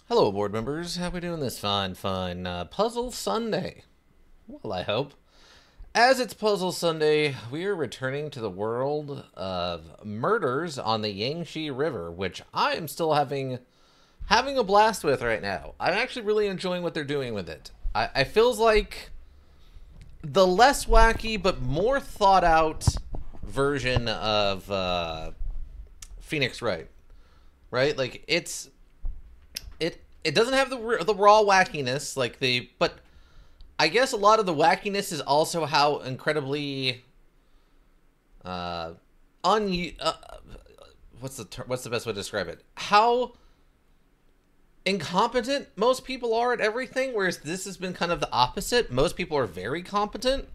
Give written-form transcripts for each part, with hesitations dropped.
Hello, board members. How we doing this fine Puzzle Sunday? Well, I hope. As it's Puzzle Sunday, we are returning to the world of murders on the Yangtze River, which I am still having a blast with right now. I'm actually really enjoying what they're doing with it. I feels like the less wacky but more thought out version of Phoenix Wright, right? Like it doesn't have the raw wackiness but I guess a lot of the wackiness is also how incredibly what's the best way to describe it? How incompetent most people are at everything, whereas this has been kind of the opposite. Most people are very competent.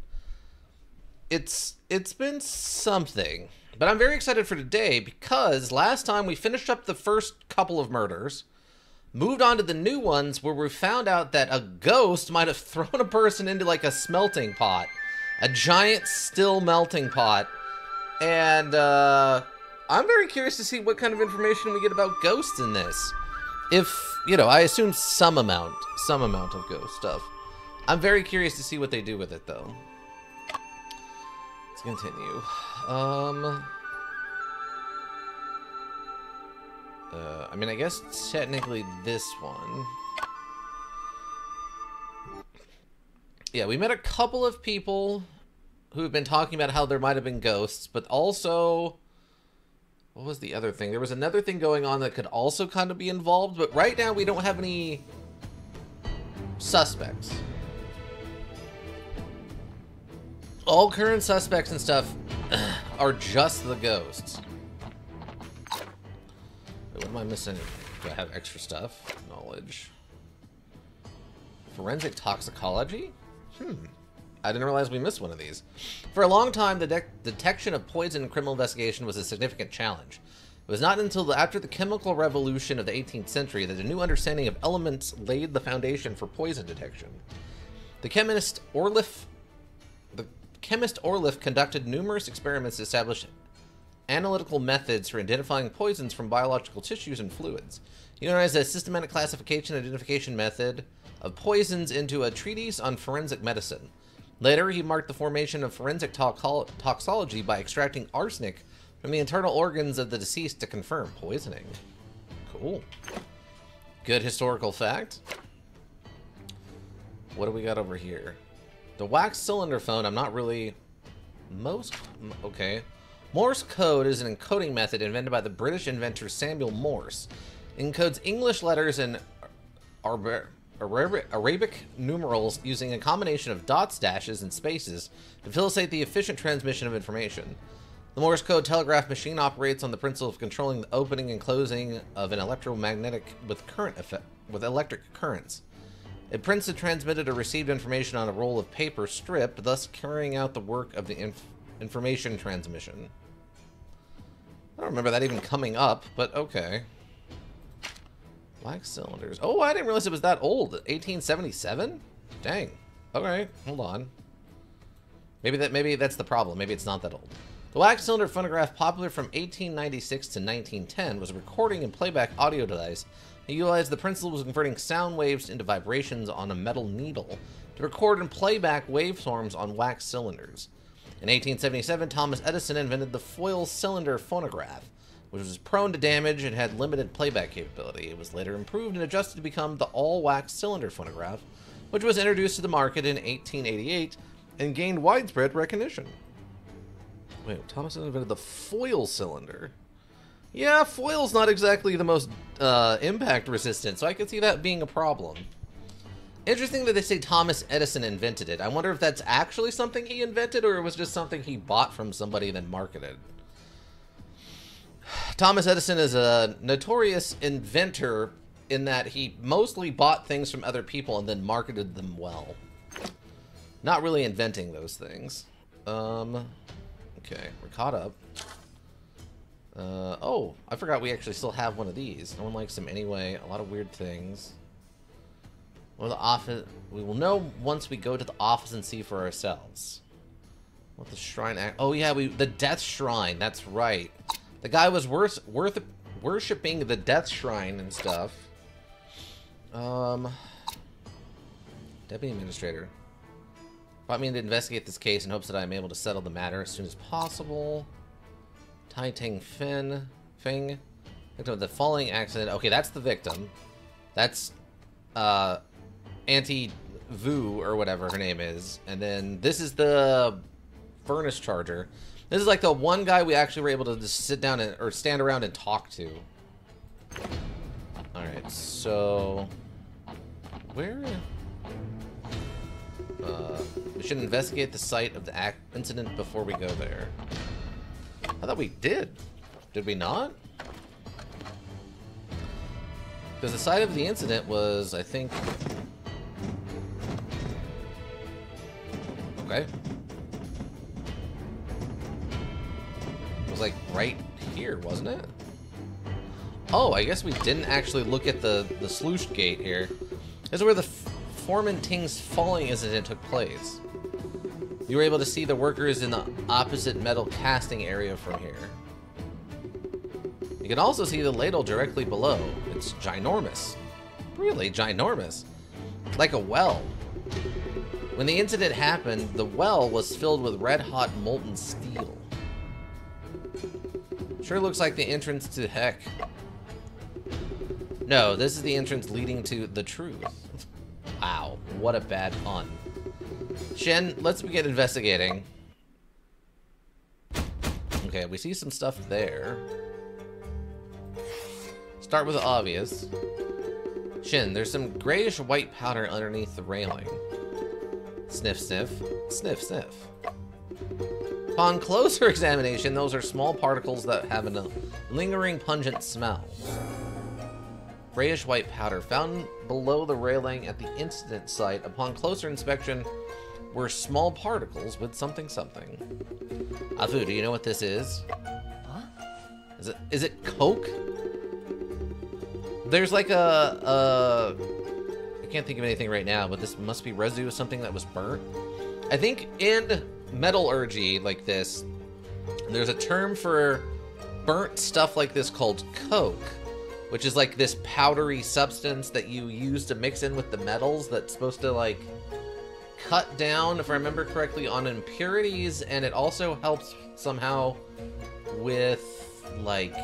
It's been something. But I'm very excited for today because last time we finished up the first couple of murders, moved on to the new ones where we found out that a ghost might have thrown a person into like a smelting pot. A giant still melting pot. And I'm very curious to see what kind of information we get about ghosts in this. If, you know, I assume some amount of ghost stuff. I'm very curious to see what they do with it though. Let's continue. I mean, I guess technically this one. Yeah, we met a couple of people who have been talking about how there might have been ghosts, but also, what was the other thing? There was another thing going on that could also kind of be involved, but right now we don't have any suspects. All current suspects and stuff are just the ghosts. What am I missing? Do I have extra stuff? Knowledge. Forensic toxicology? I didn't realize we missed one of these. For a long time, the detection of poison in criminal investigation was a significant challenge. It was not until after the chemical revolution of the 18th century that a new understanding of elements laid the foundation for poison detection. The chemist Orliff conducted numerous experiments to establish analytical methods for identifying poisons from biological tissues and fluids. He organized a systematic classification and identification method of poisons into a treatise on forensic medicine. Later, he marked the formation of forensic toxology by extracting arsenic from the internal organs of the deceased to confirm poisoning. Cool. Good historical fact. What do we got over here? The wax cylinder phone, I'm not really... Okay. Morse code is an encoding method invented by the British inventor Samuel Morse. It encodes English letters and Arabic numerals using a combination of dots, dashes, and spaces to facilitate the efficient transmission of information. The Morse code telegraph machine operates on the principle of controlling the opening and closing of an electromagnetic with electric currents. It prints the transmitted or received information on a roll of paper strip, thus carrying out the work of the information transmission. I don't remember that even coming up, but okay. Black cylinders. Oh, I didn't realize it was that old. 1877? Dang. Okay, hold on. Maybe that's the problem. Maybe it's not that old. The wax cylinder phonograph, popular from 1896 to 1910, was a recording and playback audio device that utilized the principle of converting sound waves into vibrations on a metal needle to record and play back waveforms on wax cylinders. In 1877, Thomas Edison invented the foil cylinder phonograph, which was prone to damage and had limited playback capability. It was later improved and adjusted to become the all-wax cylinder phonograph, which was introduced to the market in 1888 and gained widespread recognition. Wait, Thomas Edison invented the foil cylinder? Yeah, foil's not exactly the most impact resistant, so I could see that being a problem. Interesting that they say Thomas Edison invented it. I wonder if that's actually something he invented or it was just something he bought from somebody and then marketed. Thomas Edison is a notorious inventor in that he mostly bought things from other people and then marketed them well. Not really inventing those things. Okay, we're caught up. Oh, I forgot we actually still have one of these. No one likes them anyway. A lot of weird things. Well, the office. We will know once we go to the office and see for ourselves. What the shrine act? Oh yeah, the death shrine. That's right. The guy was worshipping the death shrine and stuff. Deputy Administrator. Brought me in to investigate this case in hopes that I am able to settle the matter as soon as possible. Tai Ting Fing. Victim of the falling accident. Okay, that's the victim. That's, Auntie Vu, or whatever her name is. And then this is the furnace charger. This is like the one guy we actually were able to just sit down and, or stand around and talk to. Alright, so... where... we should investigate the site of the incident before we go there. I thought we did. Did we not? Because the site of the incident was, I think... okay. It was like right here, wasn't it? Oh, I guess we didn't actually look at the sluice gate here. This is where the Foreman Ting's falling incident took place. You were able to see the workers in the opposite metal casting area from here. You can also see the ladle directly below. It's ginormous. Really ginormous. Like a well. When the incident happened, the well was filled with red-hot molten steel. Sure looks like the entrance to heck. No, this is the entrance leading to the truth. Wow, what a bad pun. Shen, let's begin investigating. Okay, we see some stuff there. Start with the obvious. Shin, there's some grayish white powder underneath the railing. Sniff, sniff. Sniff, sniff. Upon closer examination, those are small particles that have a lingering pungent smell. Grayish white powder found below the railing at the incident site. Upon closer inspection, were small particles with something something. Afu, do you know what this is? Huh? Is it coke? There's like I can't think of anything right now, but this must be residue of something that was burnt. I think in metallurgy like this, there's a term for burnt stuff like this called coke, which is like this powdery substance that you use to mix in with the metals that's supposed to like cut down, if I remember correctly, on impurities, and it also helps somehow with like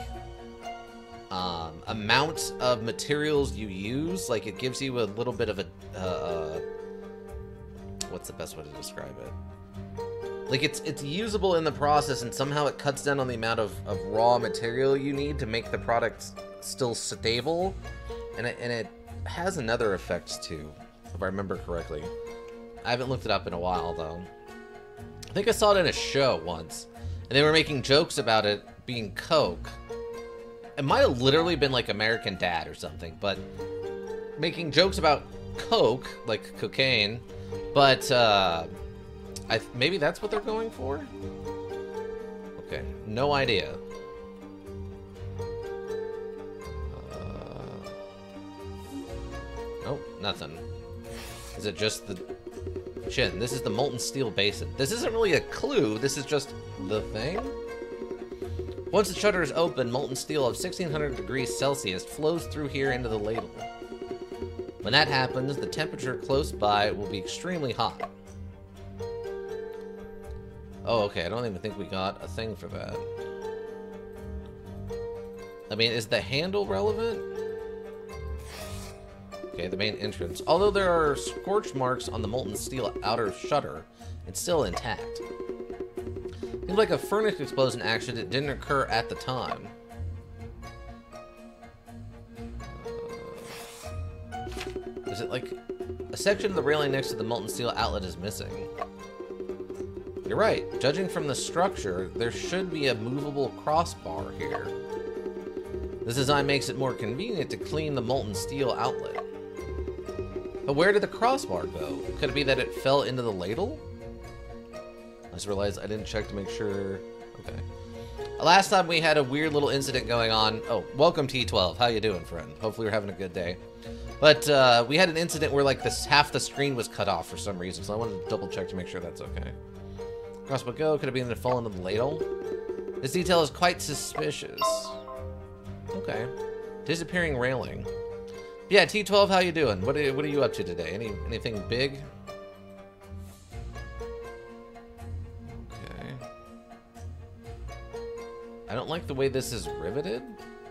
amount of materials you use. Like it gives you a little bit of a what's the best way to describe it? Like it's usable in the process, and somehow it cuts down on the amount of raw material you need to make the product still stable, and it has another effect too, if I remember correctly. I haven't looked it up in a while though. I think I saw it in a show once, and they were making jokes about it being coke. It might have literally been like American Dad or something, but making jokes about coke, like cocaine, but maybe that's what they're going for? Okay, no idea. Nope, nothing. Is it just the... Shin, this is the molten steel basin. This isn't really a clue, this is just the thing? Once the shutter is open, molten steel of 1600 degrees Celsius flows through here into the ladle. When that happens, the temperature close by will be extremely hot. Oh, okay, I don't even think we got a thing for that. I mean, is the handle relevant? Okay, the main entrance. Although there are scorch marks on the molten steel outer shutter, it's still intact. Seems like a furnace explosion action that didn't occur at the time. Is it like... a section of the railing next to the molten steel outlet is missing. You're right. Judging from the structure, there should be a movable crossbar here. This design makes it more convenient to clean the molten steel outlet. But where did the crossbar go? Could it be that it fell into the ladle? I just realized I didn't check to make sure. Okay. Last time we had a weird little incident going on. Oh, welcome T12. How you doing, friend? Hopefully you're having a good day. But we had an incident where like half the screen was cut off for some reason, so I wanted to double check to make sure that's okay. Crossbar go. Could it be that it fell into the ladle? This detail is quite suspicious. Okay. Disappearing railing. Yeah, T12, how you doing? What are you up to today? Anything big? Okay. I don't like the way this is riveted.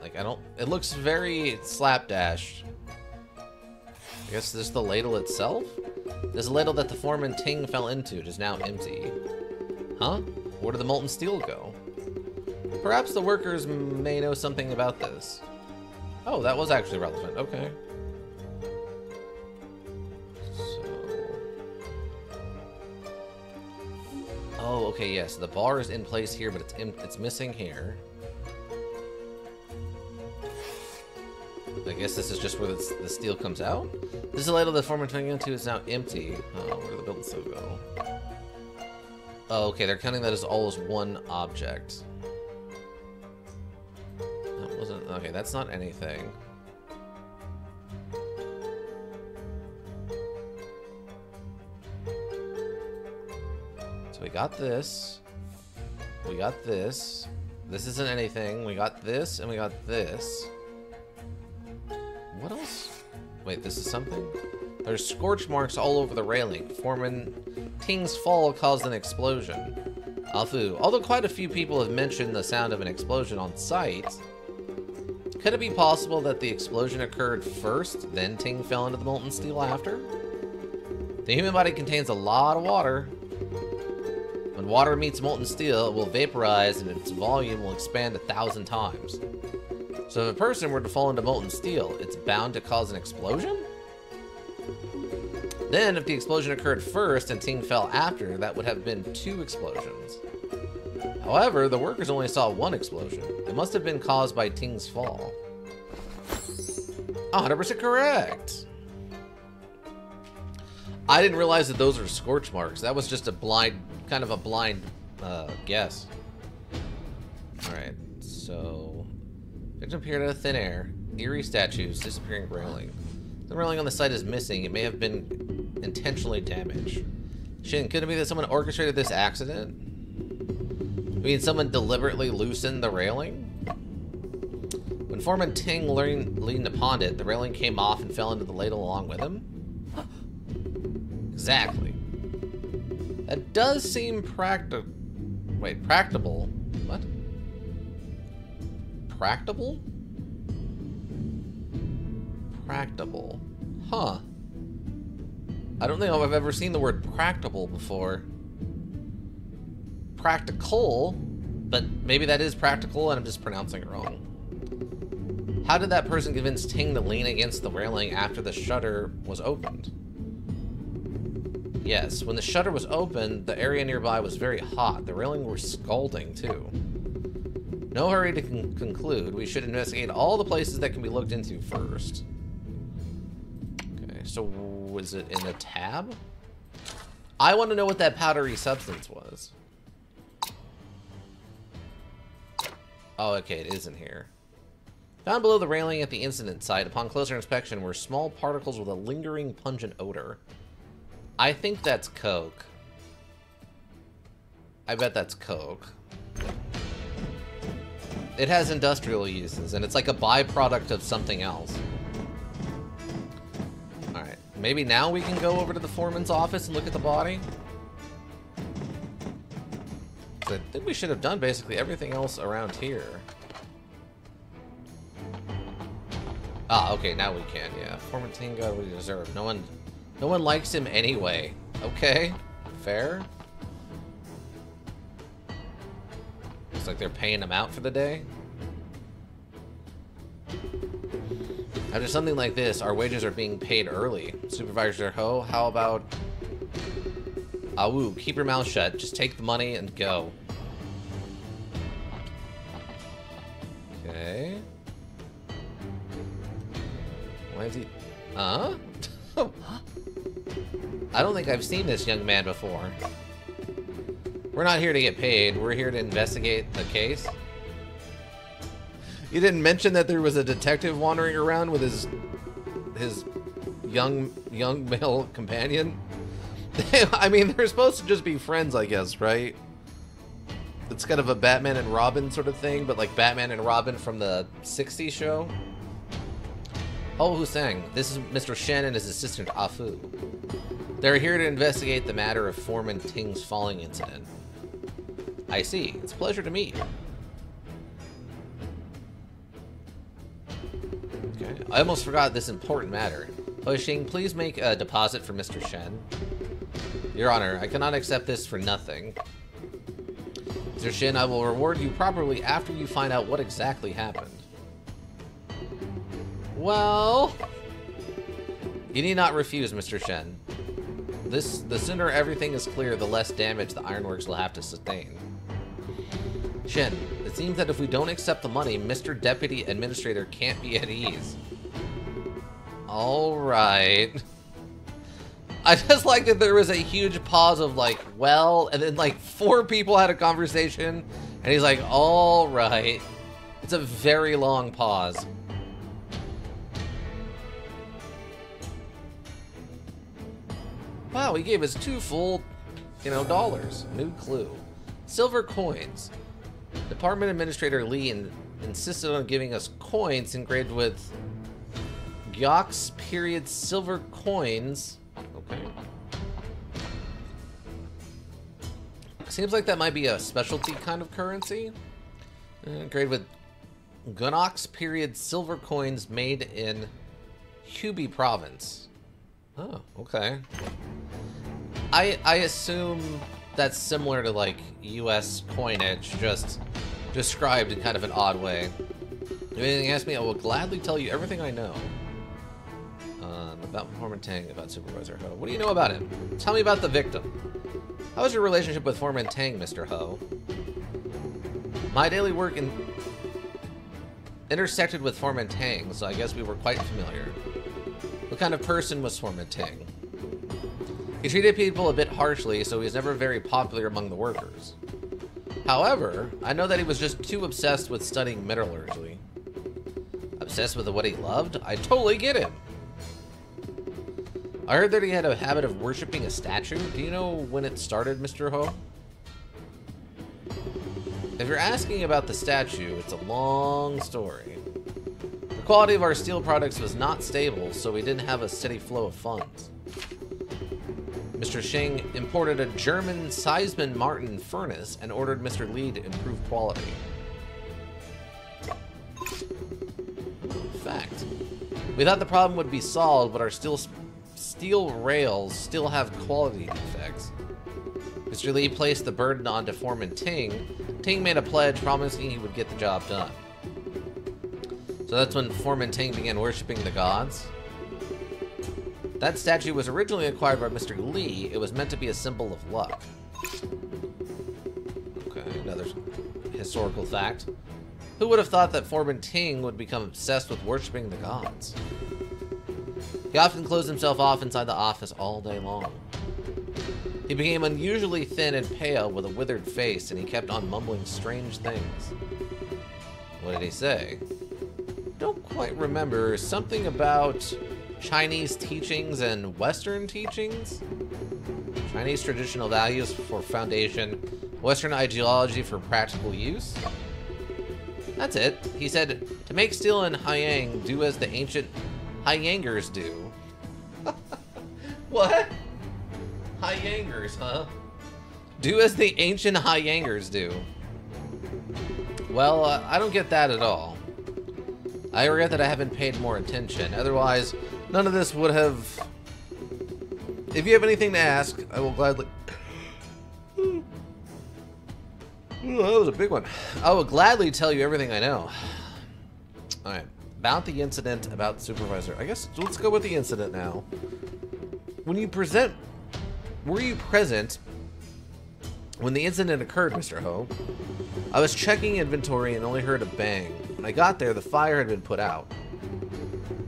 Like, it looks very slapdash. I guess this is the ladle itself? This ladle that the foreman Ting fell into is now empty. Huh? Where did the molten steel go? Perhaps the workers may know something about this. Oh, that was actually relevant. Okay. Oh, okay, yes. The bar is in place here, but it's missing here. I guess this is just where the steel comes out. This is a ladle the foreman turning into is now empty. Oh, where did the building still go? Oh, okay, they're counting that as all as one object. That wasn't... Okay, that's not anything. So we got this. We got this. This isn't anything. We got this, and we got this. What else? Wait, this is something? There's scorch marks all over the railing. Foreman Ting's fall caused an explosion. Afu, although quite a few people have mentioned the sound of an explosion on site, could it be possible that the explosion occurred first, then Ting fell into the molten steel after? The human body contains a lot of water. When water meets molten steel, it will vaporize and its volume will expand 1,000 times. So if a person were to fall into molten steel, it's bound to cause an explosion? Then, if the explosion occurred first and Ting fell after, that would have been 2 explosions. However, the workers only saw 1 explosion. It must have been caused by Ting's fall. 100% correct! I didn't realize that those are scorch marks. That was just a blind, kind of a blind guess. Alright, so... Victim appeared out of thin air. Eerie statues, disappearing railing. The railing on the site is missing. It may have been intentionally damaged. Shin, could it be that someone orchestrated this accident? I mean, someone deliberately loosened the railing? When Foreman Ting leaned upon it, the railing came off and fell into the ladle along with him? Exactly. That does seem Wait, practicable? What? Practicable? Practicable. Huh. I don't think I've ever seen the word practicable before. Practical, but maybe that is practical and I'm just pronouncing it wrong. How did that person convince Ting to lean against the railing after the shutter was opened? Yes, when the shutter was opened, the area nearby was very hot. The railing were scalding, too. No hurry to conclude. We should investigate all the places that can be looked into first. Okay, so was it in the tab? I want to know what that powdery substance was. Oh, okay, it is in here. Found below the railing at the incident site, upon closer inspection, were small particles with a lingering pungent odor. I think that's coke. I bet that's coke. It has industrial uses, and it's like a byproduct of something else. Alright, maybe now we can go over to the foreman's office and look at the body? I think we should have done basically everything else around here. Ah, okay, now we can, yeah. Foreman Ting got what he deserved. No one likes him anyway. Okay, fair. Looks like they're paying him out for the day. After something like this, our wages are being paid early. Supervisor Ho, how about... Awu, keep your mouth shut. Just take the money and go. Okay. Why is he... Huh? I don't think I've seen this young man before. We're not here to get paid. We're here to investigate the case. You didn't mention that there was a detective wandering around with his young male companion? I mean, they're supposed to just be friends, I guess, right? It's kind of a Batman and Robin sort of thing, but like Batman and Robin from the 60s show. Oh, Hussein, this is Mr. Shen and his assistant Afu. They're here to investigate the matter of Foreman Ting's falling incident. I see. It's a pleasure to meet you. Okay. I almost forgot this important matter. Hoshing, please make a deposit for Mr. Shen. Your Honor, I cannot accept this for nothing. Mr. Shen, I will reward you properly after you find out what exactly happened. Well, you need not refuse, Mr. Shen. The sooner everything is clear, the less damage the ironworks will have to sustain. Shen, it seems that if we don't accept the money, Mr. Deputy Administrator can't be at ease. Alright. I just like that there was a huge pause of like, well, and then like 4 people had a conversation, and he's like, alright. It's a very long pause. Wow, he gave us 2 full, dollars. New clue. Silver coins. Department Administrator Lee insisted on giving us coins engraved with Gyok's period silver coins. Okay. Seems like that might be a specialty kind of currency. Engraved with Gunok's period silver coins made in Hubei province. Oh, okay. I assume that's similar to like US coinage, just described in kind of an odd way. If anything ask me, I will gladly tell you everything I know. About Foreman Tang, about Supervisor Ho. What do you know about him? Tell me about the victim. How is your relationship with Foreman Tang, Mr. Ho? My daily work intersected with Foreman Tang, so I guess we were quite familiar. What kind of person was Foreman Tang? He treated people a bit harshly, so he was never very popular among the workers. However, I know that he was just too obsessed with studying metallurgy. Obsessed with what he loved? I totally get him. I heard that he had a habit of worshipping a statue. Do you know when it started, Mr. Ho? If you're asking about the statue, it's a long story. The quality of our steel products was not stable, so we didn't have a steady flow of funds. Mr. Shing imported a German Seisman Martin furnace and ordered Mr. Lee to improve quality. Fact. We thought the problem would be solved, but our steel rails still have quality defects. Mr. Lee placed the burden onto Foreman Ting. Ting made a pledge promising he would get the job done. So that's when Foreman Ting began worshipping the gods. That statue was originally acquired by Mr. Lee. It was meant to be a symbol of luck. Okay, another historical fact. Who would have thought that Foreman Ting would become obsessed with worshipping the gods? He often closed himself off inside the office all day long. He became unusually thin and pale with a withered face, and he kept on mumbling strange things. What did he say? Don't quite remember. Something about Chinese teachings and Western teachings? Chinese traditional values for foundation, Western ideology for practical use? That's it. He said, to make steel in Haiyang, do as the ancient Haiyangers do. What? Haiyangers, huh? Do as the ancient Haiyangers do. Well, I don't get that at all. I regret that I haven't paid more attention. Otherwise, none of this would have... If you have anything to ask, I will gladly... Ooh, that was a big one. I will gladly tell you everything I know. Alright. About the incident, about Supervisor. I guess let's go with the incident now. When you present... Were you present when the incident occurred, Mr. Ho? I was checking inventory and only heard a bang. When I got there, the fire had been put out.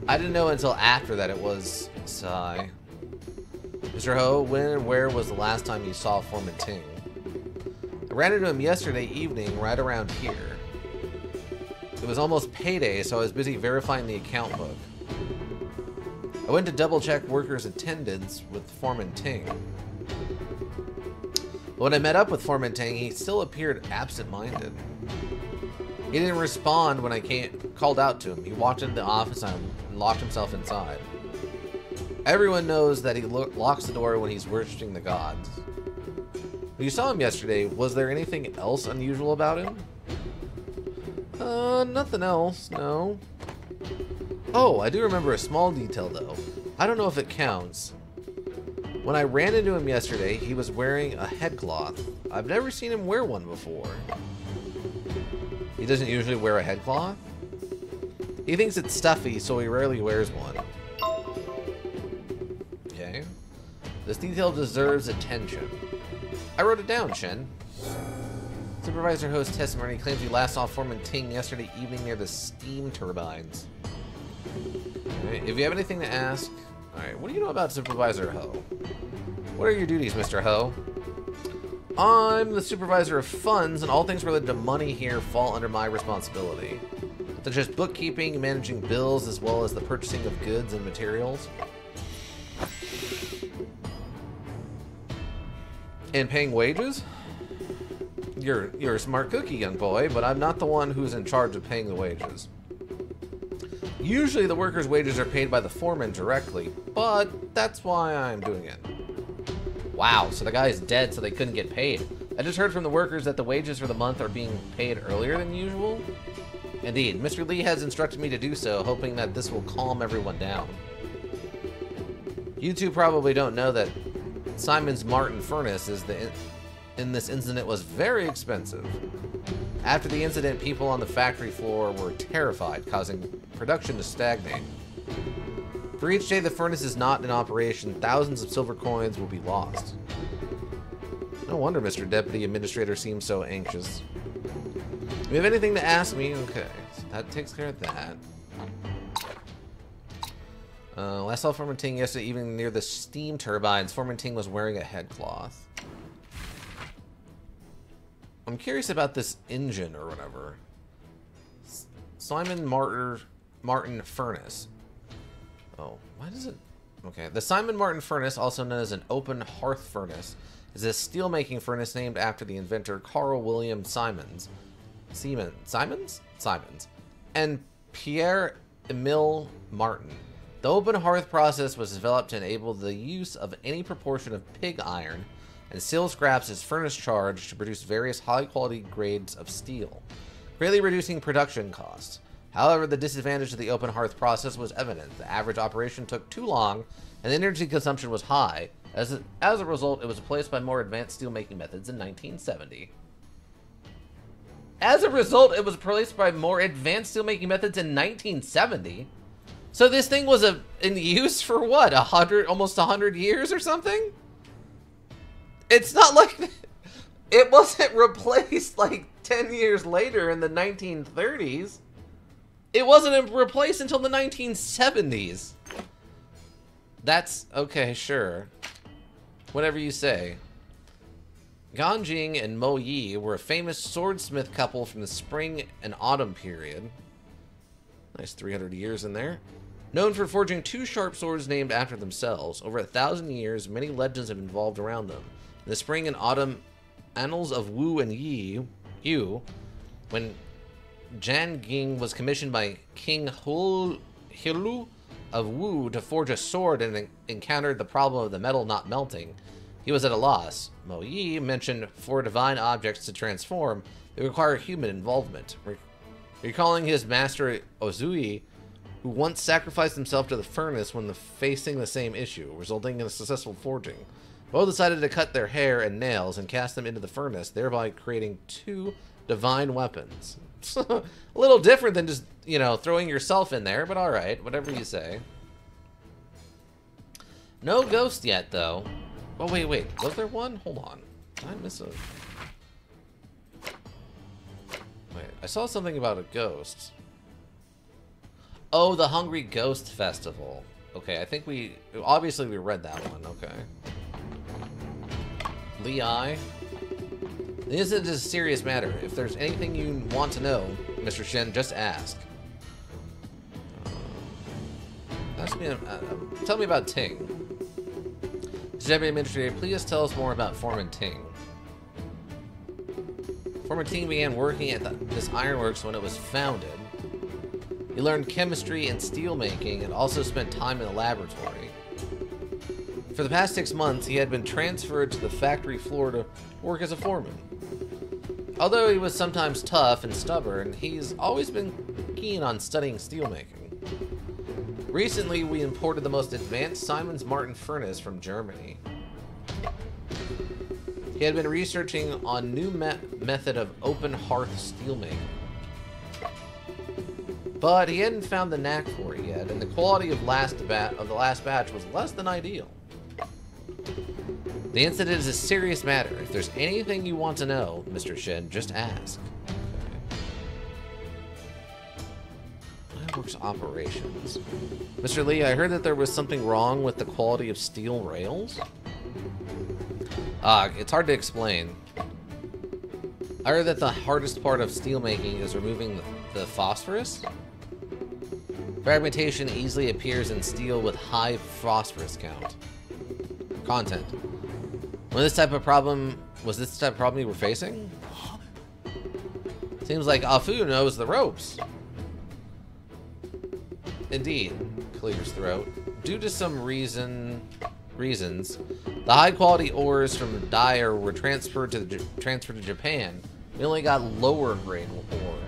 I didn't know until after that it was... Sigh. Mr. Ho, when and where was the last time you saw Foreman Ting? I ran into him yesterday evening, right around here. It was almost payday, so I was busy verifying the account book. I went to double-check workers' attendance with Foreman Ting. But when I met up with Foreman Ting, he still appeared absent-minded. He didn't respond when I called out to him. He walked into the office and locked himself inside. Everyone knows that he locks the door when he's worshiping the gods. When you saw him yesterday, was there anything else unusual about him? Nothing else, no. Oh, I do remember a small detail, though. I don't know if it counts. When I ran into him yesterday, he was wearing a headcloth. I've never seen him wear one before. He doesn't usually wear a headcloth? He thinks it's stuffy, so he rarely wears one. Okay. This detail deserves attention. I wrote it down, Shen. Supervisor host testimony claims he last saw Foreman Ting yesterday evening near the steam turbines. Right, if you have anything to ask... Alright, what do you know about Supervisor Ho? What are your duties, Mr. Ho? I'm the supervisor of funds, and all things related to money here fall under my responsibility. Such as bookkeeping, managing bills, as well as the purchasing of goods and materials. And paying wages? You're a smart cookie, young boy, but I'm not the one who's in charge of paying the wages. Usually the workers' wages are paid by the foreman directly, but that's why I'm doing it. Wow, so the guy is dead so they couldn't get paid. I just heard from the workers that the wages for the month are being paid earlier than usual. Indeed, Mr. Lee has instructed me to do so, hoping that this will calm everyone down. You two probably don't know that Simon's Martin furnace in this incident was very expensive. After the incident, people on the factory floor were terrified, causing production to stagnate. For each day the furnace is not in operation, thousands of silver coins will be lost. No wonder Mr. Deputy Administrator seems so anxious. If you have anything to ask me, okay, so that takes care of that. Last saw Foreman Ting yesterday evening near the steam turbines. Foreman Ting was wearing a headcloth. I'm curious about this engine or whatever. Simon Martin furnace. Oh, why does it... Okay, the Simon Martin furnace, also known as an open hearth furnace, is a steelmaking furnace named after the inventor Carl William Simons, and Pierre Emile Martin. The open hearth process was developed to enable the use of any proportion of pig iron and steel scraps as furnace charge to produce various high-quality grades of steel, greatly reducing production costs. However, the disadvantage of the open hearth process was evident. The average operation took too long, and the energy consumption was high. As a result, it was replaced by more advanced steelmaking methods in 1970. As a result, it was replaced by more advanced steelmaking methods in 1970? So this thing was in use for what, almost 100 years or something? It's not like it wasn't replaced like 10 years later in the 1930s. It wasn't replaced until the 1970s. That's okay, sure. Whatever you say. Ganjing and Mo Yi were a famous swordsmith couple from the spring and autumn period. Nice 300 years in there. Known for forging two sharp swords named after themselves. Over 1,000 years, many legends have evolved around them. In the spring and autumn annals of Wu and Yu, when Janging was commissioned by King Hilu of Wu to forge a sword and encountered the problem of the metal not melting, he was at a loss. Mo Yi mentioned for divine objects to transform, they require human involvement. Recalling his master Ozui, who once sacrificed himself to the furnace when facing the same issue, resulting in a successful forging. Both decided to cut their hair and nails and cast them into the furnace, thereby creating two divine weapons. A little different than just, you know, throwing yourself in there, but alright, whatever you say. No ghost yet, though. Oh, wait. Was there one? Hold on. Did I miss a... Wait, I saw something about a ghost. Oh, the Hungry Ghost Festival. Okay, I think we... Obviously, we read that one. Okay. Li. This is a serious matter. If there's anything you want to know, Mr. Shen, just ask. Tell me about Ting. Deputy Administrator, please tell us more about Foreman Ting. Former team began working at this ironworks when it was founded. He learned chemistry and steel making and also spent time in the laboratory. For the past 6 months, he had been transferred to the factory floor to work as a foreman. Although he was sometimes tough and stubborn, he's always been keen on studying steelmaking. Recently, we imported the most advanced Siemens Martin furnace from Germany. He had been researching on new method of open hearth steelmaking. But he hadn't found the knack for it yet, and the quality of the last batch was less than ideal. The incident is a serious matter. If there's anything you want to know, Mr. Shin, just ask. Ironworks operations. Mr. Lee, I heard that there was something wrong with the quality of steel rails. It's hard to explain. I heard that the hardest part of steelmaking is removing the phosphorus. Fragmentation easily appears in steel with high phosphorus content. Was this type of problem you were facing? Seems like Afu knows the ropes. Indeed, clears throat. Due to some reasons, the high-quality ores from the Dyer were transferred to Japan. We only got lower-grade ore.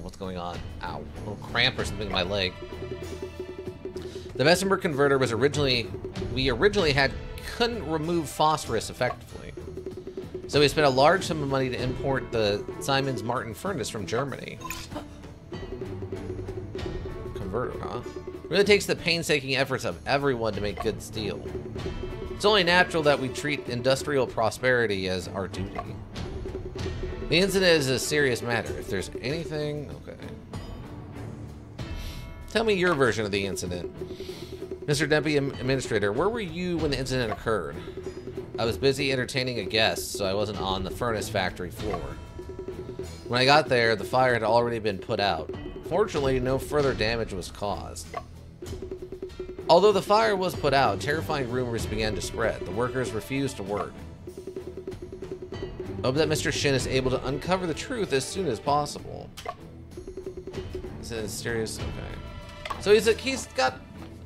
What's going on? Ow. A little cramp or something in my leg. The Bessemer converter was we originally couldn't remove phosphorus effectively. So we spent a large sum of money to import the Siemens Martin furnace from Germany. Converter, huh? It really takes the painstaking efforts of everyone to make good steel. It's only natural that we treat industrial prosperity as our duty. The incident is a serious matter. If there's anything... Okay. Tell me your version of the incident. Mr. Deputy Administrator, where were you when the incident occurred? I was busy entertaining a guest, so I wasn't on the furnace factory floor. When I got there, the fire had already been put out. Fortunately, no further damage was caused. Although the fire was put out, terrifying rumors began to spread. The workers refused to work. Hope that Mr. Shin is able to uncover the truth as soon as possible. Is it serious? Okay. So he's got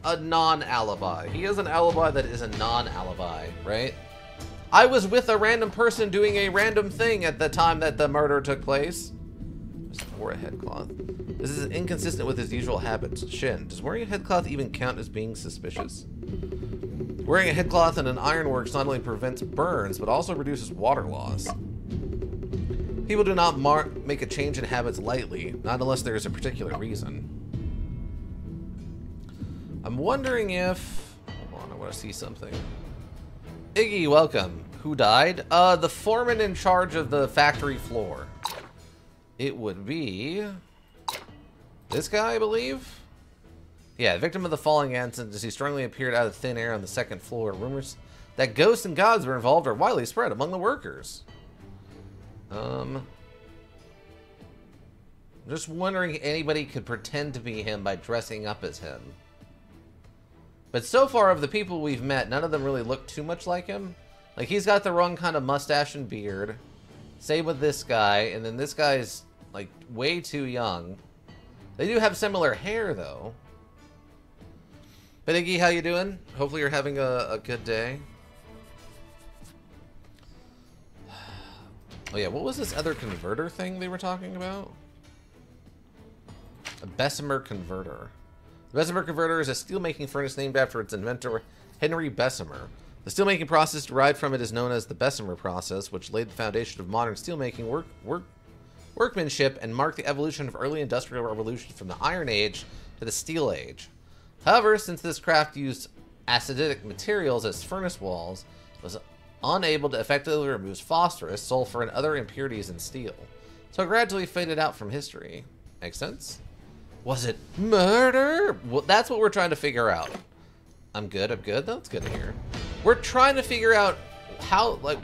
a non-alibi. He has an alibi that is a non-alibi, right? I was with a random person doing a random thing at the time that the murder took place. Just wore a headcloth. This is inconsistent with his usual habits. Shin, does wearing a headcloth even count as being suspicious? Wearing a headcloth in an ironworks not only prevents burns, but also reduces water loss. People do not make a change in habits lightly, not unless there is a particular reason. I'm wondering if... Hold on, I want to see something. Iggy, welcome. Who died? The foreman in charge of the factory floor. It would be... this guy, I believe? Yeah, victim of the falling incident as he strongly appeared out of thin air on the second floor. Rumors that ghosts and gods were involved are widely spread among the workers. I'm just wondering if anybody could pretend to be him by dressing up as him. But so far, of the people we've met, none of them really look too much like him. Like, he's got the wrong kind of mustache and beard. Same with this guy, and then this guy's, like, way too young. They do have similar hair, though. But Iggy, how you doing? Hopefully you're having a good day. Oh yeah, what was this other converter thing they were talking about? A Bessemer converter. The Bessemer converter is a steelmaking furnace named after its inventor, Henry Bessemer. The steelmaking process derived from it is known as the Bessemer process, which laid the foundation of modern steelmaking workmanship and marked the evolution of early industrial revolution from the Iron Age to the Steel Age. However, since this craft used acidic materials as furnace walls, it was unable to effectively remove phosphorus, sulfur, and other impurities in steel. So it gradually faded out from history. Makes sense? Was it murder? Well, that's what we're trying to figure out. I'm good. That's good to hear. We're trying to figure out how, like,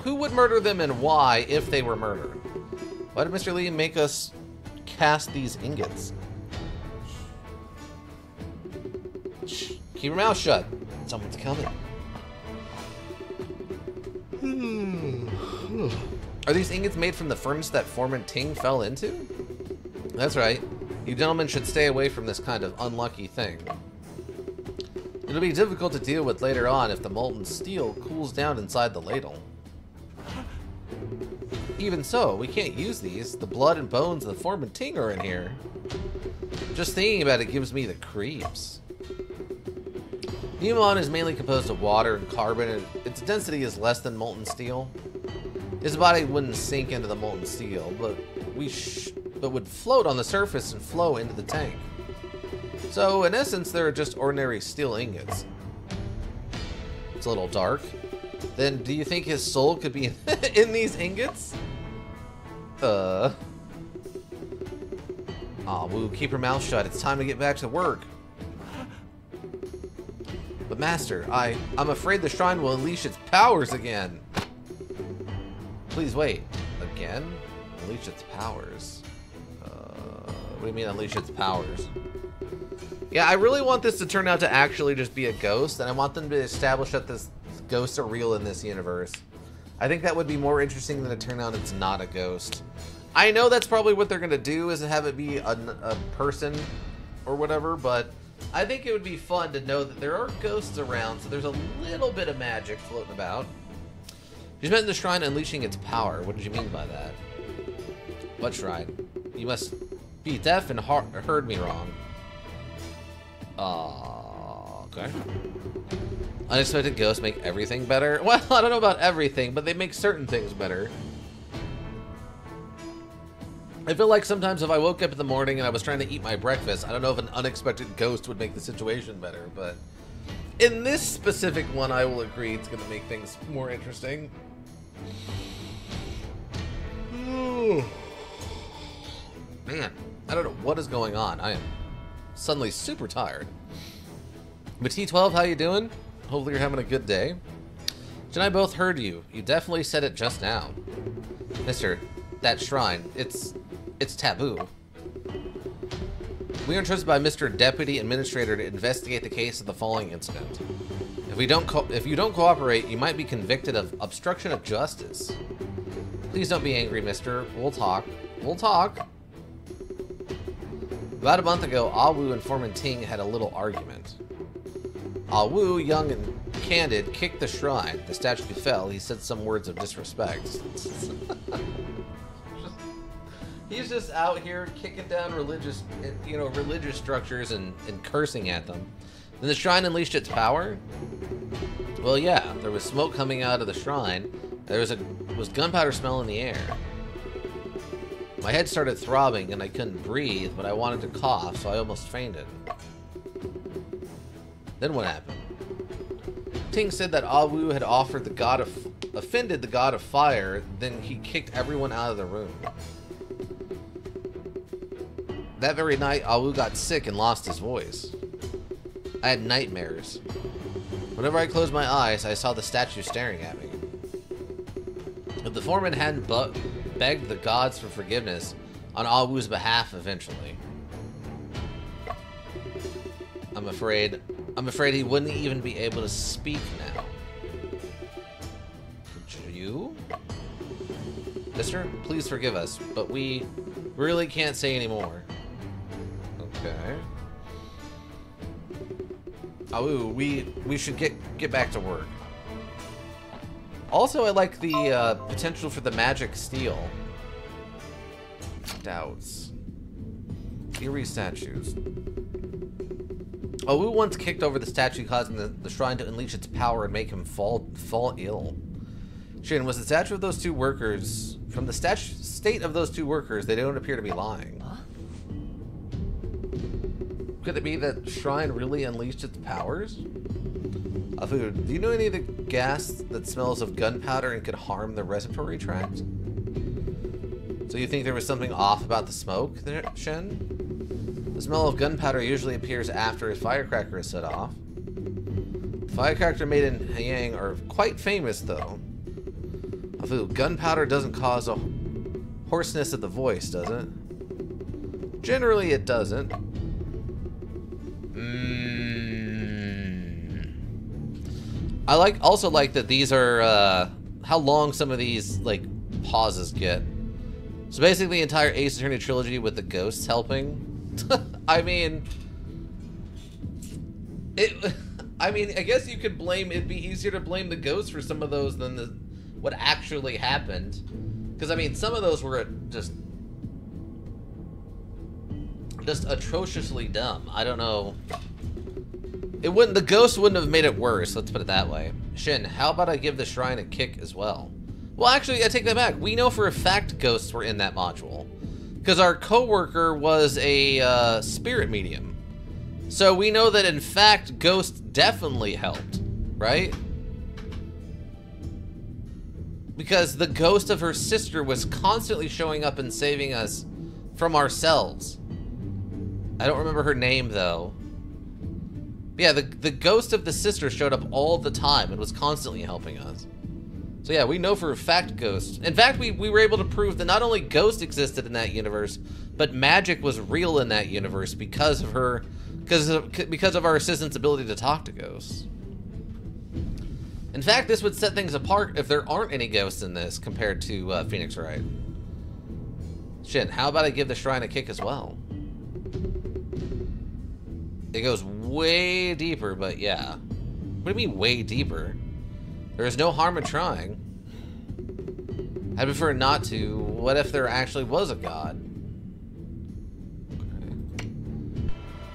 who would murder them and why if they were murdered. Why did Mr. Lee make us cast these ingots? Keep your mouth shut. Someone's coming. Are these ingots made from the furnace that Foreman Ting fell into? That's right. You gentlemen should stay away from this kind of unlucky thing. It'll be difficult to deal with later on if the molten steel cools down inside the ladle. Even so, we can't use these. The blood and bones of the Foreman Ting are in here. Just thinking about it gives me the creeps. Neomon is mainly composed of water and carbon, and its density is less than molten steel. His body wouldn't sink into the molten steel, but would float on the surface and flow into the tank. So, in essence, they're just ordinary steel ingots. It's a little dark. Then, do you think his soul could be in these ingots? Aw, Wu, keep your mouth shut. It's time to get back to work. But Master, I'm afraid the shrine will unleash its powers again. Please wait. Again? Unleash its powers. What do you mean unleash its powers? Yeah, I really want this to turn out to actually just be a ghost, and I want them to establish that this ghosts are real in this universe. I think that would be more interesting than it turn out it's not a ghost. I know that's probably what they're gonna do, is have it be a person or whatever, but I think it would be fun to know that there are ghosts around, so there's a little bit of magic floating about. You meant the shrine unleashing its power. What did you mean by that? What shrine? You must be deaf and heard me wrong. Okay. Unexpected ghosts make everything better? Well, I don't know about everything, but they make certain things better. I feel like sometimes if I woke up in the morning and I was trying to eat my breakfast, I don't know if an unexpected ghost would make the situation better, but in this specific one, I will agree it's going to make things more interesting. Man, I don't know what is going on. I am suddenly super tired. But T12, how you doing? Hopefully you're having a good day. Jen and I both heard you. You definitely said it just now. Mister, that shrine, it's taboo. We are entrusted by Mr. Deputy Administrator to investigate the case of the falling incident. If you don't cooperate, you might be convicted of obstruction of justice. Please don't be angry, mister. We'll talk. We'll talk. About a month ago, Ah Wu and Foreman Ting had a little argument. Ah Wu, young and candid, kicked the shrine. The statue fell. He said some words of disrespect. He's just out here kicking down religious structures and cursing at them. Then the shrine unleashed its power? Well, yeah, there was smoke coming out of the shrine. There was gunpowder smell in the air. My head started throbbing and I couldn't breathe, but I wanted to cough, so I almost fainted. Then what happened? Ting said that Ah Wu had offended the god of fire, then he kicked everyone out of the room. That very night, Ah Wu got sick and lost his voice. I had nightmares. Whenever I closed my eyes, I saw the statue staring at me. If the foreman hadn't begged the gods for forgiveness on Ah Wu's behalf eventually, I'm afraid he wouldn't even be able to speak now. You? Mister, please forgive us, but we really can't say any more. Okay. Ah Wu, we should get back to work. Also, I like the potential for the magic steel. Doubts. Eerie statues. Ah Wu once kicked over the statue, causing the shrine to unleash its power and make him fall ill. Shin, was the statue of those two workers... From the state of those two workers, they don't appear to be lying. Huh? Could it be that shrine really unleashed its powers? Afu, do you know any of the gas that smells of gunpowder and could harm the respiratory tract? So you think there was something off about the smoke there, Shen? The smell of gunpowder usually appears after a firecracker is set off. Firecracker made in Hayang are quite famous, though. Afu, gunpowder doesn't cause a hoarseness of the voice, does it? Generally, it doesn't. I also like that these are, how long some of these, like, pauses get. So basically the entire Ace Attorney trilogy with the ghosts helping. I mean, I guess you could blame, it'd be easier to blame the ghosts for some of those than what actually happened. Because, I mean, some of those were just atrociously dumb. I don't know. The ghost wouldn't have made it worse, let's put it that way. Shin, how about I give the shrine a kick as well? Well, actually, I take that back. We know for a fact ghosts were in that module. Because our coworker was a spirit medium. So we know that, in fact, ghosts definitely helped, right? Because the ghost of her sister was constantly showing up and saving us from ourselves. I don't remember her name, though. Yeah, the ghost of the sister showed up all the time and was constantly helping us. So yeah, we know for a fact ghosts. In fact, we were able to prove that not only ghosts existed in that universe, but magic was real in that universe because of her, because of our assistant's ability to talk to ghosts. In fact, this would set things apart if there aren't any ghosts in this compared to Phoenix Wright. Shin, how about I give the shrine a kick as well? It goes way deeper, but yeah. What do you mean way deeper? There is no harm in trying. I'd prefer not to. What if there actually was a god? Okay.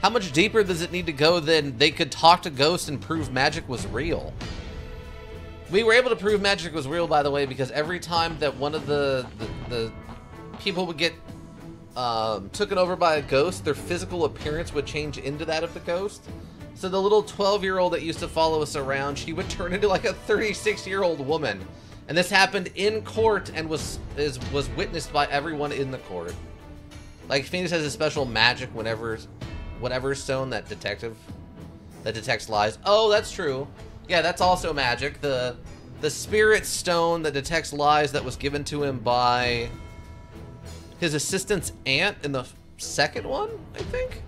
How much deeper does it need to go than they could talk to ghosts and prove magic was real? We were able to prove magic was real, by the way, because every time that one of the people would get taken over by a ghost, their physical appearance would change into that of the ghost. So the little 12-year-old that used to follow us around, she would turn into like a 36-year-old woman. And this happened in court and was witnessed by everyone in the court. Like, Phoenix has a special magic whatever stone that detects lies. Oh, that's true. Yeah, that's also magic. The spirit stone that detects lies that was given to him by his assistant's aunt in the second one, I think?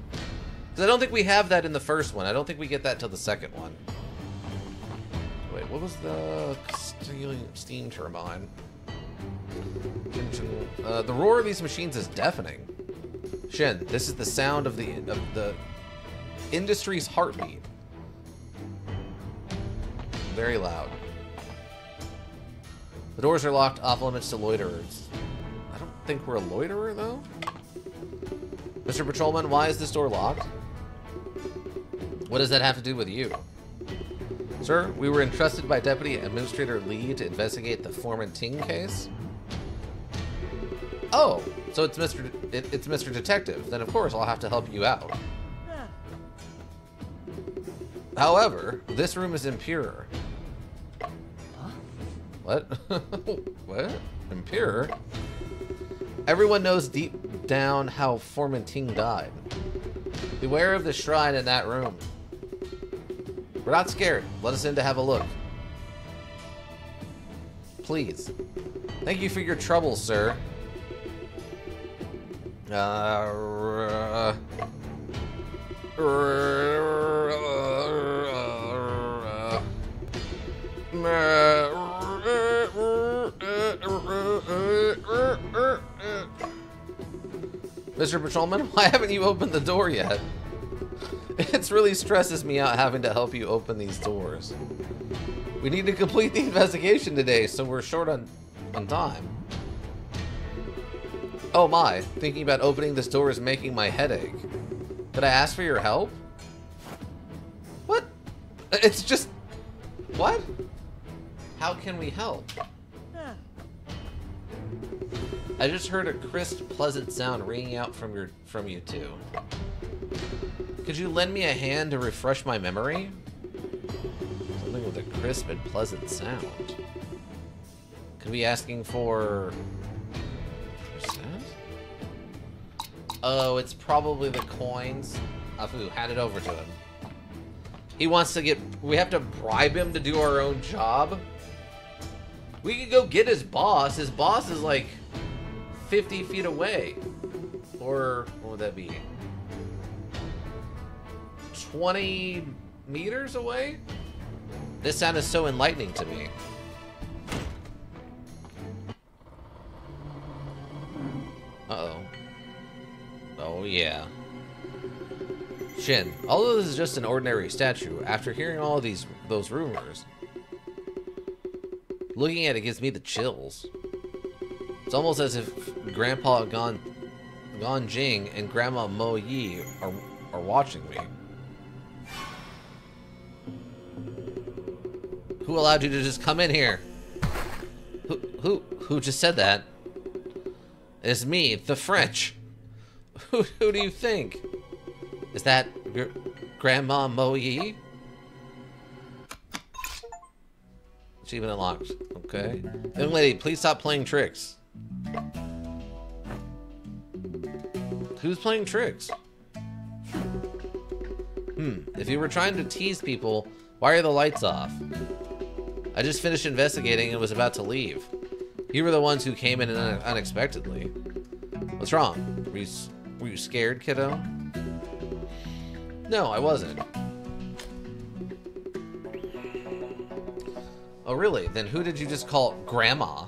Because I don't think we have that in the first one. I don't think we get that till the second one. Wait, what was the steam turbine? The roar of these machines is deafening. Shin, this is the sound of the industry's heartbeat. Very loud. The doors are locked, off limits to loiterers. I don't think we're a loiterer, though. Mr. Patrolman, why is this door locked? What does that have to do with you? Sir, we were entrusted by Deputy Administrator Lee to investigate the Foreman Ting case. Oh, so it's Mr. Detective. Then of course I'll have to help you out. However, this room is impure. Huh? What? What? Impure? Everyone knows deep down how Foreman Ting died. Beware of the shrine in that room. We're not scared. Let us in to have a look. Please. Thank you for your trouble, sir. Mr. Patrolman, why haven't you opened the door yet? It really stresses me out having to help you open these doors. We need to complete the investigation today, so we're short on time. Oh my, thinking about opening this door is making my head ache. Could I ask for your help? What? It's just... What? How can we help? I just heard a crisp, pleasant sound ringing out from you two. Could you lend me a hand to refresh my memory? Something with a crisp and pleasant sound. Could be asking for... Oh, it's probably the coins. Afu, hand it over to him. He wants to get... We have to bribe him to do our own job? We could go get his boss. His boss is like 50 feet away. Or what would that be? 20 meters away? This sound is so enlightening to me. Uh-oh. Oh, yeah. Shin, although this is just an ordinary statue, after hearing all of those rumors, looking at it gives me the chills. It's almost as if Grandpa Gon Jing and Grandma Mo Yi are watching me. Who allowed you to just come in here? Who just said that? It's me, the French. Who do you think? Is that Grandma Mo Yi? Achievement unlocked. Okay. Young lady, please stop playing tricks. Who's playing tricks? If you were trying to tease people, why are the lights off? I just finished investigating and was about to leave. You were the ones who came in unexpectedly. What's wrong? Were you scared, kiddo? No, I wasn't. Oh, really? Then who did you just call Grandma?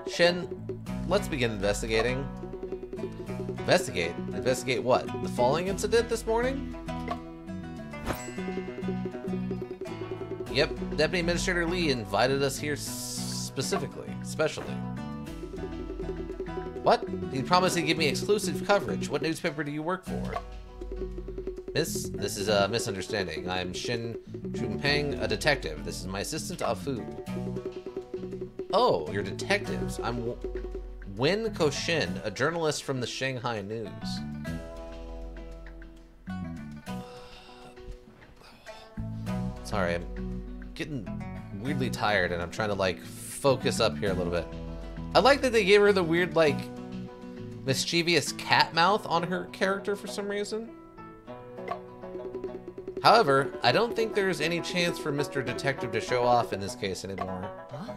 Shin, let's begin investigating. Investigate? Investigate what? The falling incident this morning? Yep, Deputy Administrator Lee invited us here specially. What? He promised to give me exclusive coverage. What newspaper do you work for? Miss, this is a misunderstanding. I'm Shin Junpeng, a detective. This is my assistant, Afu. Oh, you're detectives. I'm Wen Koshin, a journalist from the Shanghai News. Sorry, I'm getting weirdly tired and I'm trying to, like, focus up here a little bit. I like that they gave her the weird, like, mischievous cat mouth on her character for some reason. However, I don't think there's any chance for Mr. Detective to show off in this case anymore. Huh?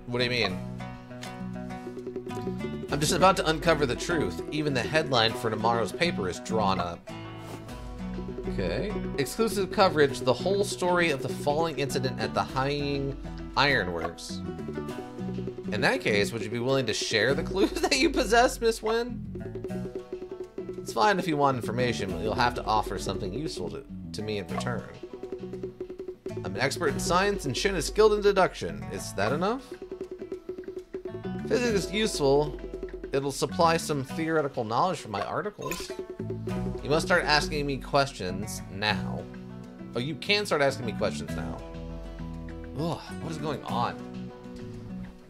What do you mean? I'm just about to uncover the truth. Even the headline for tomorrow's paper is drawn up. Okay. Exclusive coverage, the whole story of the falling incident at the Haiying Ironworks. In that case, would you be willing to share the clues that you possess, Miss Wen? It's fine if you want information, but you'll have to offer something useful to me in return. I'm an expert in science and Shin is skilled in deduction. Is that enough? Physics is useful. It'll supply some theoretical knowledge from my articles. You must start asking me questions now. Oh, you can start asking me questions now. Ugh, what is going on?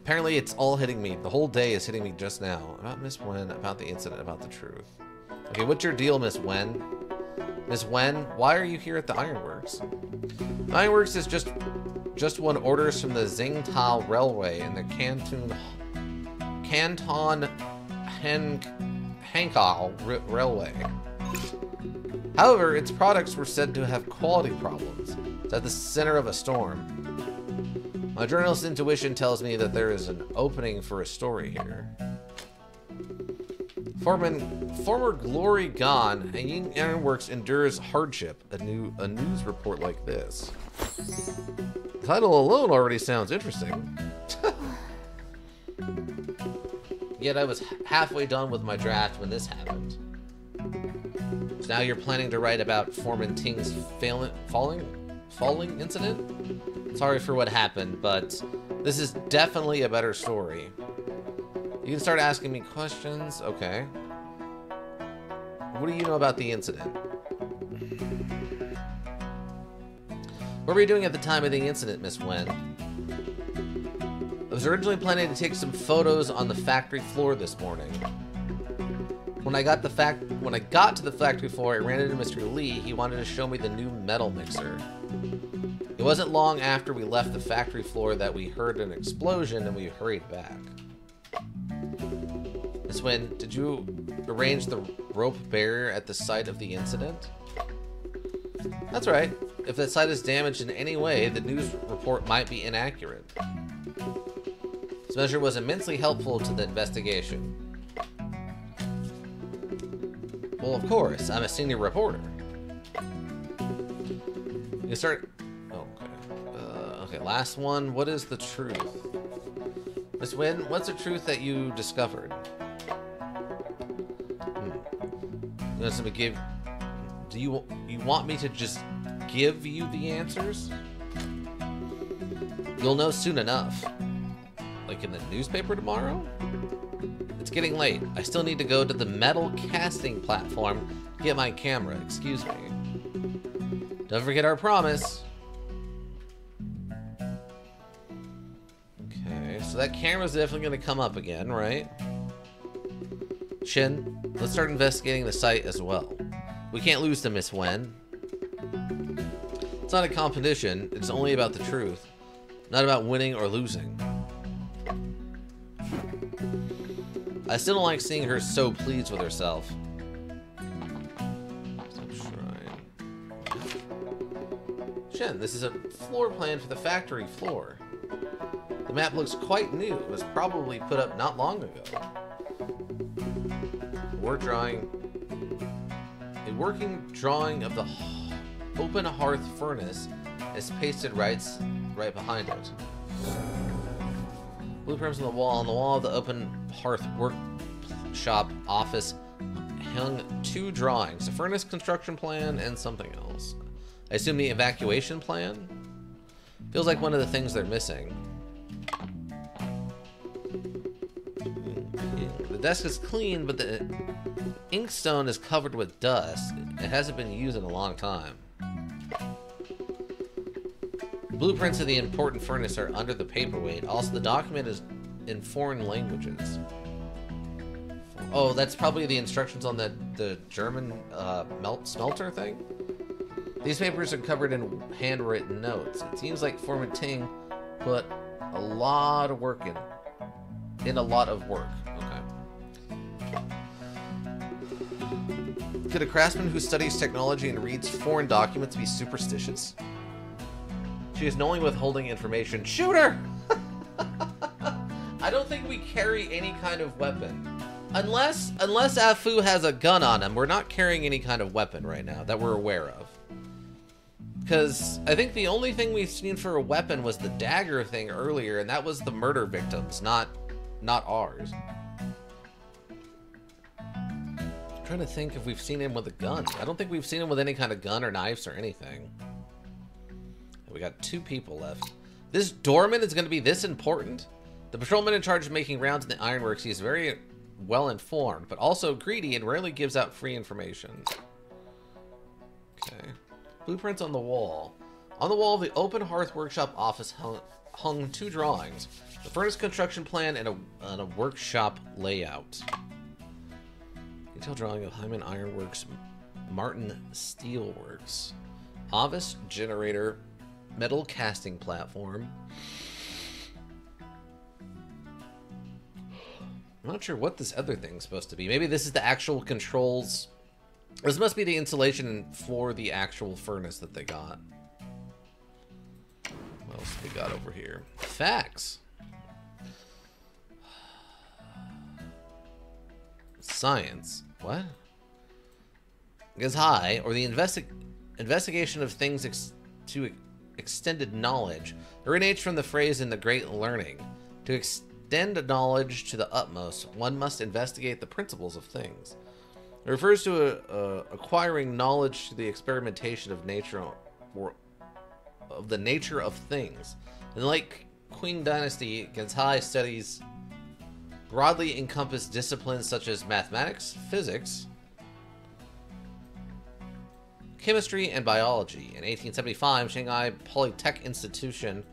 Apparently it's all hitting me. The whole day is hitting me just now. About Miss Wen, about the incident, about the truth. Okay, what's your deal, Miss Wen? Miss Wen, why are you here at the Ironworks? The Ironworks is just won orders from the Tsingtao Railway and the Canton Hankow Railway. However, its products were said to have quality problems. It's at the center of a storm. My journalist's intuition tells me that there is an opening for a story here. Former glory gone, Haiying Ironworks endures hardship. A news report like this. The title alone already sounds interesting. Yet I was halfway done with my draft when this happened. So now you're planning to write about Foreman Ting's falling incident? Sorry for what happened, but this is definitely a better story. You can start asking me questions. Okay. What do you know about the incident? What were you doing at the time of the incident, Miss Wen? I was originally planning to take some photos on the factory floor this morning. When I got to the factory floor, I ran into Mr. Lee. He wanted to show me the new metal mixer. It wasn't long after we left the factory floor that we heard an explosion and we hurried back. Miss Wen, did you arrange the rope barrier at the site of the incident? That's right. If the site is damaged in any way, the news report might be inaccurate. This measure was immensely helpful to the investigation. Well, of course. I'm a senior reporter. You start... Oh, okay. Okay, last one. What is the truth? Miss Wynn, what's the truth that you discovered? You want to give... Do you want me to just give you the answers? You'll know soon enough. Like in the newspaper tomorrow? It's getting late. I still need to go to the metal casting platform to get my camera. Excuse me. Don't forget our promise. Okay, so that camera's definitely going to come up again, right? Shin, let's start investigating the site as well. We can't lose to Miss Wen. It's not a competition. It's only about the truth. Not about winning or losing. I still don't like seeing her so pleased with herself. Shin, this is a floor plan for the factory floor. The map looks quite new. It was probably put up not long ago. We're drawing a working drawing of the open hearth furnace is pasted right behind it. Blueprints on the wall. On the wall of the open hearth workshop office hung two drawings: a furnace construction plan and something else. I assume the evacuation plan? Feels like one of the things they're missing. The desk is clean, but the inkstone is covered with dust. It hasn't been used in a long time. Blueprints of the important furnace are under the paperweight. Also, the document is in foreign languages. Oh, that's probably the instructions on the German smelter thing? These papers are covered in handwritten notes. It seems like Formanting put a lot of work in a lot of work. Okay. Could a craftsman who studies technology and reads foreign documents be superstitious? She is knowingly withholding information. Shoot her! I don't think we carry any kind of weapon. Unless Afu has a gun on him, we're not carrying any kind of weapon right now that we're aware of. Because I think the only thing we've seen for a weapon was the dagger thing earlier, and that was the murder victims, not ours. I'm trying to think if we've seen him with a gun. I don't think we've seen him with any kind of gun or knives or anything. We got 2 people left. This doorman is going to be this important? The patrolman in charge of making rounds in the ironworks, he is very well informed, but also greedy and rarely gives out free information. Okay. Blueprints on the wall. On the wall of the open hearth workshop office hung 2 drawings: the furnace construction plan and a workshop layout. Detailed drawing of Hyman Ironworks, Martin Steelworks, Avis generator, metal casting platform. I'm not sure what this other thing's supposed to be. Maybe this is the actual controls. This must be the insulation for the actual furnace that they got. What else we got over here? Facts. Science. What? Is high, or the investigation of things to extended knowledge, originates from the phrase in the Great Learning. To extend knowledge to the utmost, one must investigate the principles of things. It refers to acquiring knowledge to the experimentation of nature, or of the nature of things. In the late Qing Dynasty, Genzhai studies broadly encompass disciplines such as mathematics, physics, chemistry, and biology. In 1875, Shanghai Polytech Institution,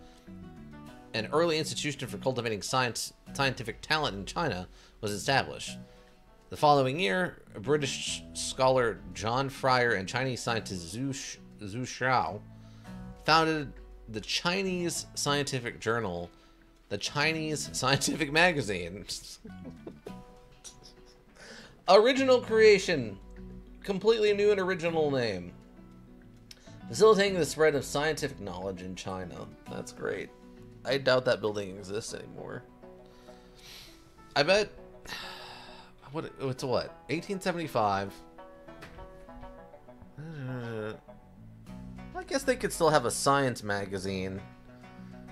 an early institution for cultivating scientific talent in China, was established. The following year, British scholar John Fryer and Chinese scientist Zhu Xiao founded the Chinese Scientific Journal, the Chinese Scientific Magazine. Original creation. Completely new and original name. Facilitating the spread of scientific knowledge in China. That's great. I doubt that building exists anymore. I bet... It's what? 1875. guess they could still have a science magazine.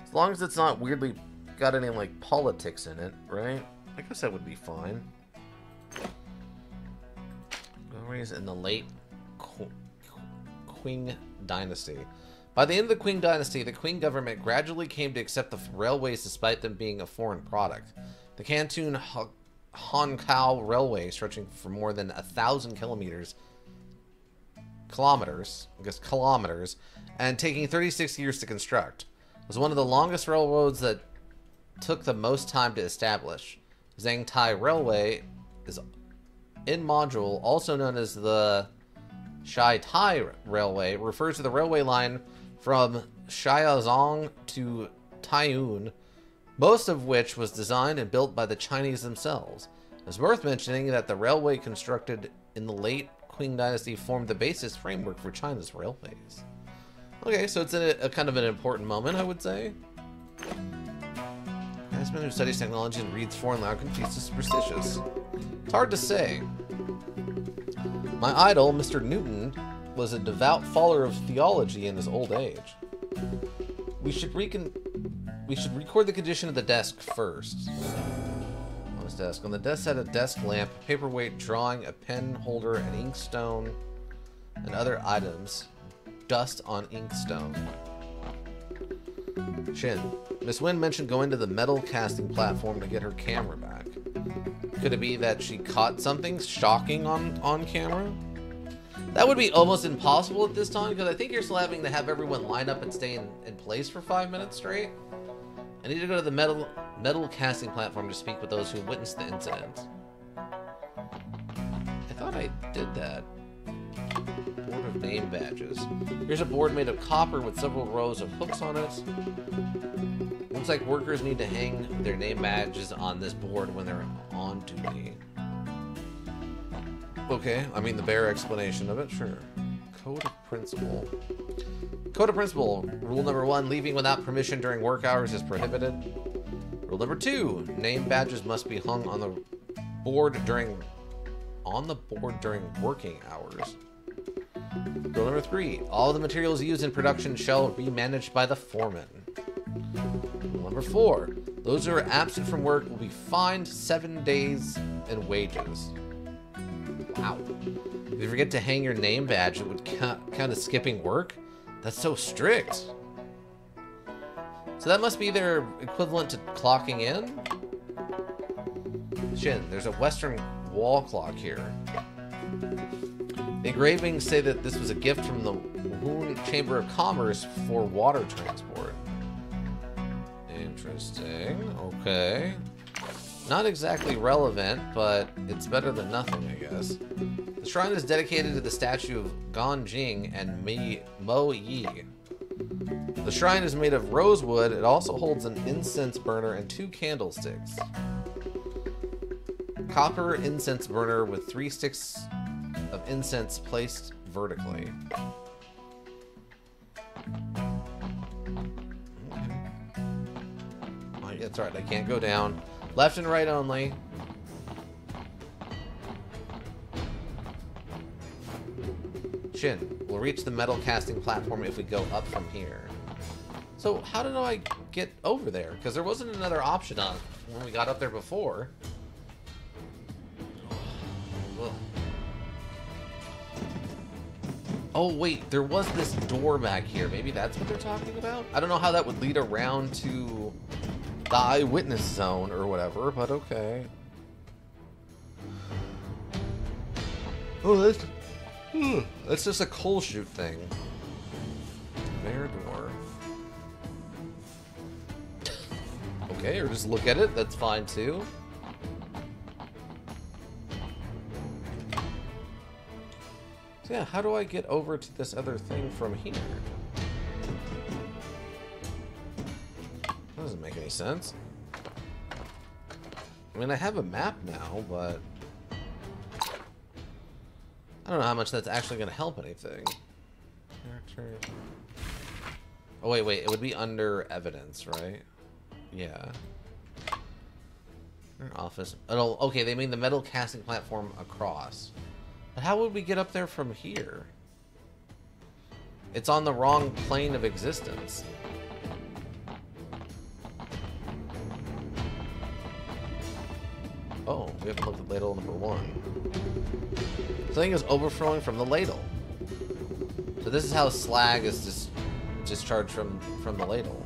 As long as it's not weirdly got any, like, politics in it, right? I guess that would be fine. Raised in the late Qing Dynasty. By the end of the Qing Dynasty, the Qing government gradually came to accept the railways despite them being a foreign product. The Canton Hankow Railway, stretching for more than 1,000 kilometers, and taking 36 years to construct, was one of the longest railroads that took the most time to establish. Zhangtai Railway is in module, also known as the Shaitai Railway, refers to the railway line from Shiazong to Taiyuan, most of which was designed and built by the Chinese themselves. It's worth mentioning that the railway constructed in the late Qing Dynasty formed the basis framework for China's railways. Okay, so it's a kind of an important moment, I would say. As man who studies technology and reads foreign languages is superstitious. It's hard to say. My idol, Mr. Newton, was a devout follower of theology in his old age. We should record the condition of the desk first. On his desk. On the desk had a desk lamp, a paperweight, drawing, a pen holder, an inkstone, and other items. Dust on inkstone. Shin. Miss Wynn mentioned going to the metal casting platform to get her camera back. Could it be that she caught something shocking on camera? That would be almost impossible at this time, because I think you're still having to have everyone line up and stay in place for 5 minutes straight. I need to go to the metal casting platform to speak with those who witnessed the incident. I thought I did that. Board of name badges. Here's a board made of copper with several rows of hooks on it. Looks like workers need to hang their name badges on this board when they're on duty. Okay, I mean the bare explanation of it, sure. Code of principle. Code of principle. Rule number 1, leaving without permission during work hours is prohibited. Rule number 2, name badges must be hung on the board during working hours. Rule number 3, all the materials used in production shall be managed by the foreman. Rule number 4, those who are absent from work will be fined 7 days in wages. Wow. If you forget to hang your name badge, it would count as skipping work? That's so strict. So that must be their equivalent to clocking in? Shin, there's a western wall clock here. The engravings say that this was a gift from the Wuhan Chamber of Commerce for water transport. Interesting. Okay. Not exactly relevant, but it's better than nothing, I guess. The shrine is dedicated to the statue of Gan Jing and Mo Yi. The shrine is made of rosewood. It also holds an incense burner and 2 candlesticks. Copper incense burner with 3 sticks of incense placed vertically. Okay. Oh, that's right, I can't go down. Left and right only. Shin, we'll reach the metal casting platform if we go up from here. So how did I get over there? Because there wasn't another option on when we got up there before. Ugh. Oh wait, there was this door back here. Maybe that's what they're talking about? I don't know how that would lead around to the eyewitness zone or whatever, but okay. Oh, that's just a coal chute thing. Bare door. Okay, or just look at it, that's fine too. So yeah, how do I get over to this other thing from here? That doesn't make any sense. I mean, I have a map now, but I don't know how much that's actually going to help anything. Character. Oh, wait. It would be under evidence, right? Yeah. Office. Oh, okay, they mean the metal casting platform across. But how would we get up there from here? It's on the wrong plane of existence. Oh, we haven't looked at ladle number 1. Something is overflowing from the ladle. So this is how slag is discharged from the ladle.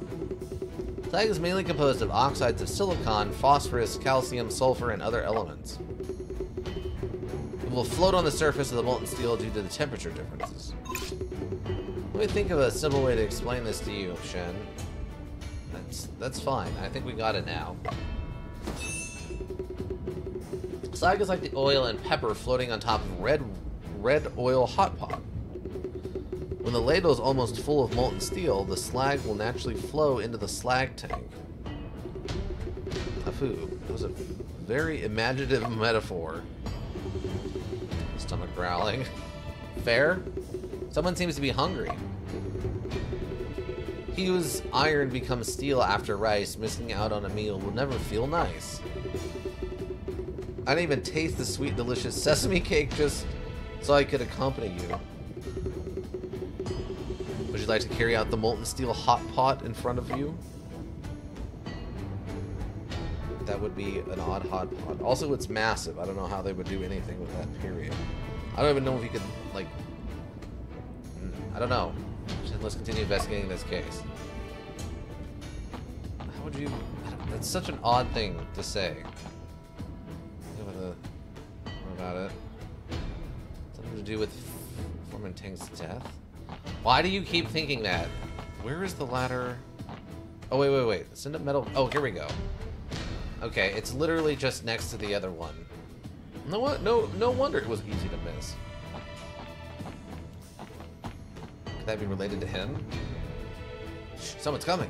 Slag is mainly composed of oxides of silicon, phosphorus, calcium, sulfur, and other elements. It will float on the surface of the molten steel due to the temperature differences. Let me think of a simple way to explain this to you, Shen. That's fine. I think we got it now. Slag is like the oil and pepper floating on top of red oil hot pot. When the ladle is almost full of molten steel, the slag will naturally flow into the slag tank. Afu, that was a very imaginative metaphor. Stomach growling. Fair? Someone seems to be hungry. He whose iron becomes steel after rice, missing out on a meal will never feel nice. I didn't even taste the sweet, delicious sesame cake just so I could accompany you. Would you like to carry out the molten steel hot pot in front of you? That would be an odd hot pot. Also, it's massive. I don't know how they would do anything with that, period. I don't even know if you could, like... I don't know. Let's continue investigating this case. How would you... That's such an odd thing to say. What about it? Something to do with Foreman Tang's death? Why do you keep thinking that? Where is the ladder? Oh, wait. Send up metal... Oh, here we go. Okay, it's literally just next to the other one. No wonder it was easy to miss. Could that be related to him? Shh, someone's coming.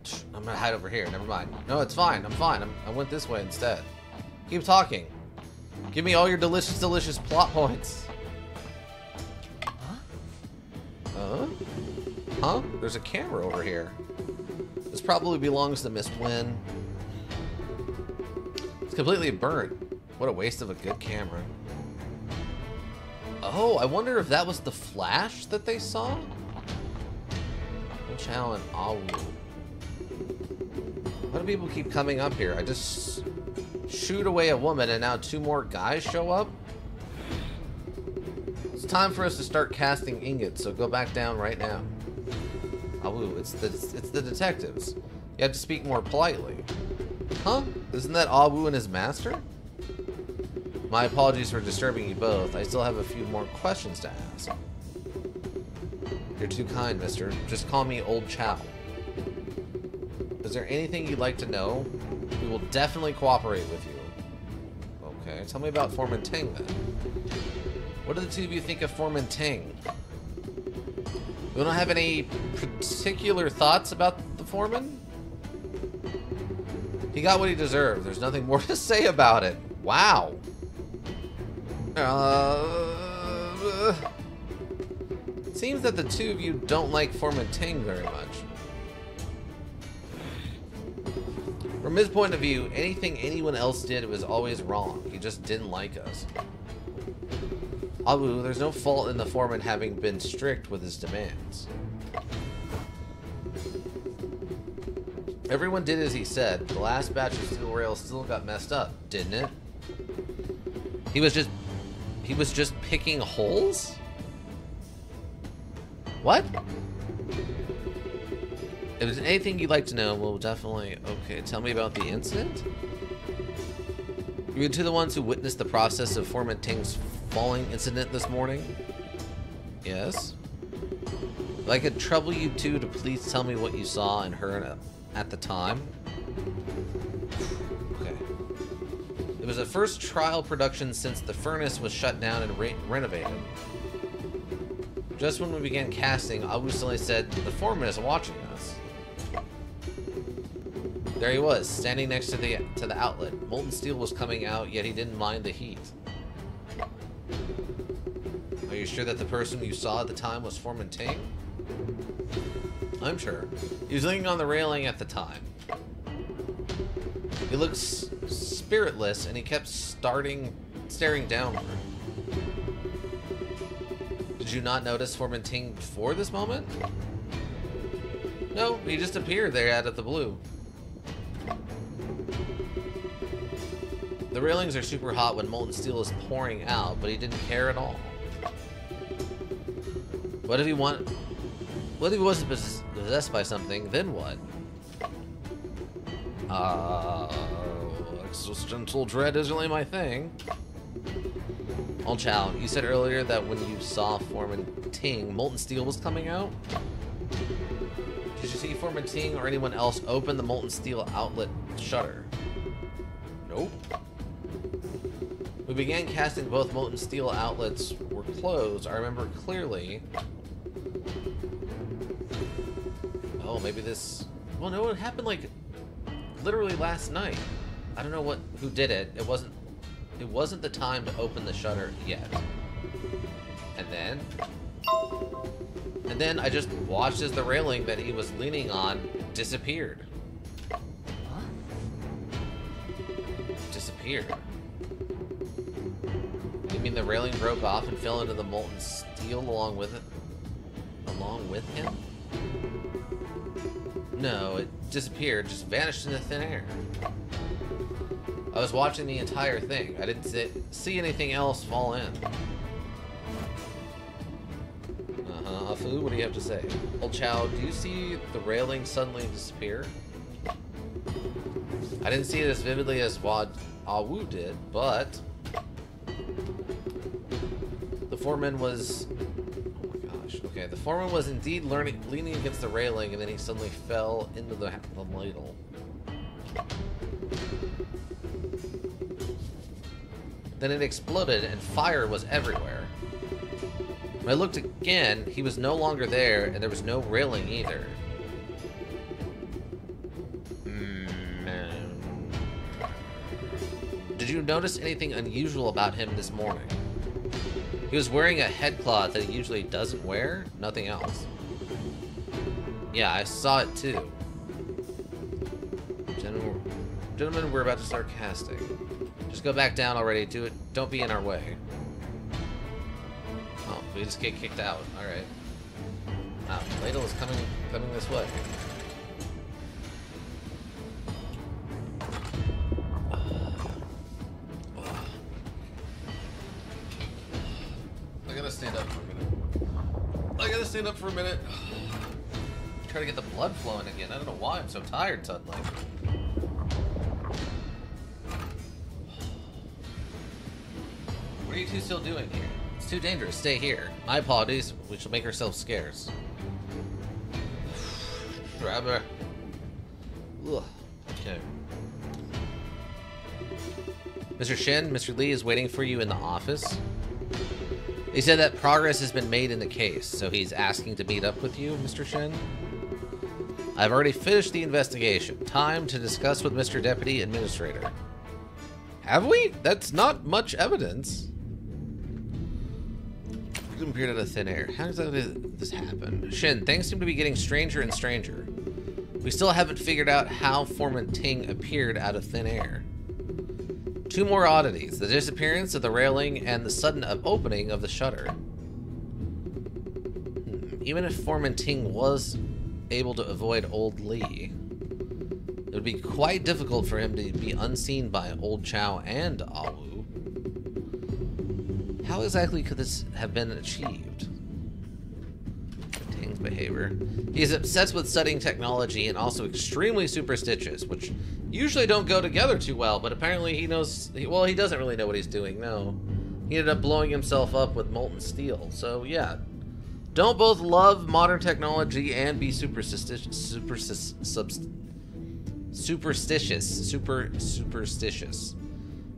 Shh, I'm gonna hide over here. Never mind. No, it's fine. I'm fine. I went this way instead. Keep talking. Give me all your delicious, delicious plot points. Huh? There's a camera over here. This probably belongs to Miss Wynn. It's completely burnt. What a waste of a good camera. Oh, I wonder if that was the flash that they saw? Chao and Awu. Why do people keep coming up here? I just shoot away a woman and now 2 more guys show up? It's time for us to start casting ingots, so go back down right now. Awu, it's the detectives. You have to speak more politely. Huh? Isn't that Awu and his master? My apologies for disturbing you both. I still have a few more questions to ask. You're too kind, mister. Just call me Old Chow. Is there anything you'd like to know? We will definitely cooperate with you. Okay, tell me about Foreman Tang then. What do the two of you think of Foreman Tang? We don't have any particular thoughts about the foreman? He got what he deserved. There's nothing more to say about it. Wow. It seems that the two of you don't like Foreman Tang very much. From his point of view, anything anyone else did was always wrong. He just didn't like us. Awu, there's no fault in the foreman having been strict with his demands. Everyone did as he said. The last batch of steel rails still got messed up, didn't it? He was just picking holes? What? If there's anything you'd like to know, we'll definitely... Okay, tell me about the incident? You two the ones who witnessed the process of Foreman Tang's falling incident this morning? Yes. If I could trouble you two to please tell me what you saw and heard at the time. Okay. It was the first trial production since the furnace was shut down and renovated. Just when we began casting, Awu suddenly said, "The foreman is watching us." There he was, standing next to the outlet. Molten steel was coming out, yet he didn't mind the heat. Are you sure that the person you saw at the time was Foreman Tang? I'm sure. He was leaning on the railing at the time. He looked spiritless, and he kept staring downward. Did Did you not notice Foreman Ting before this moment? No, he just appeared there out of the blue. The railings are super hot when molten steel is pouring out, but he didn't care at all. What if he wasn't possessed by something, then what? Existential dread isn't really my thing. Old Chow, you said earlier that when you saw Foreman Ting, molten steel was coming out? Did you see Foreman Ting or anyone else open the molten steel outlet shutter? Nope. We began casting both molten steel outlets were closed. I remember clearly. Oh, maybe this... Well, no, it happened like literally last night. I don't know who did it. It wasn't the time to open the shutter yet. And then I just watched as the railing that he was leaning on disappeared. Huh? Disappeared. You mean the railing broke off and fell into the molten steel along with it? Along with him? No, it disappeared, just vanished into thin air. I was watching the entire thing. I didn't see anything else fall in. Afu, what do you have to say? Old Chow, do you see the railing suddenly disappear? I didn't see it as vividly as Wad Awu did, but the foreman was... Oh my gosh. Okay, the foreman was indeed leaning against the railing, and then he suddenly fell into the ladle. Then it exploded, and fire was everywhere. When I looked again, he was no longer there, and there was no railing either. Did you notice anything unusual about him this morning? He was wearing a headcloth that he usually doesn't wear, nothing else. Yeah, I saw it too. Gentlemen, we're about to start casting. Just go back down already. Don't be in our way. Oh, we just get kicked out. All right. Wow, ladle is coming this way. I gotta stand up for a minute. Try to get the blood flowing again. I don't know why I'm so tired suddenly. What are you two still doing here? It's too dangerous. Stay here. My apologies. We shall make ourselves scarce. Grabber. Ugh. Okay. Mr. Shen, Mr. Lee is waiting for you in the office. He said that progress has been made in the case, so he's asking to meet up with you, Mr. Shen. I've already finished the investigation. Time to discuss with Mr. Deputy Administrator. Have we? That's not much evidence. He appeared out of thin air. How does this happen? Shin, things seem to be getting stranger and stranger. We still haven't figured out how Foreman Ting appeared out of thin air. Two more oddities, the disappearance of the railing and the sudden opening of the shutter. Even if Foreman Ting was able to avoid Old Lee, it would be quite difficult for him to be unseen by Old Chow and Awu. How exactly could this have been achieved? Ting's behavior. He's obsessed with studying technology and also extremely superstitious, which usually don't go together too well, but apparently he knows... Well, he doesn't really know what he's doing, no. He ended up blowing himself up with molten steel, so yeah. Don't both love modern technology and be superstitious.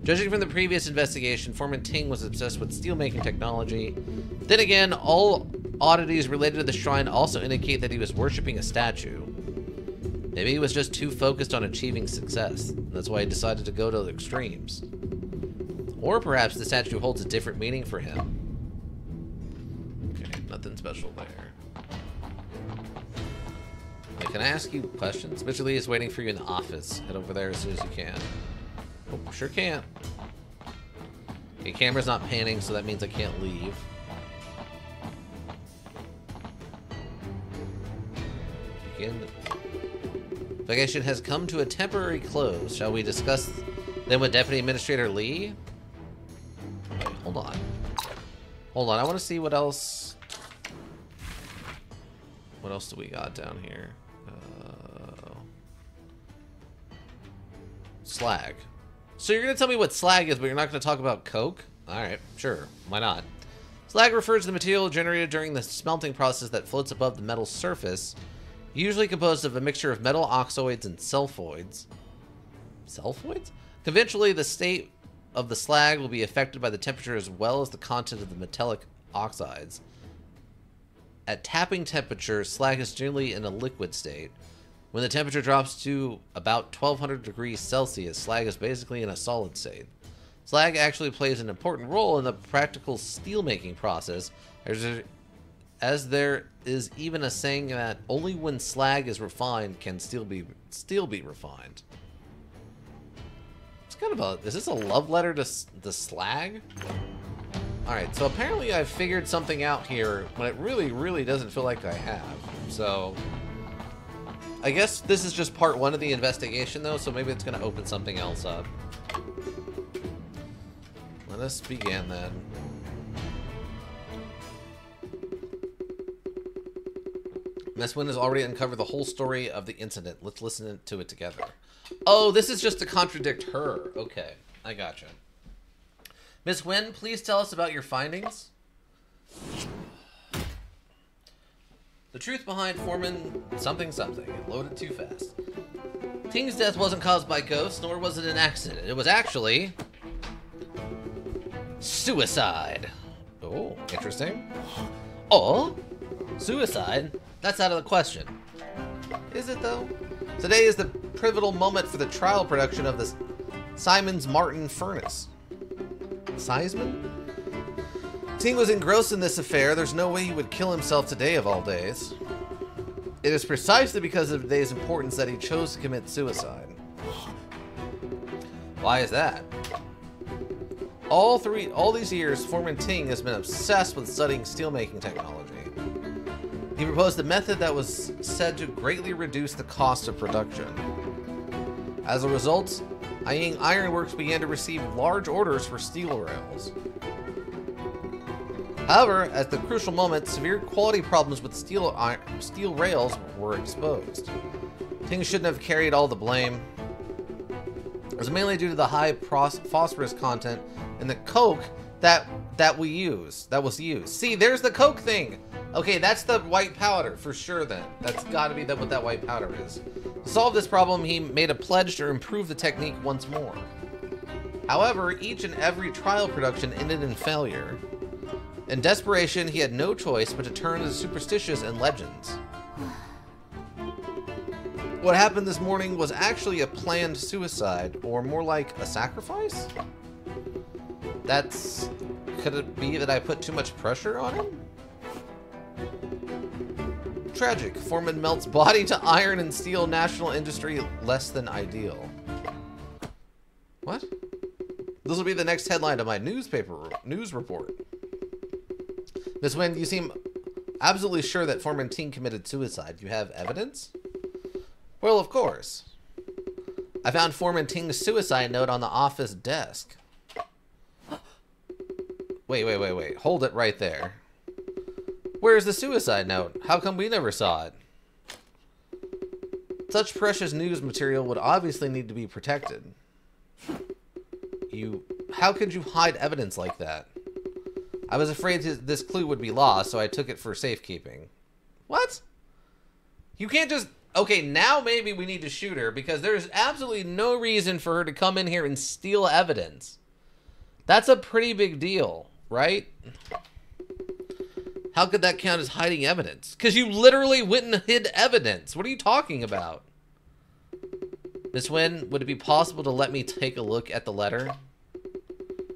Judging from the previous investigation, Foreman Ting was obsessed with steelmaking technology. Then again, all oddities related to the shrine also indicate that he was worshipping a statue. Maybe he was just too focused on achieving success. That's why he decided to go to the extremes. Or perhaps the statue holds a different meaning for him. Okay, nothing special there. Okay, can I ask you questions? Mr. Lee is waiting for you in the office. Head over there as soon as you can. Oh, sure can't. Okay, camera's not panning, so that means I can't leave. begin. Investigation has come to a temporary close. Shall we discuss them with Deputy Administrator Lee? Wait, hold on. Hold on, I want to see what else... What else do we got down here? Slag. So you're going to tell me what slag is, but you're not going to talk about coke? Alright, sure. Why not? Slag refers to the material generated during the smelting process that floats above the metal's surface, usually composed of a mixture of metal oxoids and sulfoids. Sulfoids? Conventionally, the state of the slag will be affected by the temperature as well as the content of the metallic oxides. At tapping temperature, slag is generally in a liquid state. When the temperature drops to about 1200 degrees Celsius, slag is basically in a solid state. Slag actually plays an important role in the practical steelmaking process, as there is even a saying that only when slag is refined can steel be refined. It's kind of a... Is this a love letter to the slag? Alright, so apparently I've figured something out here when it really, really doesn't feel like I have. So... I guess this is just part one of the investigation, though, so maybe it's going to open something else up. Let us begin, then. Miss Wynn has already uncovered the whole story of the incident. Let's listen to it together. Oh, this is just to contradict her. Okay, I gotcha. Miss Wynn, please tell us about your findings. The truth behind Foreman something. It loaded too fast. Ting's death wasn't caused by ghosts, nor was it an accident. It was actually... suicide. Oh, interesting. Oh, suicide? That's out of the question. Is it, though? Today is the pivotal moment for the trial production of the Simons Martin furnace. Seisman? Ting was engrossed in this affair. There's no way he would kill himself today of all days. It is precisely because of today's importance that he chose to commit suicide. Why is that? All these years, Foreman Ting has been obsessed with studying steelmaking technology. He proposed a method that was said to greatly reduce the cost of production. As a result, Ying Iron Works began to receive large orders for steel rails. However, at the crucial moment, severe quality problems with steel rails were exposed. Ting shouldn't have carried all the blame. It was mainly due to the high phosphorus content in the coke that was used. See, there's the coke thing. Okay, that's the white powder for sure. Then that's got to be what that white powder is. To solve this problem, he made a pledge to improve the technique once more. However, each and every trial production ended in failure. In desperation, he had no choice but to turn to the superstitious and legends. What happened this morning was actually a planned suicide, or more like a sacrifice? Could it be that I put too much pressure on him? Tragic. Foreman melts body to iron and steel national industry less than ideal. What? This will be the next headline of my news report. Miss Wynn, you seem absolutely sure that Foreman Ting committed suicide. You have evidence? Well, of course. I found Foreman Ting's suicide note on the office desk. Wait. Hold it right there. Where's the suicide note? How come we never saw it? Such precious news material would obviously need to be protected. How could you hide evidence like that? I was afraid this clue would be lost, so I took it for safekeeping. What? You can't just... Okay, now maybe we need to shoot her, because there's absolutely no reason for her to come in here and steal evidence. That's a pretty big deal, right? How could that count as hiding evidence? Because you literally went and hid evidence. What are you talking about? Miss Wynn, would it be possible to let me take a look at the letter?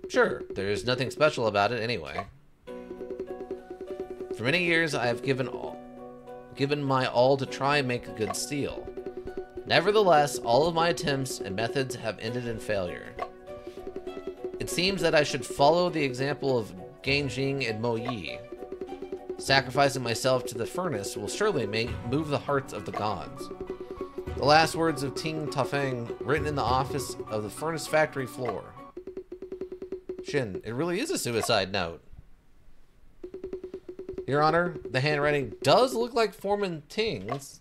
Sure, there's nothing special about it anyway. For many years, I have given my all to try and make good steel. Nevertheless, all of my attempts and methods have ended in failure. It seems that I should follow the example of Ganjing and Mo Yi. Sacrificing myself to the furnace will surely move the hearts of the gods. The last words of Ting Tafeng, written in the office of the furnace factory floor. Shin, it really is a suicide note. Your Honor, the handwriting does look like Foreman Ting's.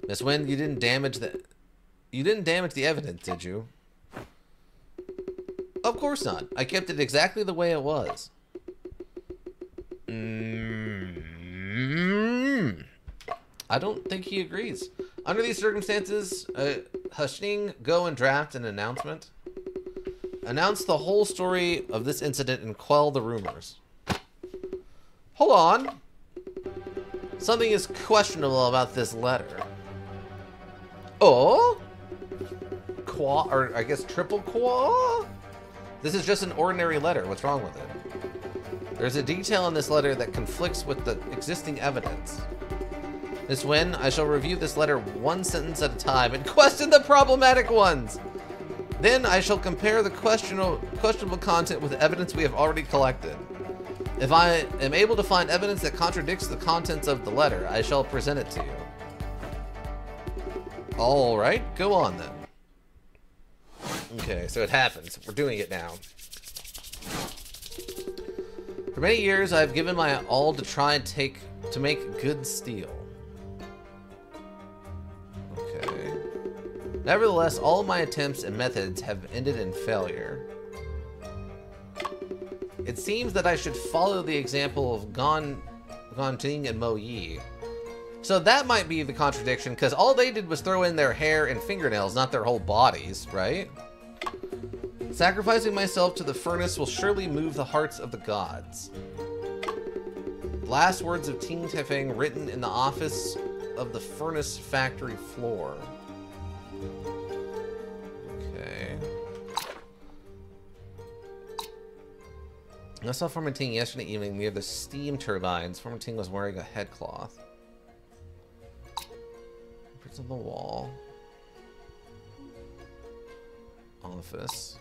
Miss Wen, you didn't damage the evidence, did you? Of course not. I kept it exactly the way it was. I don't think he agrees. Under these circumstances, Hushing, go and draft an announcement. Announce the whole story of this incident and quell the rumors. Hold on. Something is questionable about this letter. Oh? Qua, or I guess triple qua? This is just an ordinary letter. What's wrong with it? There's a detail in this letter that conflicts with the existing evidence. Miss Wen, I shall review this letter one sentence at a time and question the problematic ones. Then I shall compare the questionable content with evidence we have already collected. If I am able to find evidence that contradicts the contents of the letter, I shall present it to you. All right, go on then. Okay, so it happens. We're doing it now. For many years, I've given my all to try and to make good steel. Okay. Nevertheless, all of my attempts and methods have ended in failure. It seems that I should follow the example of Ting and Mo Yi. So that might be the contradiction, because all they did was throw in their hair and fingernails, not their whole bodies, right? Sacrificing myself to the furnace will surely move the hearts of the gods. Last words of Ting Tefeng written in the office of the furnace factory floor. Okay. I saw Foreman Ting yesterday evening near the steam turbines. Foreman Ting was wearing a headcloth. Prints on the wall. Office.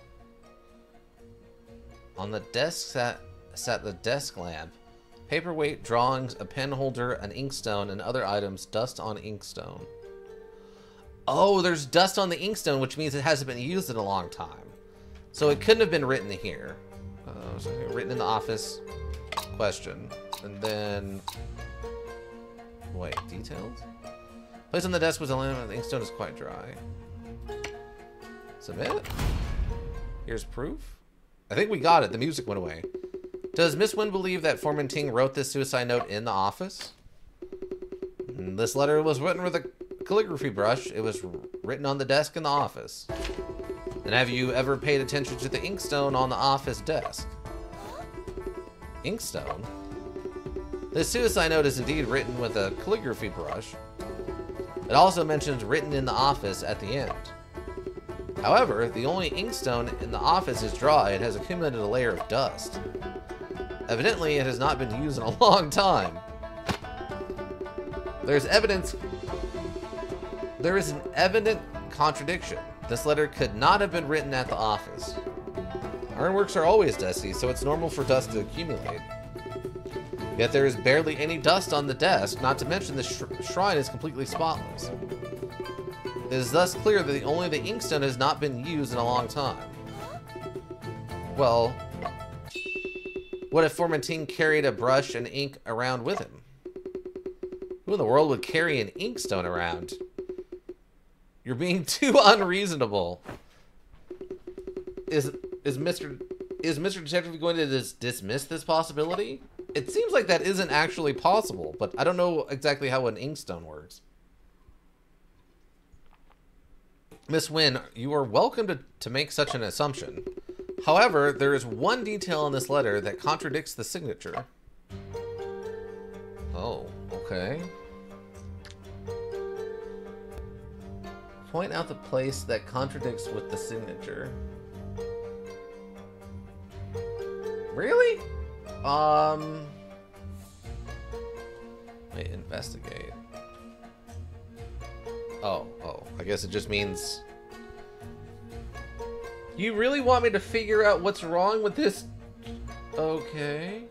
On the desk sat the desk lamp. Paperweight, drawings, a pen holder, an inkstone, and other items. Dust on inkstone. Oh, there's dust on the inkstone, which means it hasn't been used in a long time. So it couldn't have been written here. So written in the office. Question. And then... Wait, details? Placed on the desk was a lamp and the inkstone is quite dry. Submit. Here's proof. I think we got it. The music went away. Does Miss Wen believe that Foreman Ting wrote this suicide note in the office? This letter was written with a calligraphy brush. It was written on the desk in the office. And have you ever paid attention to the inkstone on the office desk? Inkstone? This suicide note is indeed written with a calligraphy brush. It also mentions written in the office at the end. However, the only inkstone in the office is dry. It has accumulated a layer of dust. Evidently, it has not been used in a long time. There is an evident contradiction. This letter could not have been written at the office. Ironworks are always dusty, so it's normal for dust to accumulate. Yet there is barely any dust on the desk, not to mention the shrine is completely spotless. It is thus clear that only the inkstone has not been used in a long time. Well, what if Foreman Ting carried a brush and ink around with him? Who in the world would carry an inkstone around? You're being too unreasonable. Is Mr. Detective going to dismiss this possibility? It seems like that isn't actually possible, but I don't know exactly how an inkstone works. Miss Wen, you are welcome to make such an assumption. However, there is one detail in this letter that contradicts the signature. Oh, okay. Point out the place that contradicts with the signature. Really? Wait, investigate. Oh, I guess it just means... You really want me to figure out what's wrong with this? Okay.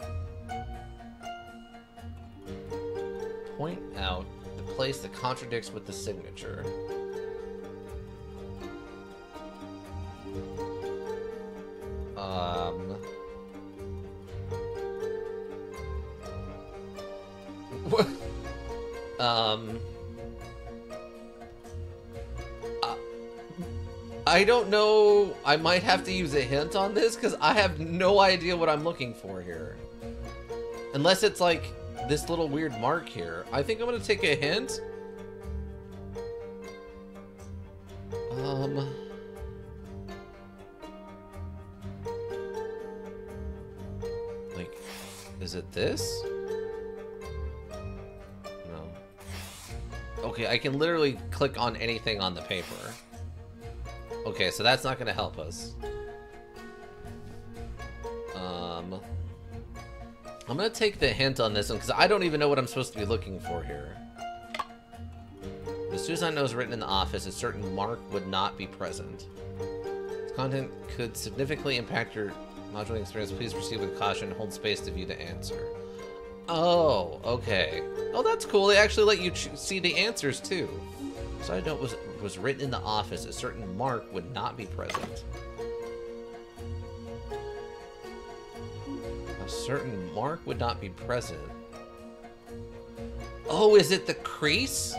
Point out the place that contradicts with the signature. What? I don't know. I might have to use a hint on this because I have no idea what I'm looking for here. Unless it's like this little weird mark here. I think I'm gonna take a hint. Like, is it this? No. Okay, I can literally click on anything on the paper. Okay, so that's not gonna help us. I'm gonna take the hint on this one because I don't even know what I'm supposed to be looking for here. The suicide note is written in the office. A certain mark would not be present. Its content could significantly impact your modulating experience. Please proceed with caution. Hold space to view the answer. Oh, okay. Oh, that's cool. They actually let you see the answers too. Suicide note was written in the office. A certain mark would not be present. A certain mark would not be present. Oh, is it the crease?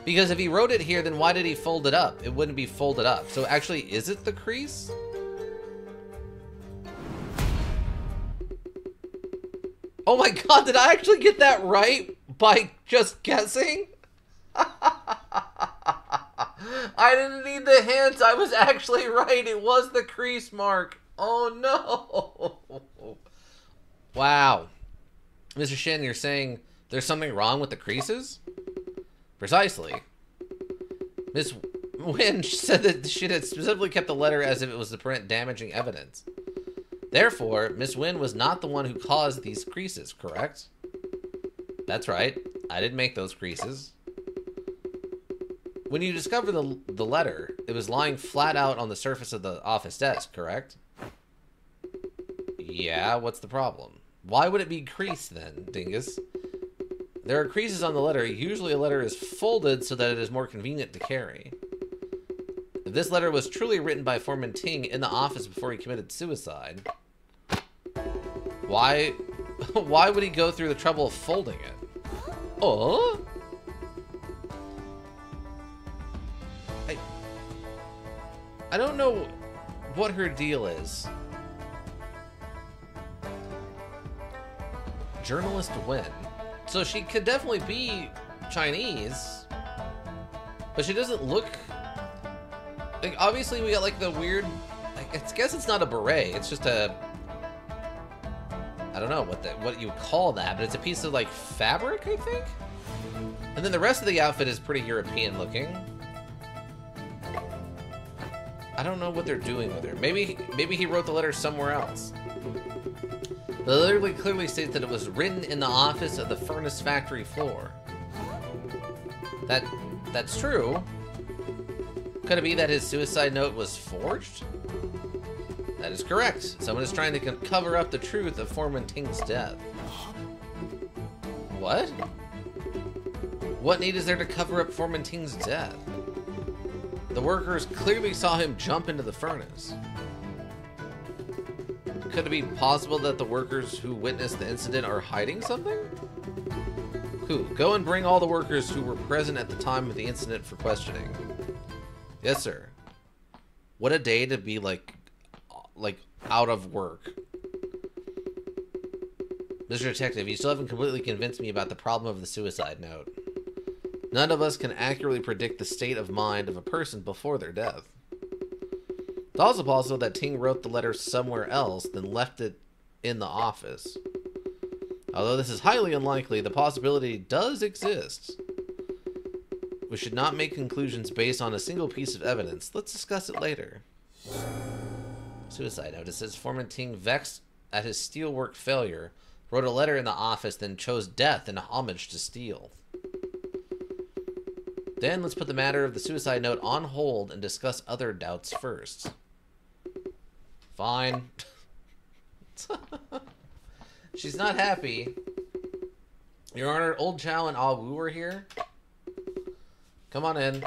Because if he wrote it here, then why did he fold it up? It wouldn't be folded up. So actually, is it the crease? Oh my god, did I actually get that right by just guessing? I didn't need the hint. I was actually right. It was the crease mark. Oh no. Wow. Mr. Shin, you're saying there's something wrong with the creases? Precisely. Miss Wynn said that she had specifically kept the letter as if it was to prevent damaging evidence. Therefore, Miss Wynn was not the one who caused these creases, correct? That's right. I didn't make those creases. When you discovered the letter, it was lying flat out on the surface of the office desk, correct? Yeah, what's the problem? Why would it be creased then, dingus? There are creases on the letter. Usually a letter is folded so that it is more convenient to carry. If this letter was truly written by Foreman Ting in the office before he committed suicide, why would he go through the trouble of folding it? Oh? I don't know what her deal is. Journalist Wynn. So she could definitely be Chinese, but she doesn't look like. Obviously, we got like the weird. I guess it's not a beret. It's just a. I don't know what you call that, but it's a piece of like fabric, I think. And then the rest of the outfit is pretty European looking. I don't know what they're doing with her. Maybe he wrote the letter somewhere else. The letter clearly states that it was written in the office of the furnace factory floor. That's true. Could it be that his suicide note was forged? That is correct. Someone is trying to cover up the truth of Foreman Ting's death. What? What need is there to cover up Foreman Ting's death? The workers clearly saw him jump into the furnace. Could it be possible that the workers who witnessed the incident are hiding something? Who? Go and bring all the workers who were present at the time of the incident for questioning. Yes, sir. What a day to be like out of work. Mr. Detective, you still haven't completely convinced me about the problem of the suicide note. None of us can accurately predict the state of mind of a person before their death. It's also possible that Ting wrote the letter somewhere else, then left it in the office. Although this is highly unlikely, the possibility does exist. We should not make conclusions based on a single piece of evidence. Let's discuss it later. Suicide note. It says Foreman Ting, vexed at his steelwork failure, wrote a letter in the office, then chose death in homage to steel. Then let's put the matter of the suicide note on hold and discuss other doubts first. Fine. She's not happy. Your Honor, Old Chow and Ah Wu are here. Come on in.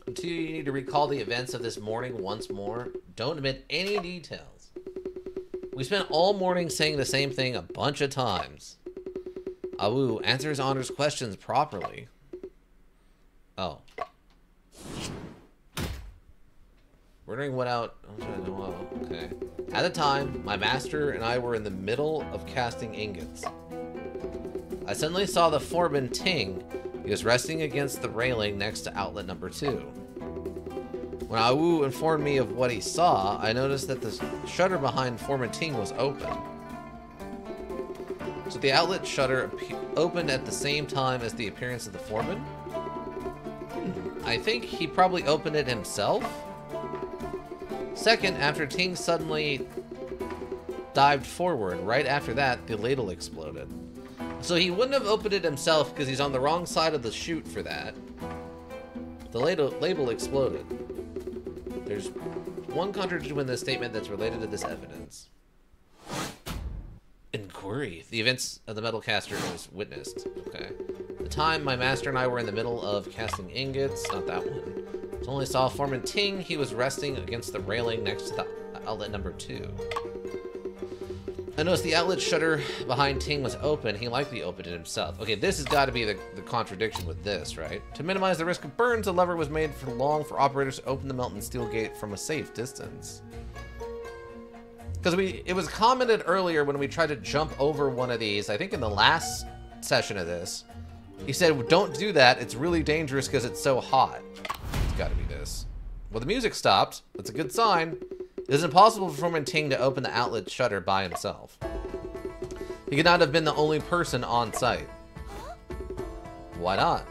Until you need to recall the events of this morning once more. Don't omit any details. We spent all morning saying the same thing a bunch of times. Ah Wu, answer His Honor's questions properly. Oh. Ordering went out. Oh, okay. At the time, my master and I were in the middle of casting ingots. I suddenly saw the foreman Ting. He was resting against the railing next to outlet number 2. When Ah Wu informed me of what he saw, I noticed that the shutter behind foreman Ting was open. So the outlet shutter opened at the same time as the appearance of the foreman? I think he probably opened it himself. Second, after Ting suddenly dived forward, right after that, the ladle exploded. So he wouldn't have opened it himself because he's on the wrong side of the chute for that. The label exploded. There's one contradiction in this statement that's related to this evidence. Inquiry. The events of the metal caster was witnessed. Okay. The time my master and I were in the middle of casting ingots. Not that one. I only saw foreman Ting. He was resting against the railing next to the outlet number 2. I noticed the outlet shutter behind Ting was open. He likely opened it himself. Okay, this has got to be the contradiction with this, right? To minimize the risk of burns, a lever was made for operators to open the melting steel gate from a safe distance. Because it was commented earlier when we tried to jump over one of these, I think in the last session of this, he said, don't do that, it's really dangerous because it's so hot. It's gotta be this. Well, the music stopped. That's a good sign. It is impossible for foreman Ting to open the outlet shutter by himself. He could not have been the only person on site. Why not?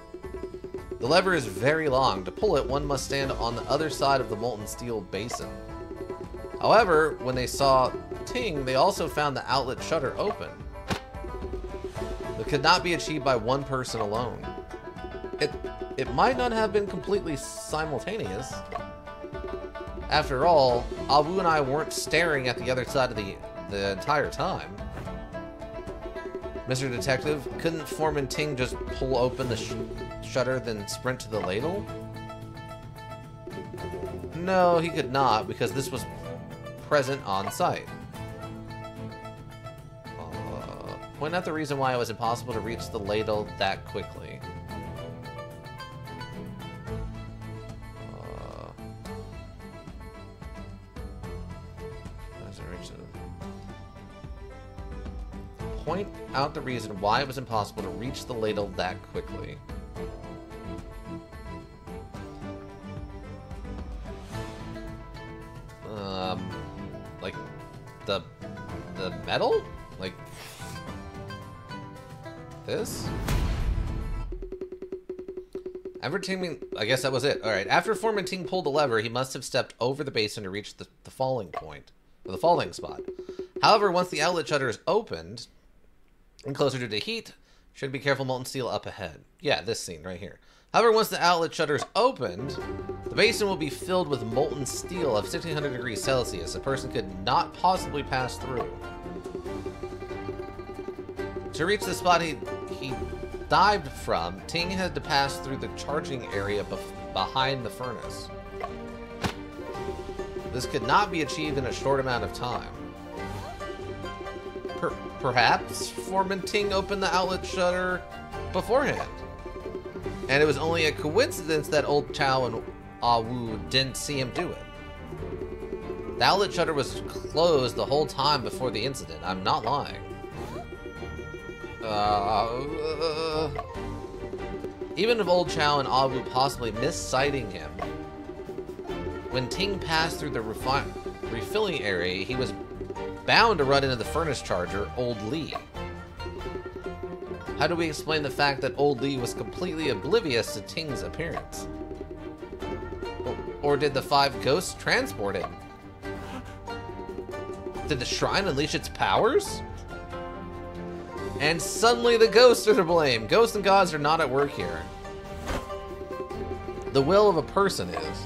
The lever is very long. To pull it, one must stand on the other side of the molten steel basin. However, when they saw Ting, they also found the outlet shutter open. It could not be achieved by one person alone. It might not have been completely simultaneous. After all, Ah Wu and I weren't staring at the other side of the entire time. Mr. Detective, couldn't foreman Ting just pull open the shutter then sprint to the ladle? No, he could not, because this was present on site. Point out the reason why it was impossible to reach the ladle that quickly. Point out the reason why it was impossible to reach the ladle that quickly. Like the metal? Like this? I guess that was it. Alright, after foreman Ting pulled the lever, he must have stepped over the basin to reach the falling point, or the falling spot. However, once the outlet shutter is opened, and closer to the heat, should be careful molten steel up ahead. Yeah, this scene right here. However, once the outlet shutter is opened, the basin will be filled with molten steel of 1600 degrees Celsius. A person could not possibly pass through. To reach the spot he dived from, Ting had to pass through the charging area behind the furnace. This could not be achieved in a short amount of time. Perhaps foreman Ting opened the outlet shutter beforehand. And it was only a coincidence that Old Chow and Ah Wu didn't see him do it. The outlet shutter was closed the whole time before the incident. I'm not lying. Even if Old Chow and Ah Wu possibly missed sighting him, when Ting passed through the refilling area, he was bound to run into the furnace charger, Old Lee. How do we explain the fact that Old Lee was completely oblivious to Ting's appearance? Or did the 5 ghosts transport him? Did the shrine unleash its powers? And suddenly the ghosts are to blame. Ghosts and gods are not at work here. The will of a person is.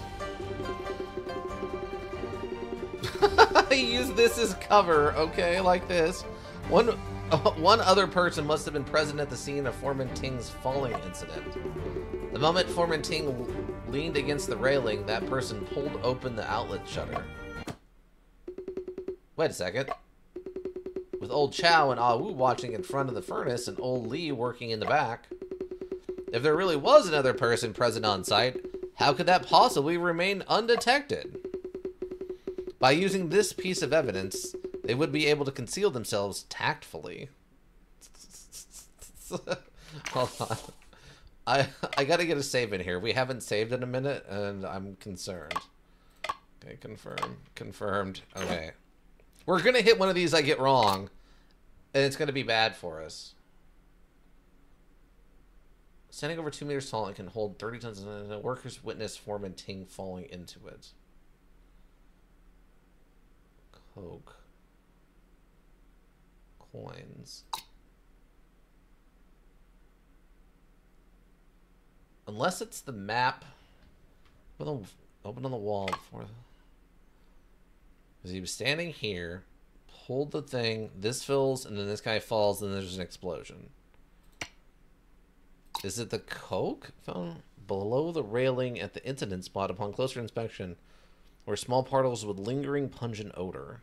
He used this as cover, okay, like this. One other person must have been present at the scene of Foreman Ting's falling incident. The moment Foreman Ting leaned against the railing, that person pulled open the outlet shutter. Wait a second. With old Chow and Ah Woo watching in front of the furnace and old Lee working in the back, if there really was another person present on site, how could that possibly remain undetected? By using this piece of evidence, they would be able to conceal themselves tactfully. Hold on. I gotta get a save in here. We haven't saved in a minute, and I'm concerned. Okay, confirmed. Okay. We're gonna hit one of these I get wrong, and it's gonna be bad for us. Standing over 2 meters tall and can hold 30 tons of workers witness Foreman Ting falling into it. Coke. Coins. Unless it's the map. Open on the wall before. Because he was standing here, pulled the thing, this fills, and then this guy falls, and there's an explosion. Is it the coke found below the railing at the incident spot upon closer inspection, or small particles with lingering pungent odor?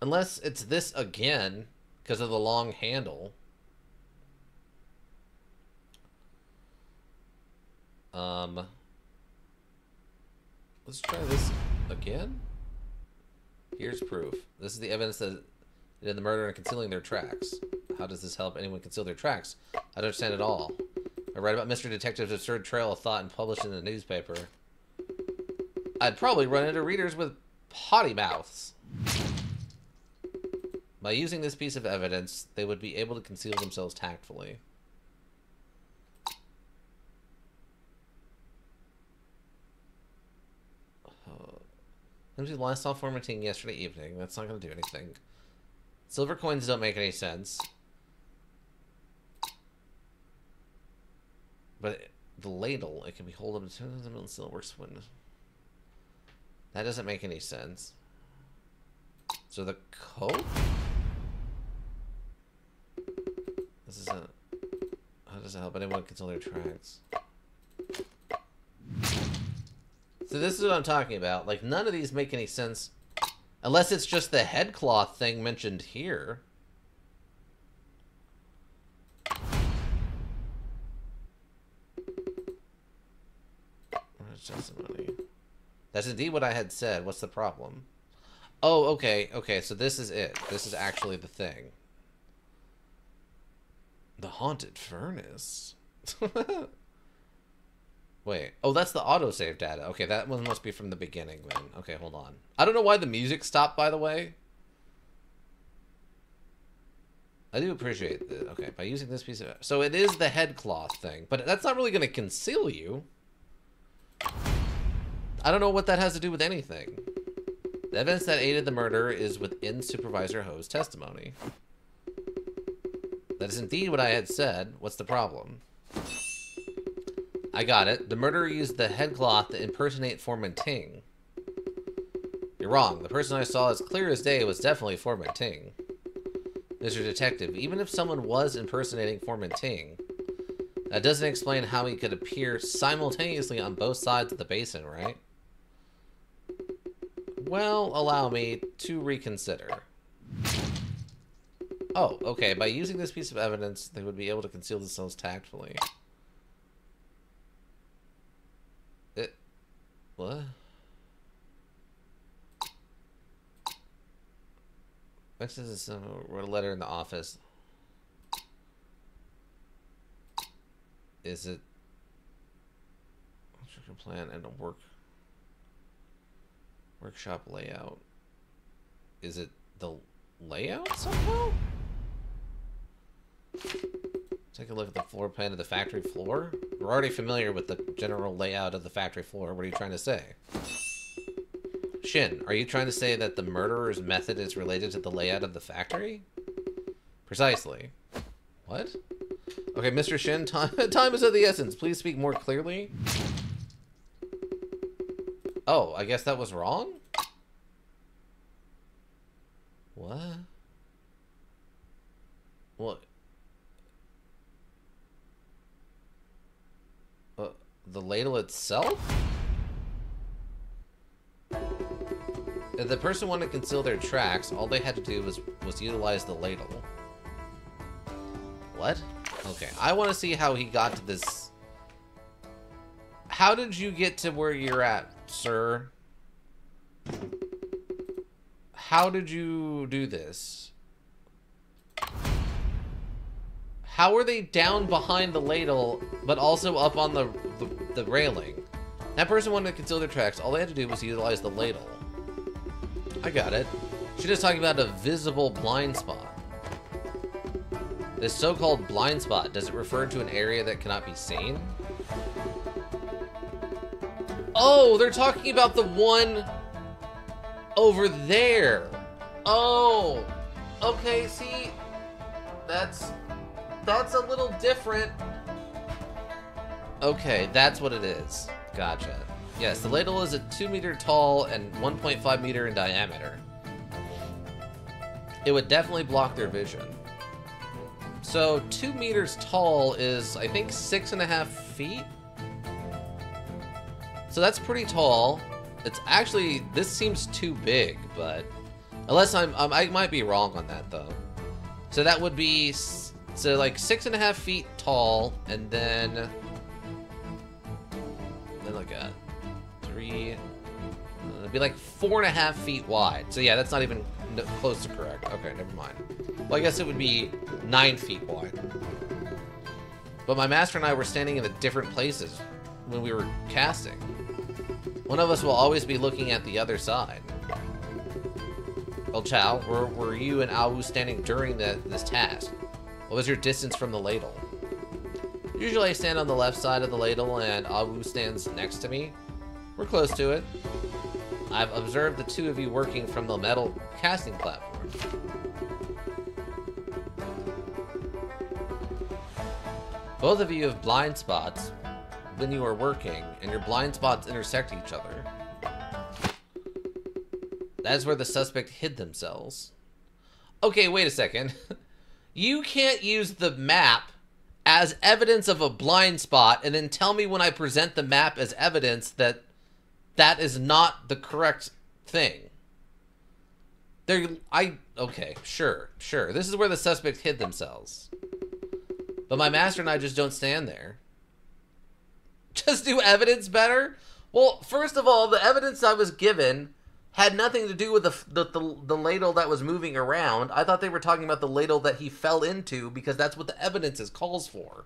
Unless it's this again, because of the long handle. Let's try this again. Here's proof. This is the evidence that they did the murder and concealing their tracks. How does this help anyone conceal their tracks? I don't understand at all. I write about Mr. Detective's absurd trail of thought and publish in the newspaper. I'd probably run into readers with potty mouths. By using this piece of evidence, they would be able to conceal themselves tactfully. We last saw Foreman Ting yesterday evening. That's not going to do anything. Silver coins don't make any sense. But the ladle, it can be held up to 2,000 million still works when. That doesn't make any sense. So the coke? This is a. How does it help anyone conceal their tracks? So this is what I'm talking about. Like, none of these make any sense. Unless it's just the headcloth thing mentioned here. Testimony. That's indeed what I had said. What's the problem? Oh, okay. Okay, so this is it. This is actually the thing. The haunted furnace. Wait. Oh, that's the autosave data. Okay, that one must be from the beginning then. Okay, hold on. I don't know why the music stopped, by the way. I do appreciate it. Okay, by using this piece of... So it is the headcloth thing, but that's not really going to conceal you. I don't know what that has to do with anything. The evidence that aided the murder is within Supervisor Ho's testimony. That is indeed what I had said. What's the problem? I got it. The murderer used the headcloth to impersonate Foreman Ting. You're wrong. The person I saw as clear as day was definitely Foreman Ting. Mr. Detective, even if someone was impersonating Foreman Ting, that doesn't explain how he could appear simultaneously on both sides of the basin, right? Well, allow me to reconsider. Oh, okay. By using this piece of evidence, they would be able to conceal themselves tactfully. What? Next is wrote a letter in the office. Is it plan and a workshop layout? Is it the layout somehow? Take a look at the floor plan of the factory floor. We're already familiar with the general layout of the factory floor. What are you trying to say? Shin, are you trying to say that the murderer's method is related to the layout of the factory? Precisely. What? Okay, Mr. Shin, time is of the essence. Please speak more clearly. Oh, I guess that was wrong? What? What? The ladle itself? If the person wanted to conceal their tracks, all they had to do was utilize the ladle. What? Okay, I want to see how he got to this. How did you get to where you're at, sir? How did you do this? How are they down behind the ladle, but also up on the railing? That person wanted to conceal their tracks. All they had to do was utilize the ladle. I got it. She's just talking about a visible blind spot. This so-called blind spot, does it refer to an area that cannot be seen? Oh, they're talking about the one over there. Oh, okay, see, that's a little different. Okay, that's what it is. Gotcha. Yes, the ladle is a 2 meter tall and 1.5 meter in diameter. It would definitely block their vision. So 2 meters tall is, I think, 6.5 feet. So that's pretty tall. It's actually, this seems too big, but unless I might be wrong on that though. So that would be, so like 6.5 feet tall, and then like a 3, it'd be like 4.5 feet wide. So yeah, that's not even close to correct. Okay, never mind. Well, I guess it would be 9 feet wide. But my master and I were standing in the different places when we were casting. One of us will always be looking at the other side. Well, Chow, were you and Awu standing during this task? What was your distance from the ladle? Usually I stand on the left side of the ladle and Awu stands next to me. We're close to it. I've observed the two of you working from the metal casting platform. Both of you have blind spots when you are working, and your blind spots intersect each other. That's where the suspect hid themselves. Okay, wait a second. You can't use the map as evidence of a blind spot and then tell me when I present the map as evidence that that is not the correct thing. Okay, sure. This is where the suspect hid themselves. But my master and I just don't stand there. Just do evidence better? Well, first of all, the evidence I was given had nothing to do with the ladle that was moving around. I thought they were talking about the ladle that he fell into because that's what the evidence calls for.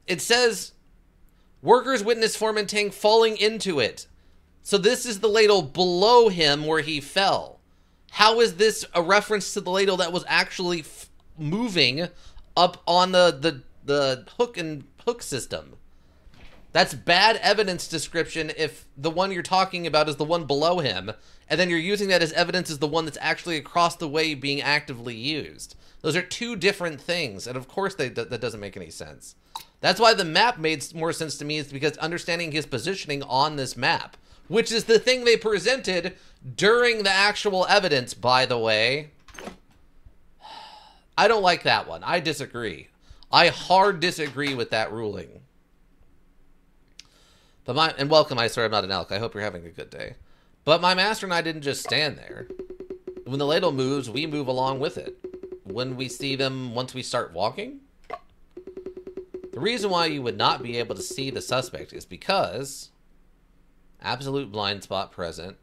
It says, workers witnessed Foreman Tang falling into it. So this is the ladle below him where he fell. How is this a reference to the ladle that was actually moving up on the hook system? That's bad evidence description if the one you're talking about is the one below him, and then you're using that as evidence as the one that's actually across the way being actively used. Those are two different things, and of course that doesn't make any sense. That's why the map made more sense to me, is because understanding his positioning on this map, which is the thing they presented during the actual evidence, by the way. I don't like that one. I disagree. I hard disagree with that ruling. But and welcome, I swear I'm not an elk. I hope you're having a good day. But my master and I didn't just stand there. When the ladle moves, we move along with it. When we see them, once we start walking. The reason why you would not be able to see the suspect is because absolute blind spot present.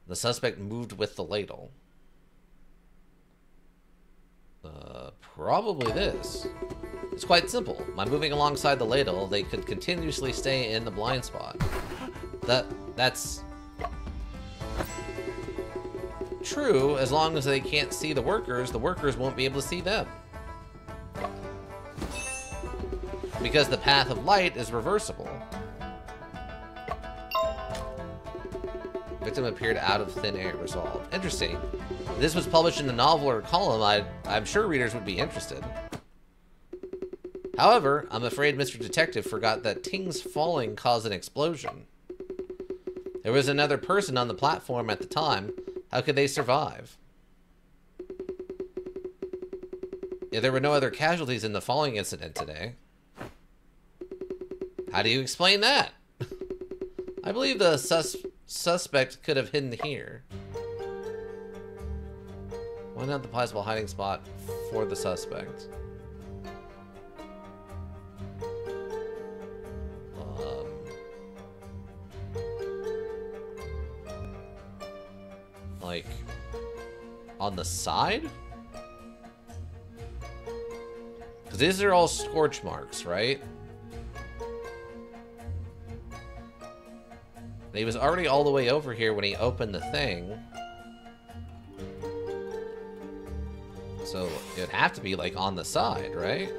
The suspect moved with the ladle. Probably this. It's quite simple. By moving alongside the ladle, they could continuously stay in the blind spot. That's true as long as they can't see the workers won't be able to see them. Because the path of light is reversible. Victim appeared out of thin air. Resolved. Interesting. If this was published in a novel or a column, I'm sure readers would be interested. However, I'm afraid Mr. Detective forgot that Ting's falling caused an explosion. There was another person on the platform at the time. How could they survive? Yeah, there were no other casualties in the falling incident today. How do you explain that? I believe the suspect could have hidden here. Why not the possible hiding spot for the suspect? Like, on the side? Because these are all scorch marks, right? And he was already all the way over here when he opened the thing. So it'd have to be like on the side, right?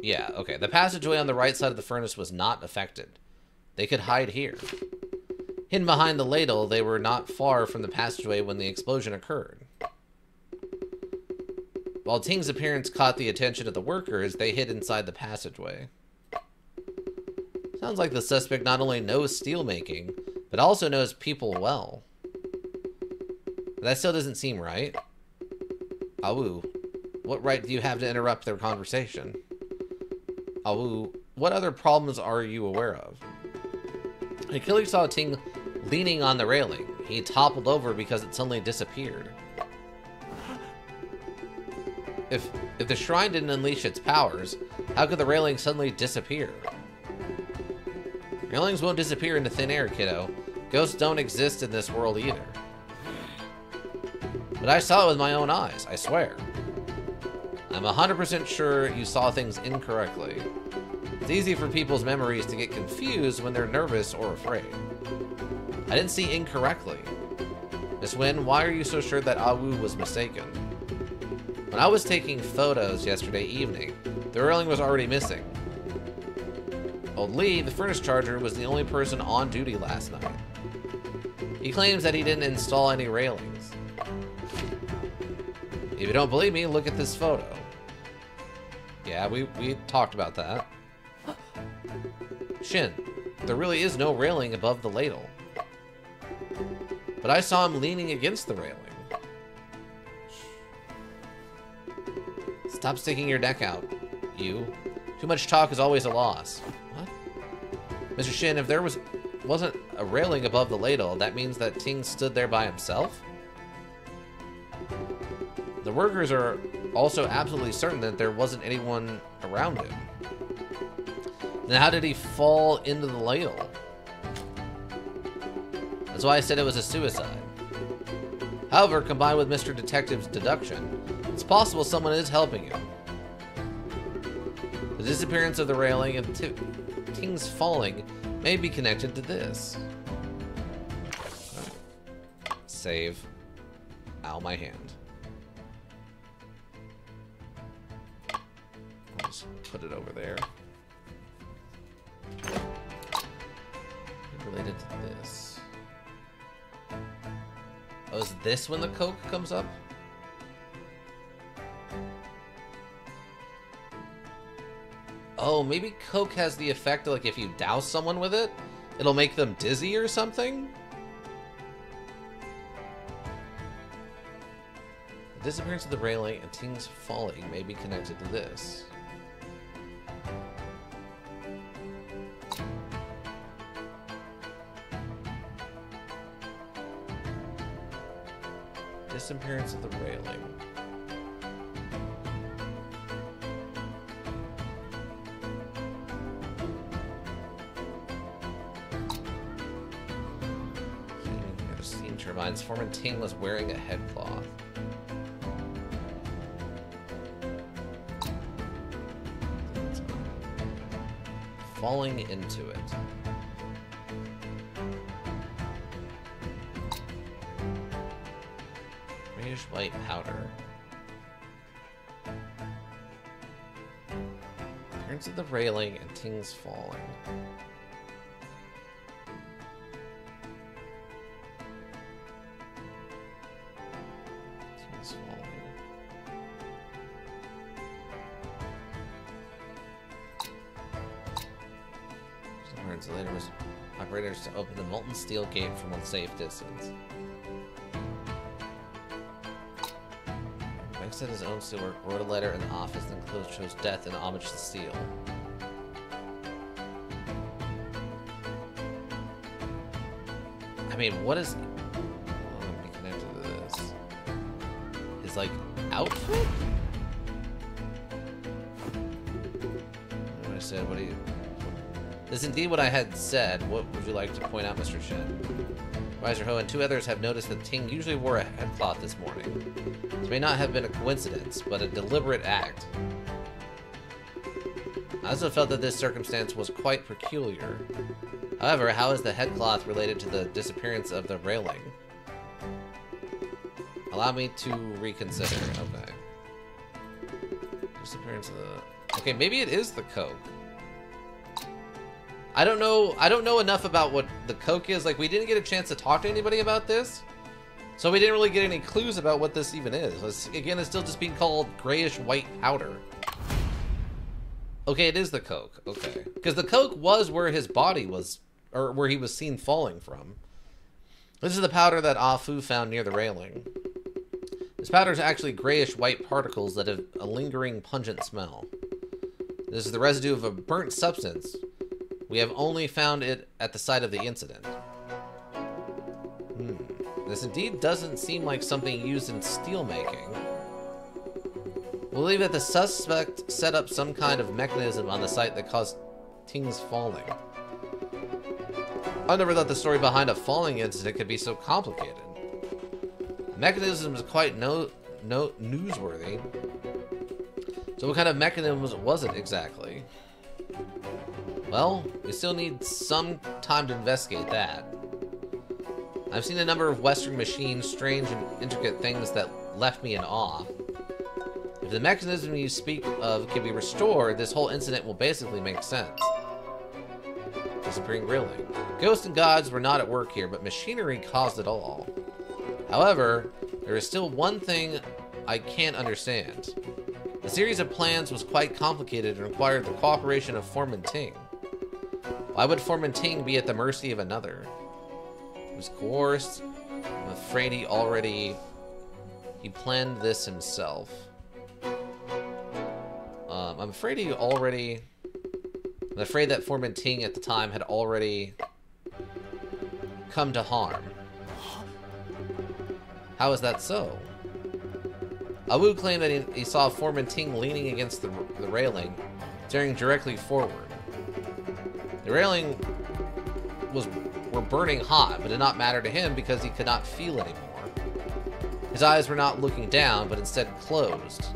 Yeah, okay. The passageway on the right side of the furnace was not affected. They could hide here. Hidden behind the ladle, they were not far from the passageway when the explosion occurred. While Ting's appearance caught the attention of the workers, they hid inside the passageway. Sounds like the suspect not only knows steelmaking, but also knows people well. But that still doesn't seem right. Awu, what right do you have to interrupt their conversation? Awu, what other problems are you aware of? I clearly saw Ting leaning on the railing. He toppled over because it suddenly disappeared. If the shrine didn't unleash its powers, how could the railing suddenly disappear? Railings won't disappear into thin air, kiddo. Ghosts don't exist in this world either. But I saw it with my own eyes, I swear. I'm 100% sure you saw things incorrectly. It's easy for people's memories to get confused when they're nervous or afraid. I didn't see incorrectly. Miss Wynn, why are you so sure that Awu was mistaken? When I was taking photos yesterday evening, the railing was already missing. Old Lee, the furnace charger, was the only person on duty last night. He claims that he didn't install any railings. If you don't believe me, look at this photo. Yeah, we talked about that. Shin, there really is no railing above the ladle. But I saw him leaning against the railing. Stop sticking your neck out, you. Too much talk is always a loss. What? Mr. Shin, if there wasn't a railing above the ladle, that means that Ting stood there by himself? The workers are also absolutely certain that there wasn't anyone around him. Then how did he fall into the ladle? That's why I said it was a suicide. However, combined with Mr. Detective's deduction, it's possible someone is helping him. The disappearance of the railing and Ting's falling may be connected to this. Save. Ow, my hand. I'll just put it over there. Related to this. Oh, is this when the Coke comes up? Oh, maybe Coke has the effect of, like, if you douse someone with it, it'll make them dizzy or something? The disappearance of the railing and Ting's falling may be connected to this. Disappearance of the railing. Steam turbines. Foreman Ting was wearing a headcloth. Falling into it. Greenish white powder. Appearance of the railing and Ting's falling. Ting's falling. horns. The later was operators to open the molten steel gate from a safe distance. Banks said his own steelwork, wrote a letter in the office, then closed shows death in homage to steel. I mean, what is... I'm gonna be connected to this. His, like, outfit? I said, what do you... This is indeed what I had said. What would you like to point out, Mr. Shen? Advisor Ho and two others have noticed that Ting usually wore a headcloth this morning. This may not have been a coincidence, but a deliberate act. I also felt that this circumstance was quite peculiar. However, how is the headcloth related to the disappearance of the railing? Allow me to reconsider. Okay. Disappearance of the... Okay, maybe it is the Coke. I don't know enough about what the Coke is. Like, we didn't get a chance to talk to anybody about this. So we didn't really get any clues about what this even is. Again, it's still just being called grayish white powder. Okay, it is the Coke. Okay. Because the Coke was where his body was, or where he was seen falling from. This is the powder that Ah Fu found near the railing. This powder is actually grayish white particles that have a lingering pungent smell. This is the residue of a burnt substance. We have only found it at the site of the incident. This indeed doesn't seem like something used in steel making. We'll believe that the suspect set up some kind of mechanism on the site that caused Ting's falling. I never thought the story behind a falling incident could be so complicated. The mechanism is quite newsworthy. So what kind of mechanism was it exactly? Well, we still need some time to investigate that. I've seen a number of Western machines, strange and intricate things that left me in awe. If the mechanism you speak of can be restored, this whole incident will basically make sense. Disappearing railing. Ghosts and gods were not at work here, but machinery caused it all. However, there is still one thing I can't understand. The series of plans was quite complicated and required the cooperation of Foreman Ting. Why would Foreman Ting be at the mercy of another? He was coerced. I'm afraid he planned this himself. I'm afraid that Foreman Ting at the time had already come to harm. How is that so? Awu claimed that he saw Foreman Ting leaning against the railing, staring directly forward. The railing were burning hot, but did not matter to him because he could not feel anymore. His eyes were not looking down, but instead closed.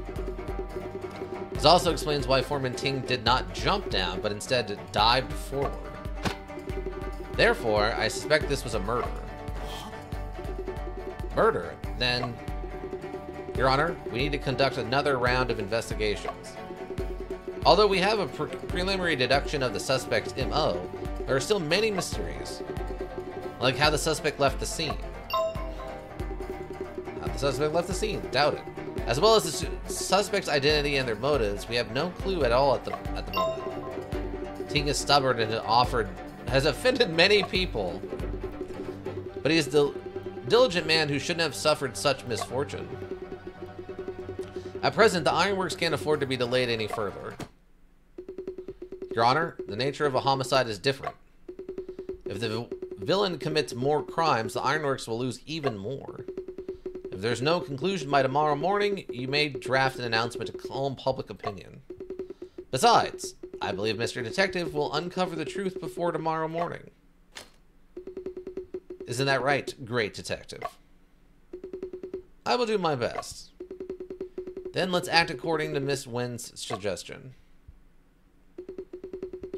This also explains why Foreman Ting did not jump down, but instead dived forward. Therefore, I suspect this was a murder. Murder? Then, Your Honor, we need to conduct another round of investigations. Although we have a preliminary deduction of the suspect's MO, there are still many mysteries. Like how the suspect left the scene. How the suspect left the scene, doubt it. As well as the suspect's identity and their motives, we have no clue at all at the moment. Ting is stubborn and has offended many people. But he is a diligent man who shouldn't have suffered such misfortune. At present, the ironworks can't afford to be delayed any further. Your Honor, the nature of a homicide is different. If the villain commits more crimes, the ironworks will lose even more. If there's no conclusion by tomorrow morning, you may draft an announcement to calm public opinion. Besides, I believe Mr. Detective will uncover the truth before tomorrow morning. Isn't that right, great detective? I will do my best. Then let's act according to Miss Wen's suggestion.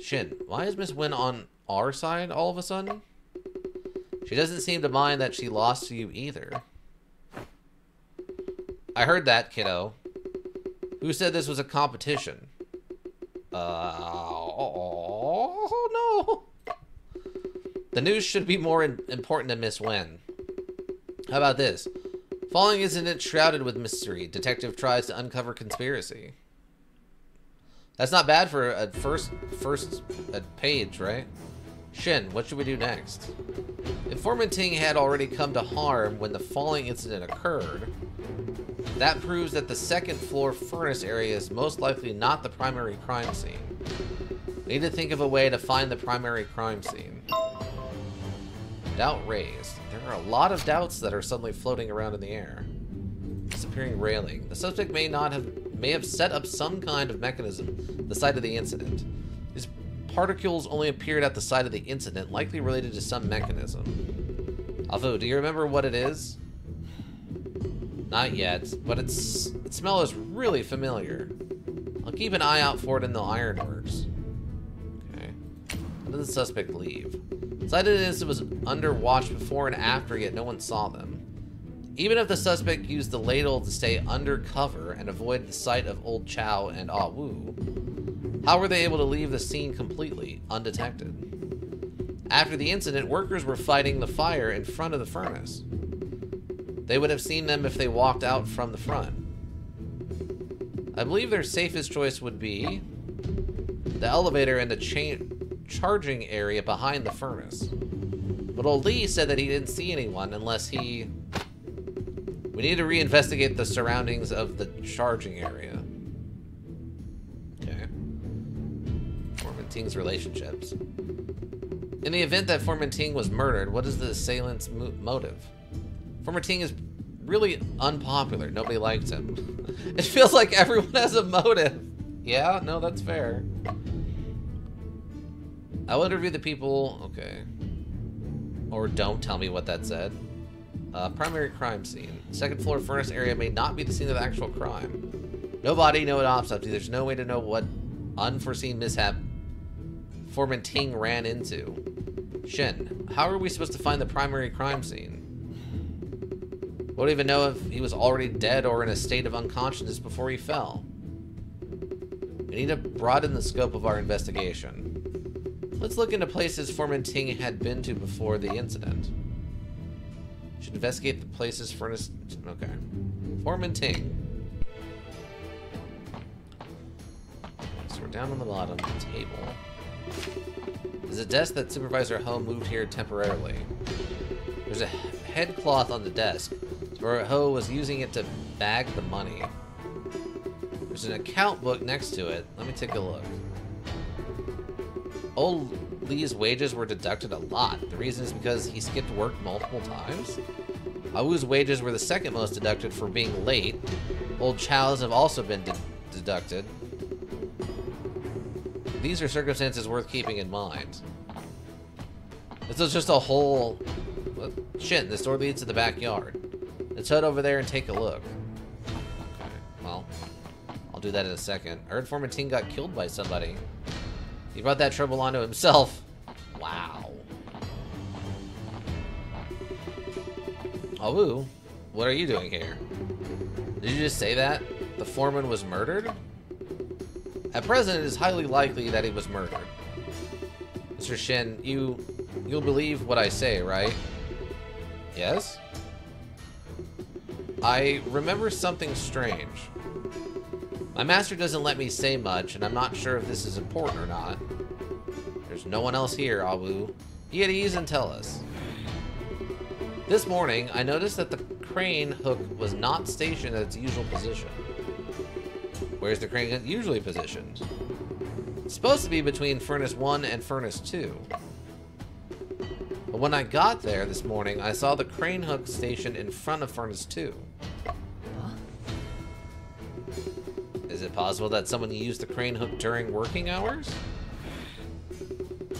Shin, why is Miss Wen on our side all of a sudden? She doesn't seem to mind that she lost to you either. I heard that, kiddo. Who said this was a competition? Oh, no. The news should be more important than Miss Wen. How about this? Falling incident shrouded with mystery. Detective tries to uncover conspiracy. That's not bad for a first page, right? Shin, what should we do next? If Foreman Ting had already come to harm when the falling incident occurred, that proves that the second floor furnace area is most likely not the primary crime scene. We need to think of a way to find the primary crime scene. Doubt raised. There are a lot of doubts that are suddenly floating around in the air. Disappearing railing. The suspect may have set up some kind of mechanism at the site of the incident. These particles only appeared at the site of the incident, likely related to some mechanism. Alfu, do you remember what it is? Not yet, but its smell is really familiar. I'll keep an eye out for it in the ironworks. Okay. When did the suspect leave? Site of the incident was under watch before and after, yet no one saw them. Even if the suspect used the ladle to stay undercover and avoid the sight of Old Chow and Ah Wu, how were they able to leave the scene completely undetected? After the incident, workers were fighting the fire in front of the furnace. They would have seen them if they walked out from the front. I believe their safest choice would be the elevator and the charging area behind the furnace. But old Lee said that he didn't see anyone unless he... We need to reinvestigate the surroundings of the charging area. Okay. Foreman Ting's relationships. In the event that Foreman Ting was murdered, what is the assailant's motive? Foreman Ting is really unpopular. Nobody likes him. It feels like everyone has a motive. Yeah, no, that's fair. I'll interview the people. Okay. Or don't tell me what that said. Primary crime scene. Second floor furnace area may not be the scene of the actual crime. No body, no autopsy. There's no way to know what unforeseen mishap Foreman Ting ran into. Shin, how are we supposed to find the primary crime scene? Won't even know if he was already dead or in a state of unconsciousness before he fell. We need to broaden the scope of our investigation. Let's look into places Foreman Ting had been to before the incident. Should investigate the places furnace... Okay. Foreman Ting. So we're down on the bottom. Table. There's a desk that Supervisor Ho moved here temporarily. There's a head cloth on the desk. Where Ho was using it to bag the money. There's an account book next to it. Let me take a look. Old Lee's wages were deducted a lot. The reason is because he skipped work multiple times. Awu's wages were the second most deducted for being late. Old Chow's have also been deducted. These are circumstances worth keeping in mind. This is just a whole... Shit, this door leads to the backyard. Let's head over there and take a look. Okay, well, I'll do that in a second. I heard Foreman Ting got killed by somebody. He brought that trouble onto himself. Wow. Awu, what are you doing here? Did you just say that? The foreman was murdered? At present, it is highly likely that he was murdered. Mr. Shin, you'll believe what I say, right? Yes? I remember something strange. My master doesn't let me say much, and I'm not sure if this is important or not. There's no one else here, Awu. Be at ease and tell us. This morning, I noticed that the crane hook was not stationed at its usual position. Where's the crane usually positioned? It's supposed to be between Furnace 1 and Furnace 2. But when I got there this morning, I saw the crane hook stationed in front of Furnace 2. Is it possible that someone used the crane hook during working hours?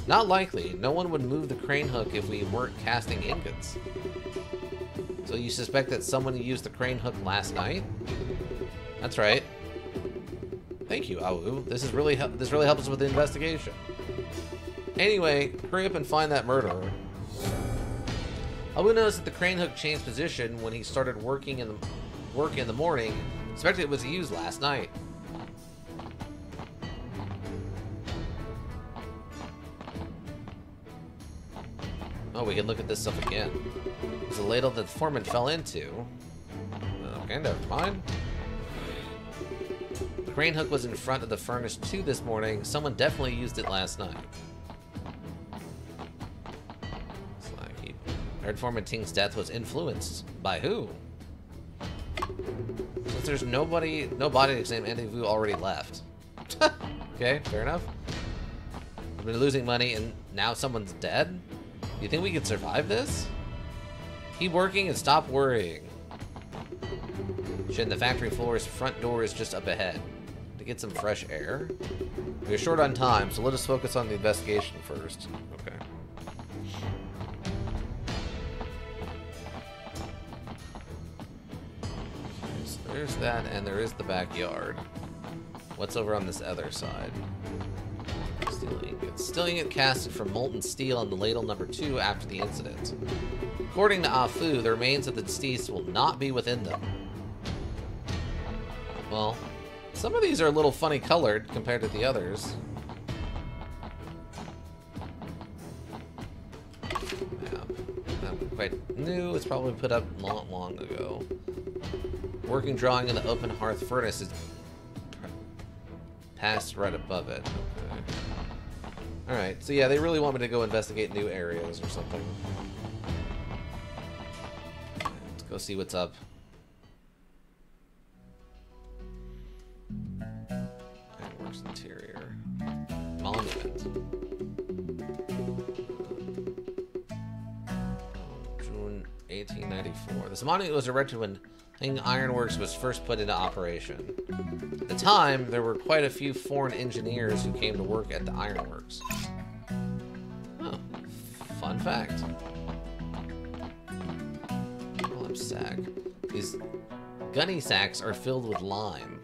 Not likely. No one would move the crane hook if we weren't casting ingots. So you suspect that someone used the crane hook last night? That's right. Thank you, Awu. This really helps us with the investigation. Anyway, hurry up and find that murderer. Awu noticed that the crane hook changed position when he started work in the morning. Suspected it was used last night. Oh, we can look at this stuff again. There's a ladle that the foreman fell into. Okay, never mind. The crane hook was in front of the furnace 2 this morning. Someone definitely used it last night. I heard Foreman Ting's death was influenced by who? Since there's no body named Andy Vu already left. Okay, fair enough. I've been losing money and now someone's dead? Do you think we could survive this? Keep working and stop worrying. Shit, the factory floor's front door is just up ahead. To get some fresh air? We're short on time, so let us focus on the investigation first. Okay. So there's that, and there is the backyard. What's over on this other side? Steel ingots. Steel ingot casted from molten steel on the ladle number 2 after the incident. According to Afu, the remains of the deceased will not be within them. Well, some of these are a little funny colored compared to the others. Map. Not quite new. It's probably put up not long ago. Working drawing in the open hearth furnace is passed right above it. Okay. Alright, so yeah, they really want me to go investigate new areas or something. Let's go see what's up. Ironworks interior. Monument. June 1894. This monument was erected when Hing Ironworks was first put into operation. At the time, there were quite a few foreign engineers who came to work at the ironworks. Oh, fun fact. Lime sack. These gunny sacks are filled with lime.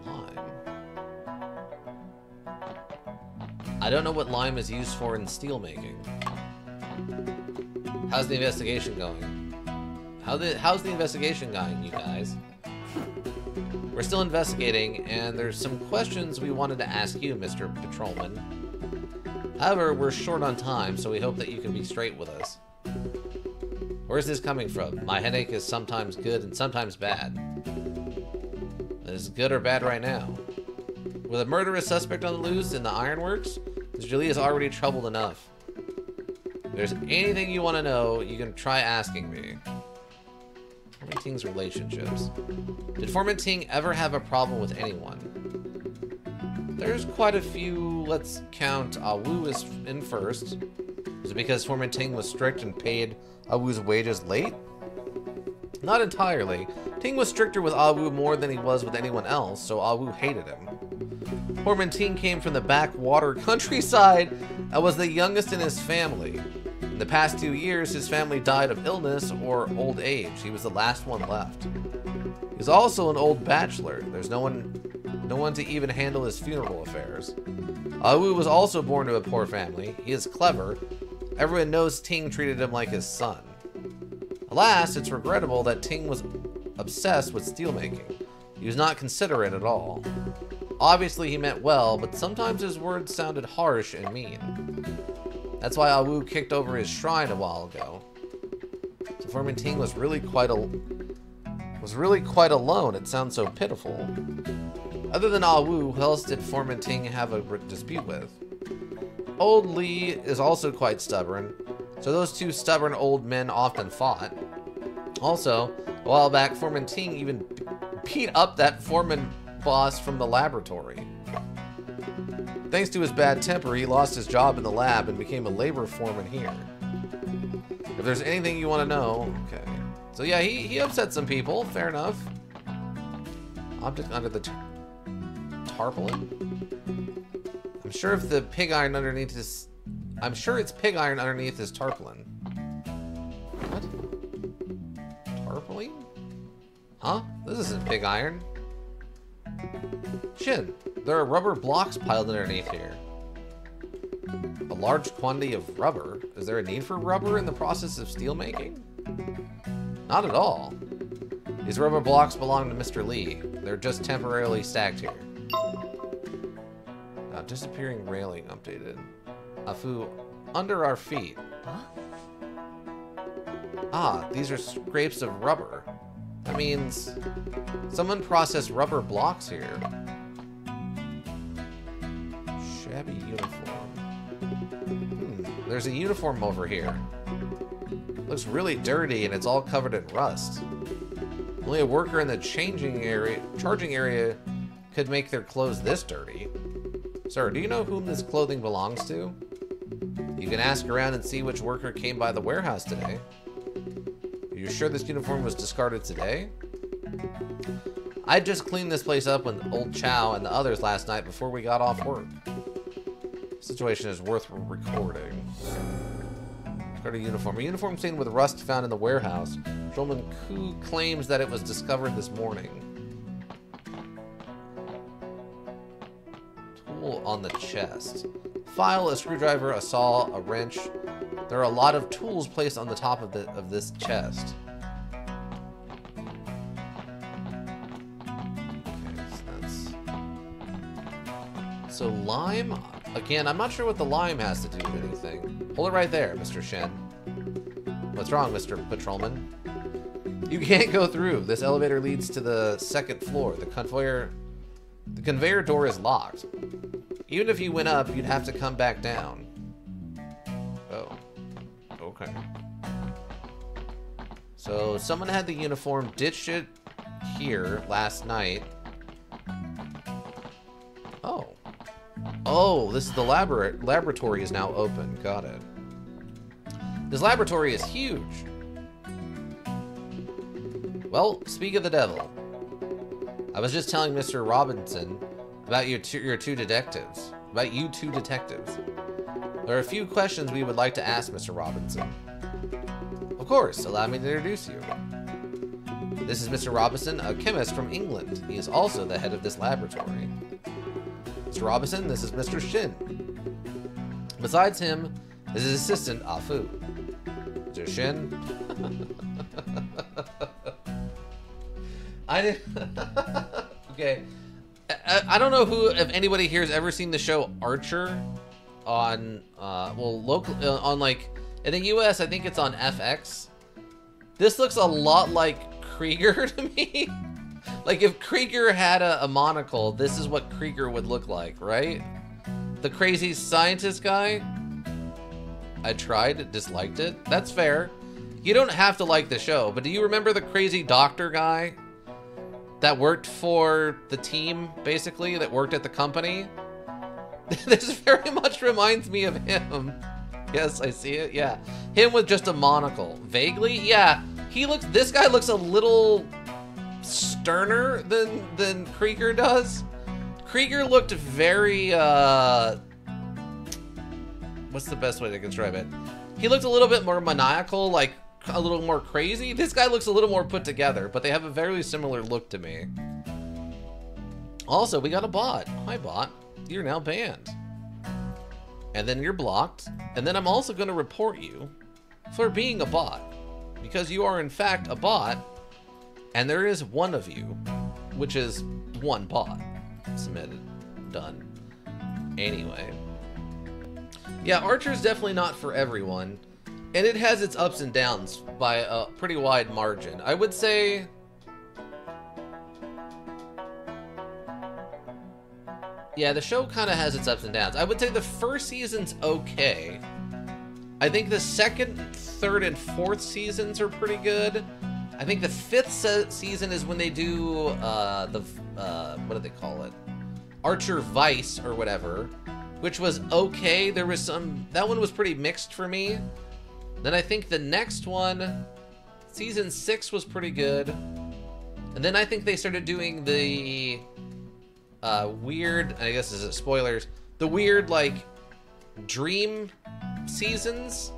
Lime? I don't know what lime is used for in steel making. How's the investigation going? How's the investigation going, you guys? We're still investigating, and there's some questions we wanted to ask you, Mr. Patrolman. However, we're short on time, so we hope that you can be straight with us. Where's this coming from? My headache is sometimes good and sometimes bad. Is it good or bad right now? With a murderous suspect on the loose in the ironworks, Julie is already troubled enough. If there's anything you want to know, you can try asking me. Foreman Ting's relationships. Did Foreman Ting ever have a problem with anyone? There's quite a few. Let's count Awu as in first. Is it because Foreman Ting was strict and paid Awu's wages late? Not entirely. Ting was stricter with Awu more than he was with anyone else, so Awu hated him. Foreman Ting came from the backwater countryside and was the youngest in his family. In the past 2 years, his family died of illness or old age. He was the last one left. He's also an old bachelor. There's no one to even handle his funeral affairs. Awu was also born to a poor family. He is clever. Everyone knows Ting treated him like his son. Alas, it's regrettable that Ting was obsessed with steelmaking. He was not considerate at all. Obviously, he meant well, but sometimes his words sounded harsh and mean. That's why Awu kicked over his shrine a while ago. So Foreman Ting was really quite alone. It sounds so pitiful. Other than Awu, who else did Foreman Ting have a dispute with? Old Lee is also quite stubborn, so those two stubborn old men often fought. Also, a while back, Foreman Ting even beat up that foreman boss from the laboratory. Thanks to his bad temper, he lost his job in the lab and became a labor foreman here. If there's anything you want to know, okay. So yeah, he upset some people, fair enough. Object under the tarpaulin? I'm sure if the pig iron underneath his... I'm sure it's pig iron underneath his tarpaulin. What? Tarpaulin? Huh? This isn't pig iron. Shin, there are rubber blocks piled underneath here. A large quantity of rubber? Is there a need for rubber in the process of steel making? Not at all. These rubber blocks belong to Mr. Lee. They're just temporarily stacked here. Disappearing railing updated. Afu, under our feet. Huh? Ah, these are scrapes of rubber. That means someone processed rubber blocks here. Shabby uniform. There's a uniform over here. Looks really dirty and it's all covered in rust. Only a worker in the charging area could make their clothes this dirty. Sir, do you know whom this clothing belongs to? You can ask around and see which worker came by the warehouse today. Are you sure this uniform was discarded today? I just cleaned this place up with old Chow and the others last night before we got off work. The situation is worth recording. Discarded uniform. A uniform stained with rust found in the warehouse. Patrolman Koo claims that it was discovered this morning. Tool on the chest. File, a screwdriver, a saw, a wrench. There are a lot of tools placed on the top of this chest. So lime, again, I'm not sure what the lime has to do with anything. Hold it right there, Mr. Shen. What's wrong, Mr. Patrolman? You can't go through. This elevator leads to the second floor. The conveyor door is locked. Even if you went up, you'd have to come back down. Oh, okay. So someone had the uniform, ditched it here last night. Oh. Oh, this is the laboratory is now open. Got it. This laboratory is huge. Well, speak of the devil. I was just telling Mr. Robinson about you two detectives. There are a few questions we would like to ask Mr. Robinson. Of course, allow me to introduce you. This is Mr. Robinson, a chemist from England. He is also the head of this laboratory. Mr. Robinson, this is Mr. Shin. Besides him, is his assistant, Afu. Mr. Shin. I didn't... Okay. I don't know if anybody here has ever seen the show Archer on, well, local, on like, in the US, I think it's on FX. This looks a lot like Krieger to me. Like if Krieger had a monocle, this is what Krieger would look like, right? The crazy scientist guy. I tried, disliked it. That's fair. You don't have to like the show, but do you remember the crazy doctor guy that worked for the team, basically, that worked at the company? This very much reminds me of him. Yes, I see it, yeah. Him with just a monocle. Vaguely, yeah. This guy looks a little sterner than Krieger does. Krieger looked very, what's the best way to describe it? He looked a little bit more maniacal, like a little more crazy. This guy looks a little more put together, but they have a very similar look to me. Also, we got a bot. Hi, bot. You're now banned. And then you're blocked. And then I'm also going to report you for being a bot. Because you are, in fact, a bot. And there is one of you, which is one bot. Submitted. Done. Anyway. Yeah, Archer's definitely not for everyone. And it has its ups and downs by a pretty wide margin. I would say... Yeah, the show kind of has its ups and downs. I would say the first season's okay. I think the second, third, and fourth seasons are pretty good. I think the fifth season is when they do what do they call it? Archer Vice or whatever, which was okay. There was that one was pretty mixed for me. Then I think the next one, season 6 was pretty good. And then I think they started doing the weird, I guess this is spoilers, the weird like dream seasons.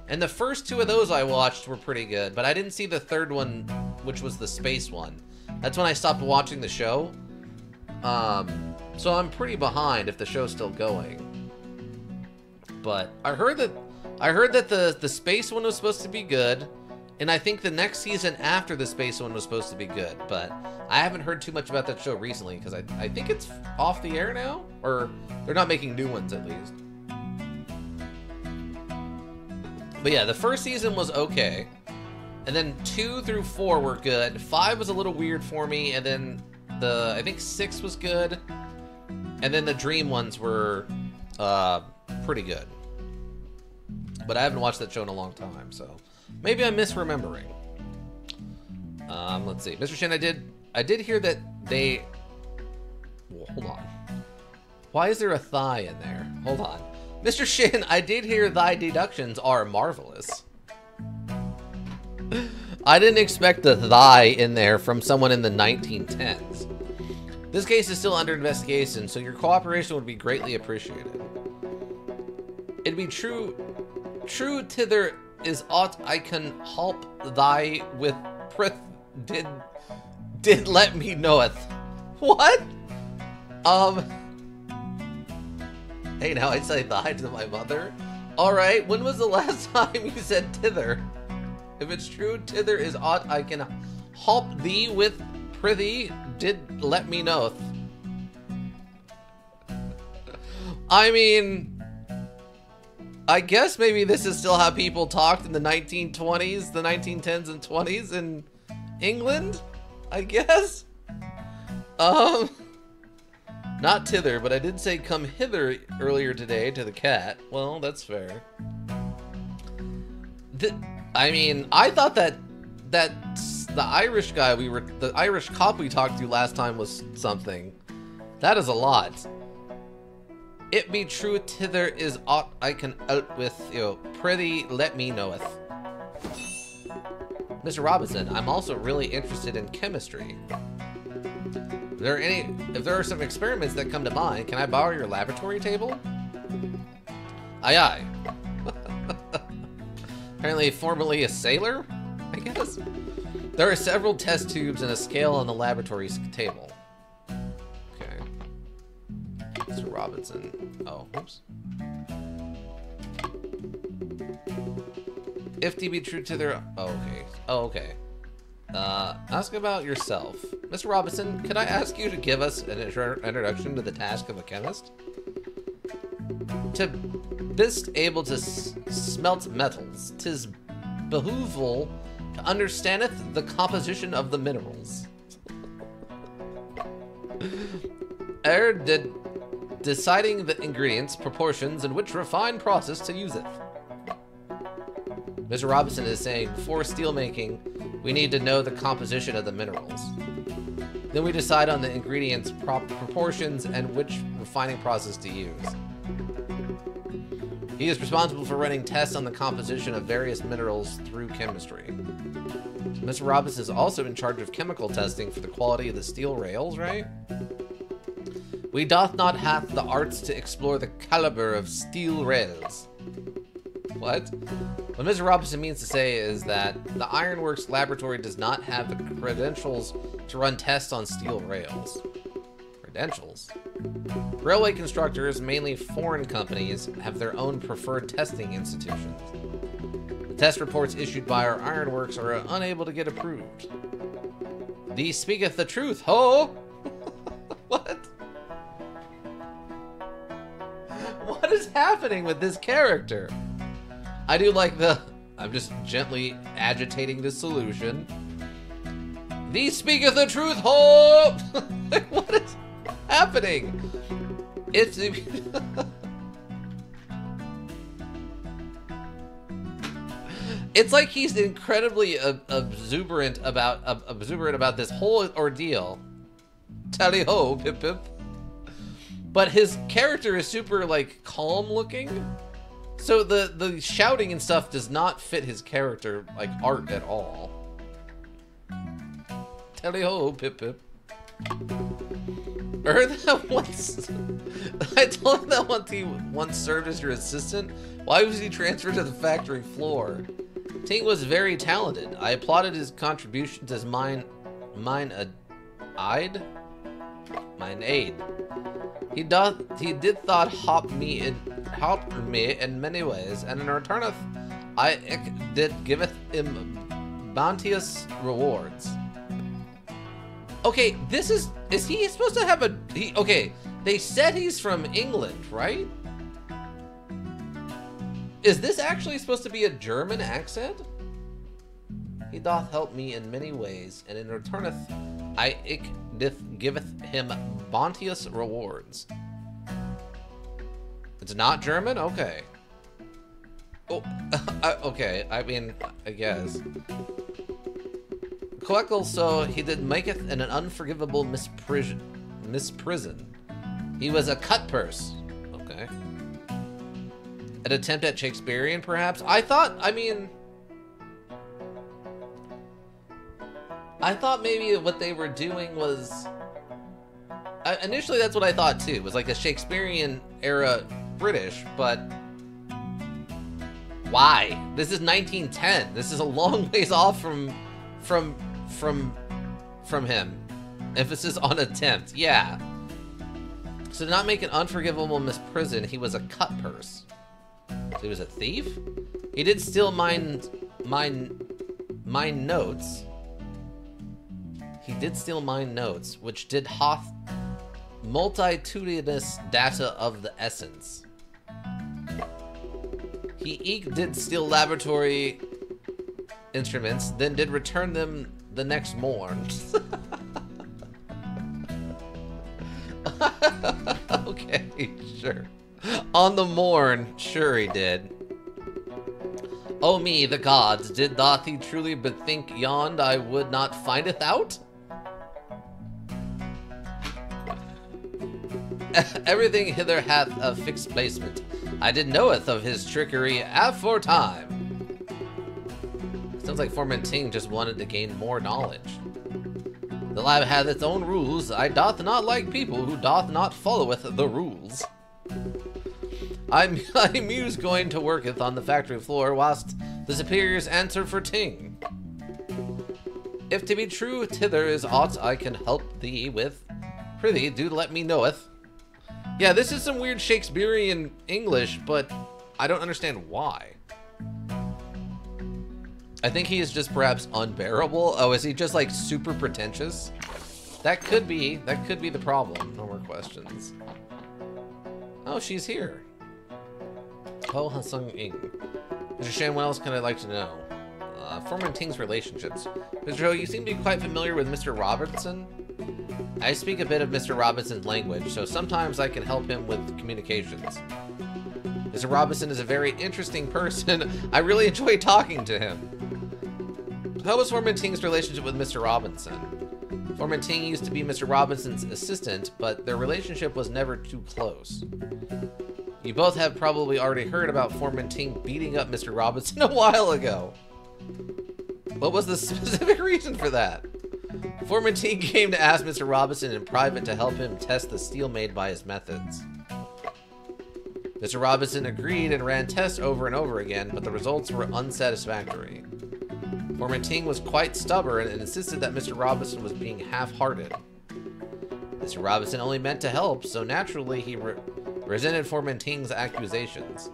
And the first 2 of those I watched were pretty good, but I didn't see the third one, which was the space one. That's when I stopped watching the show. So I'm pretty behind if the show's still going. But I heard that the space one was supposed to be good, and I think the next season after the space one was supposed to be good, but I haven't heard too much about that show recently because I think it's off the air now, or they're not making new ones at least. But yeah, the first season was okay, and then 2 through 4 were good. 5 was a little weird for me, and then I think 6 was good, and then the dream ones were pretty good. But I haven't watched that show in a long time, so maybe I'm misremembering. Let's see. Mr. Shin, I did hear that they... Well, hold on. Why is there a thigh in there? Hold on. Mr. Shin, I did hear thy deductions are marvelous. I didn't expect a thigh in there from someone in the 1910s. This case is still under investigation, so your cooperation would be greatly appreciated. It'd be true thither is aught I can help thy with prith did let me knoweth. What? Hey, now I say thy to my mother. Alright, when was the last time you said tither? If it's true, tither is aught I can help thee with, prithee, did let me knoweth. I mean, I guess maybe this is still how people talked in the 1920s, the 1910s and 20s in England, I guess. Not tither, but I did say come hither earlier today to the cat. Well, that's fair. I mean, I thought that the Irish guy the Irish cop we talked to last time was something. That is a lot. It be true tither is aught I can out with, prithee let me knoweth. Mr. Robinson, I'm also really interested in chemistry. If there are some experiments that come to mind, can I borrow your laboratory table? Aye aye. Apparently formerly a sailor, I guess? There are several test tubes and a scale on the laboratory table. Okay. Mr. Robinson. Oh, oops. If to be true to their... Oh, okay. Oh, okay. Ask about yourself. Mr. Robinson, could I ask you to give us an introduction to the task of a chemist? To best able to smelt metals, 'tis behooveful to understandeth the composition of the minerals. Deciding the ingredients, proportions, and which refined process to use it. Mr. Robinson is saying, before steel making, we need to know the composition of the minerals. Then we decide on the ingredients, proportions, and which refining process to use. He is responsible for running tests on the composition of various minerals through chemistry. Mr. Robinson is also in charge of chemical testing for the quality of the steel rails, right? We doth not hath the arts to explore the caliber of steel rails. What? What Mr. Robinson means to say is that the Ironworks laboratory does not have the credentials to run tests on steel rails. Credentials? Railway constructors, mainly foreign companies, have their own preferred testing institutions. The test reports issued by our Ironworks are unable to get approved. Thee speaketh the truth, ho! What? What is happening with this character? I do like I'm just gently agitating the solution. Thee speaketh the truth, ho! What is happening? It's... It's like he's incredibly exuberant about this whole ordeal. Tally ho, pip pip. But his character is super, like, calm looking. So the shouting and stuff does not fit his character, like, art at all. Tally ho, pip pip. I heard that once. I told him that once he served as your assistant. Why was he transferred to the factory floor? Ting was very talented. I applauded his contributions as mine aid. He did thought help me in many ways, and in returneth I did giveth him bounteous rewards. Okay, is he supposed to have okay, they said he's from England, right? Is this actually supposed to be a German accent? He doth help me in many ways, and in returneth I giveth him bounteous rewards. It's not German? Okay. Oh, okay. I mean, I guess. Coekel, so he did maketh in an unforgivable misprison. He was a cut purse. Okay. An attempt at Shakespearean, perhaps? I thought maybe what they were doing was... initially, that's what I thought, too. It was like a Shakespearean era British, but... Why? This is 1910. This is a long ways off from him. Emphasis on attempt. Yeah. So to not make an unforgivable misprison, he was a cut purse. So he was a thief? He did steal mine notes. He did steal mine notes, which did hath multitudinous data of the essence. He eke did steal laboratory instruments, then did return them the next morn. Okay, sure. On the morn, sure he did. Oh me, the gods, did doth he truly bethink yond I would not findeth out? Everything hither hath a fixed placement. I did knoweth of his trickery aforetime. Sounds like Formenting just wanted to gain more knowledge. The lab hath its own rules. I doth not like people who doth not followeth the rules. I muse going to worketh on the factory floor, whilst the superiors answer for ting. If to be true, thither is aught I can help thee with. Prithee, do let me knoweth. Yeah, this is some weird Shakespearean English, but I don't understand why. I think he is just perhaps unbearable. Oh, is he just like super pretentious? That could be the problem. No more questions. Oh, she's here. Oh, Hasung Ing. Mr. Shan, what else can I like to know? Formenting's relationships. Mr. Ho, you seem to be quite familiar with Mr. Robinson. I speak a bit of Mr. Robinson's language, so sometimes I can help him with communications. Mr. Robinson is a very interesting person. I really enjoy talking to him. How was Formenting's relationship with Mr. Robinson? Formenting used to be Mr. Robinson's assistant, but their relationship was never too close. You both have probably already heard about Formenting beating up Mr. Robinson a while ago. What was the specific reason for that? Formenting came to ask Mr. Robinson in private to help him test the steel made by his methods. Mr. Robinson agreed and ran tests over and over again, but the results were unsatisfactory. Formenting was quite stubborn and insisted that Mr. Robinson was being half-hearted. Mr. Robinson only meant to help, so naturally he resented Formenting's accusations.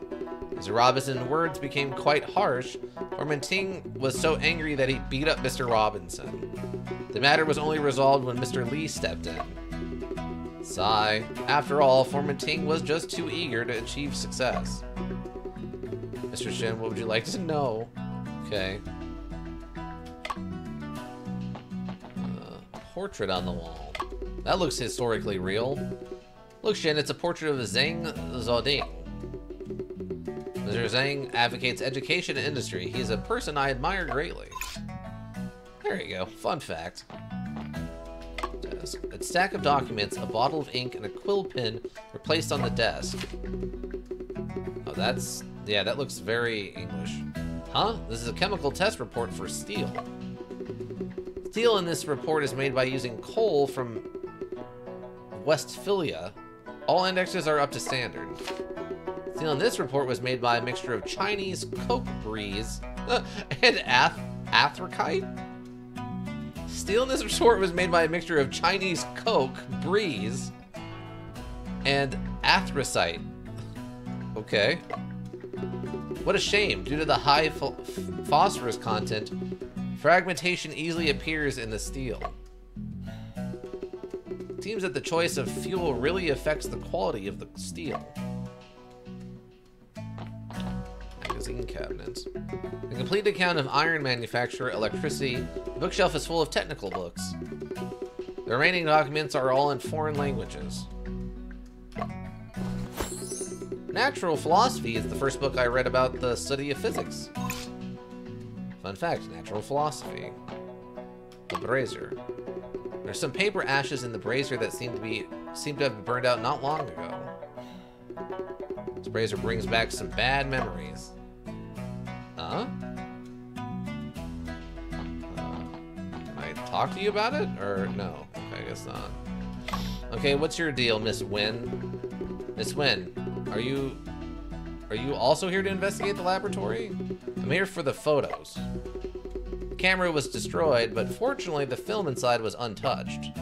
Mr. Robinson's words became quite harsh. Formenting was so angry that he beat up Mr. Robinson. The matter was only resolved when Mr. Lee stepped in. Sigh. After all, Formenting was just too eager to achieve success. Mr. Shin, what would you like to know? Okay. Portrait on the wall. That looks historically real. Look, Shin, it's a portrait of Zhang Zoding. Mr. Zhang advocates education and industry. He is a person I admire greatly. There you go. Fun fact. Desk. A stack of documents, a bottle of ink, and a quill pen were placed on the desk. Oh, that's... yeah, that looks very English. Huh? This is a chemical test report for steel. Steel in this report is made by using coal from Westphalia. All indexes are up to standard. Steel in this report was made by a mixture of Chinese coke breeze and anthracite. Steel in this report was made by a mixture of Chinese coke breeze and anthracite. Okay. What a shame. Due to the high phosphorus content, fragmentation easily appears in the steel. It seems that the choice of fuel really affects the quality of the steel. Magazine cabinets. A complete account of iron manufacture, electricity. The bookshelf is full of technical books. The remaining documents are all in foreign languages. Natural Philosophy is the first book I read about the study of physics. Fun fact, Natural Philosophy. The brazier. There's some paper ashes in the brazier that seem to have been burned out not long ago. This brazier brings back some bad memories. Huh? Can I talk to you about it? Or no? Okay, I guess not. Okay, what's your deal, Miss Wynn? Miss Wynn, are you also here to investigate the laboratory? I'm here for the photos. The camera was destroyed, but fortunately the film inside was untouched.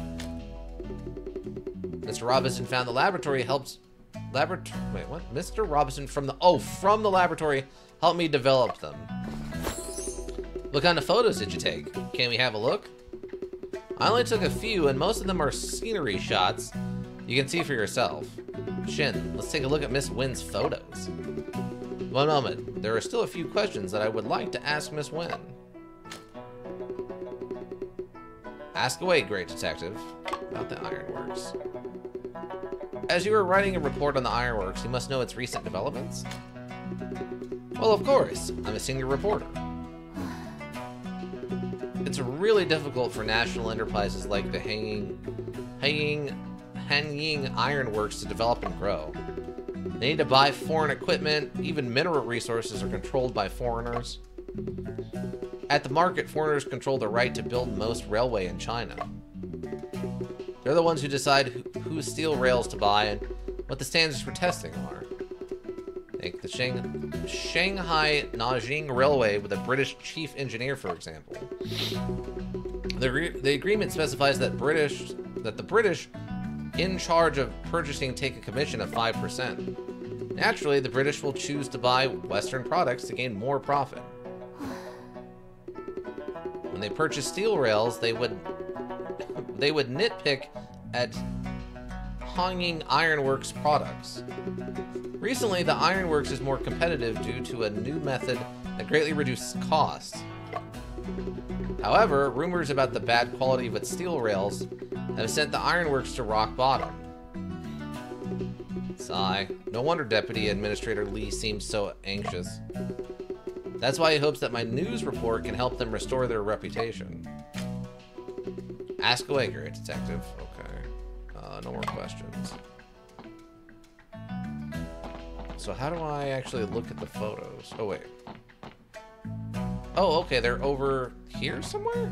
Mr. Robinson found the laboratory helped... Wait, what? Mr. Robinson from the laboratory helped me develop them. What kind of photos did you take? Can we have a look? I only took a few, and most of them are scenery shots. You can see for yourself. Shin, let's take a look at Miss Wynn's photos. One moment. There are still a few questions that I would like to ask Miss Wynn. Ask away, great detective. About the ironworks. As you are writing a report on the ironworks, you must know its recent developments? Well, of course. I'm a senior reporter. It's really difficult for national enterprises like the Hanging Ironworks to develop and grow. They need to buy foreign equipment. Even mineral resources are controlled by foreigners. At the market, foreigners control the right to build most railway in China. They're the ones who decide whose steel rails to buy and what the standards for testing are. Take the Shanghai Nanjing Railway with a British chief engineer, for example. The agreement specifies that the British in charge of purchasing take a commission of 5%. Naturally, the British will choose to buy Western products to gain more profit. When they purchase steel rails, they would nitpick at Hanging Ironworks products. Recently, the ironworks is more competitive due to a new method that greatly reduces costs. However, rumors about the bad quality of its steel rails have sent the ironworks to rock bottom. Sigh. No wonder Deputy Administrator Lee seems so anxious. That's why he hopes that my news report can help them restore their reputation. Ask away, great detective. Okay. No more questions. So how do I actually look at the photos? Oh, wait. Oh, okay, they're over here somewhere?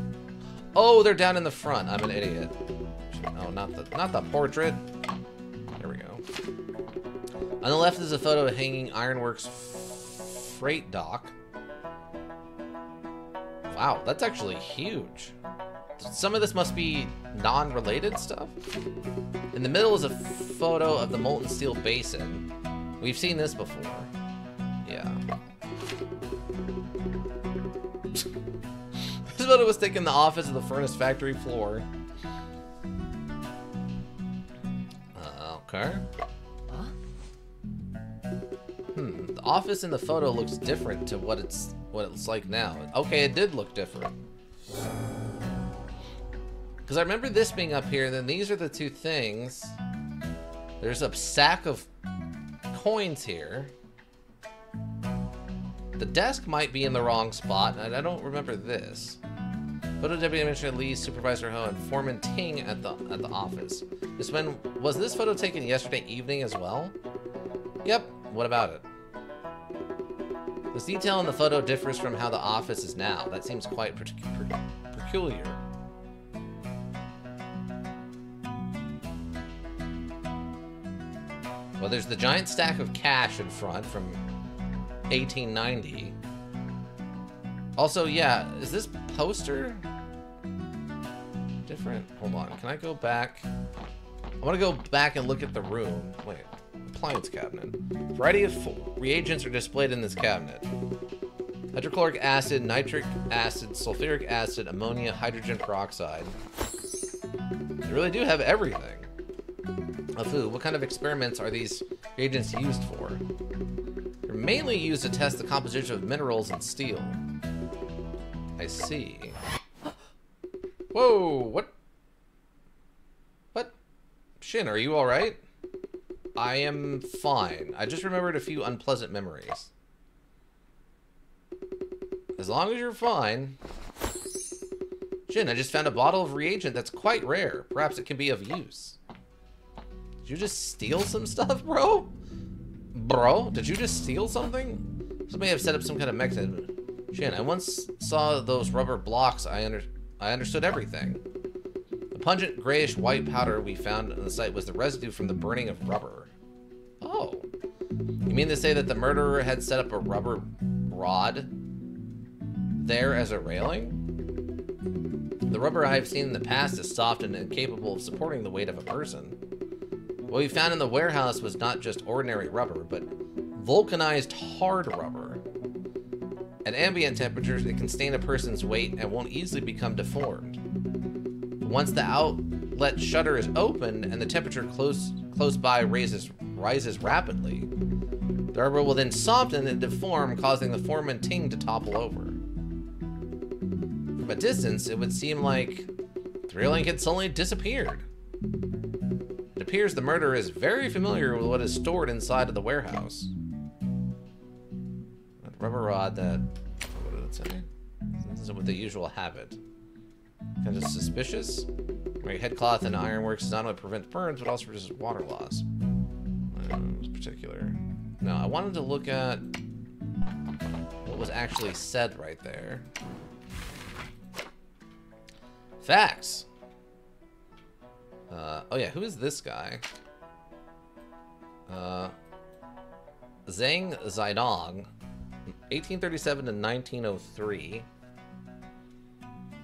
Oh, they're down in the front. I'm an idiot. Oh, not the portrait. There we go. On the left is a photo of Hanging Ironworks freight dock. Wow, that's actually huge. Some of this must be non-related stuff. In the middle is a photo of the molten steel basin. We've seen this before. Yeah. This photo was taken in the office of the furnace factory floor. Okay. The office in the photo looks different to what it's like now. Okay, it did look different. Because I remember this being up here, and then these are the two things. There's a sack of coins here. The desk might be in the wrong spot, and I don't remember this. Photo Deputy Administrator Lee, Supervisor Ho, and Foreman Ting at the office. Was this photo taken yesterday evening as well? Yep. What about it? This detail in the photo differs from how the office is now. That seems quite peculiar. Well, there's the giant stack of cash in front from 1890. Also, yeah, is this poster different? Hold on, can I go back? I want to go back and look at the room. Wait, appliance cabinet. A variety of reagents are displayed in this cabinet. Hydrochloric acid, nitric acid, sulfuric acid, ammonia, hydrogen peroxide. They really do have everything. Afu, what kind of experiments are these reagents used for? They're mainly used to test the composition of minerals and steel. I see. Whoa, what? What? Shin, are you alright? I am fine. I just remembered a few unpleasant memories. As long as you're fine. Jin, I just found a bottle of reagent that's quite rare. Perhaps it can be of use. Did you just steal some stuff, bro? Bro, did you just steal something? Somebody have set up some kind of mechanism. Jin, I once saw those rubber blocks. I understood everything. The pungent grayish white powder we found on the site was the residue from the burning of rubber. Oh. You mean to say that the murderer had set up a rubber rod there as a railing? The rubber I have seen in the past is soft and incapable of supporting the weight of a person. What we found in the warehouse was not just ordinary rubber, but vulcanized hard rubber. At ambient temperatures, it can stain a person's weight and won't easily become deformed. Once the outlet shutter is opened and the temperature close by rises rapidly, the rubber will then soften and deform, causing the form and ting to topple over. From a distance, it would seem like the railing had suddenly disappeared. It appears the murderer is very familiar with what is stored inside of the warehouse. That rubber rod that... What did it say? This isn't with the usual habit. Kind of suspicious. Right, headcloth and ironworks not only prevent burns, but also reduces water loss. It was particular. No, I wanted to look at what was actually said right there. Facts. Oh yeah, who is this guy? Zhang Zidong, 1837 to 1903.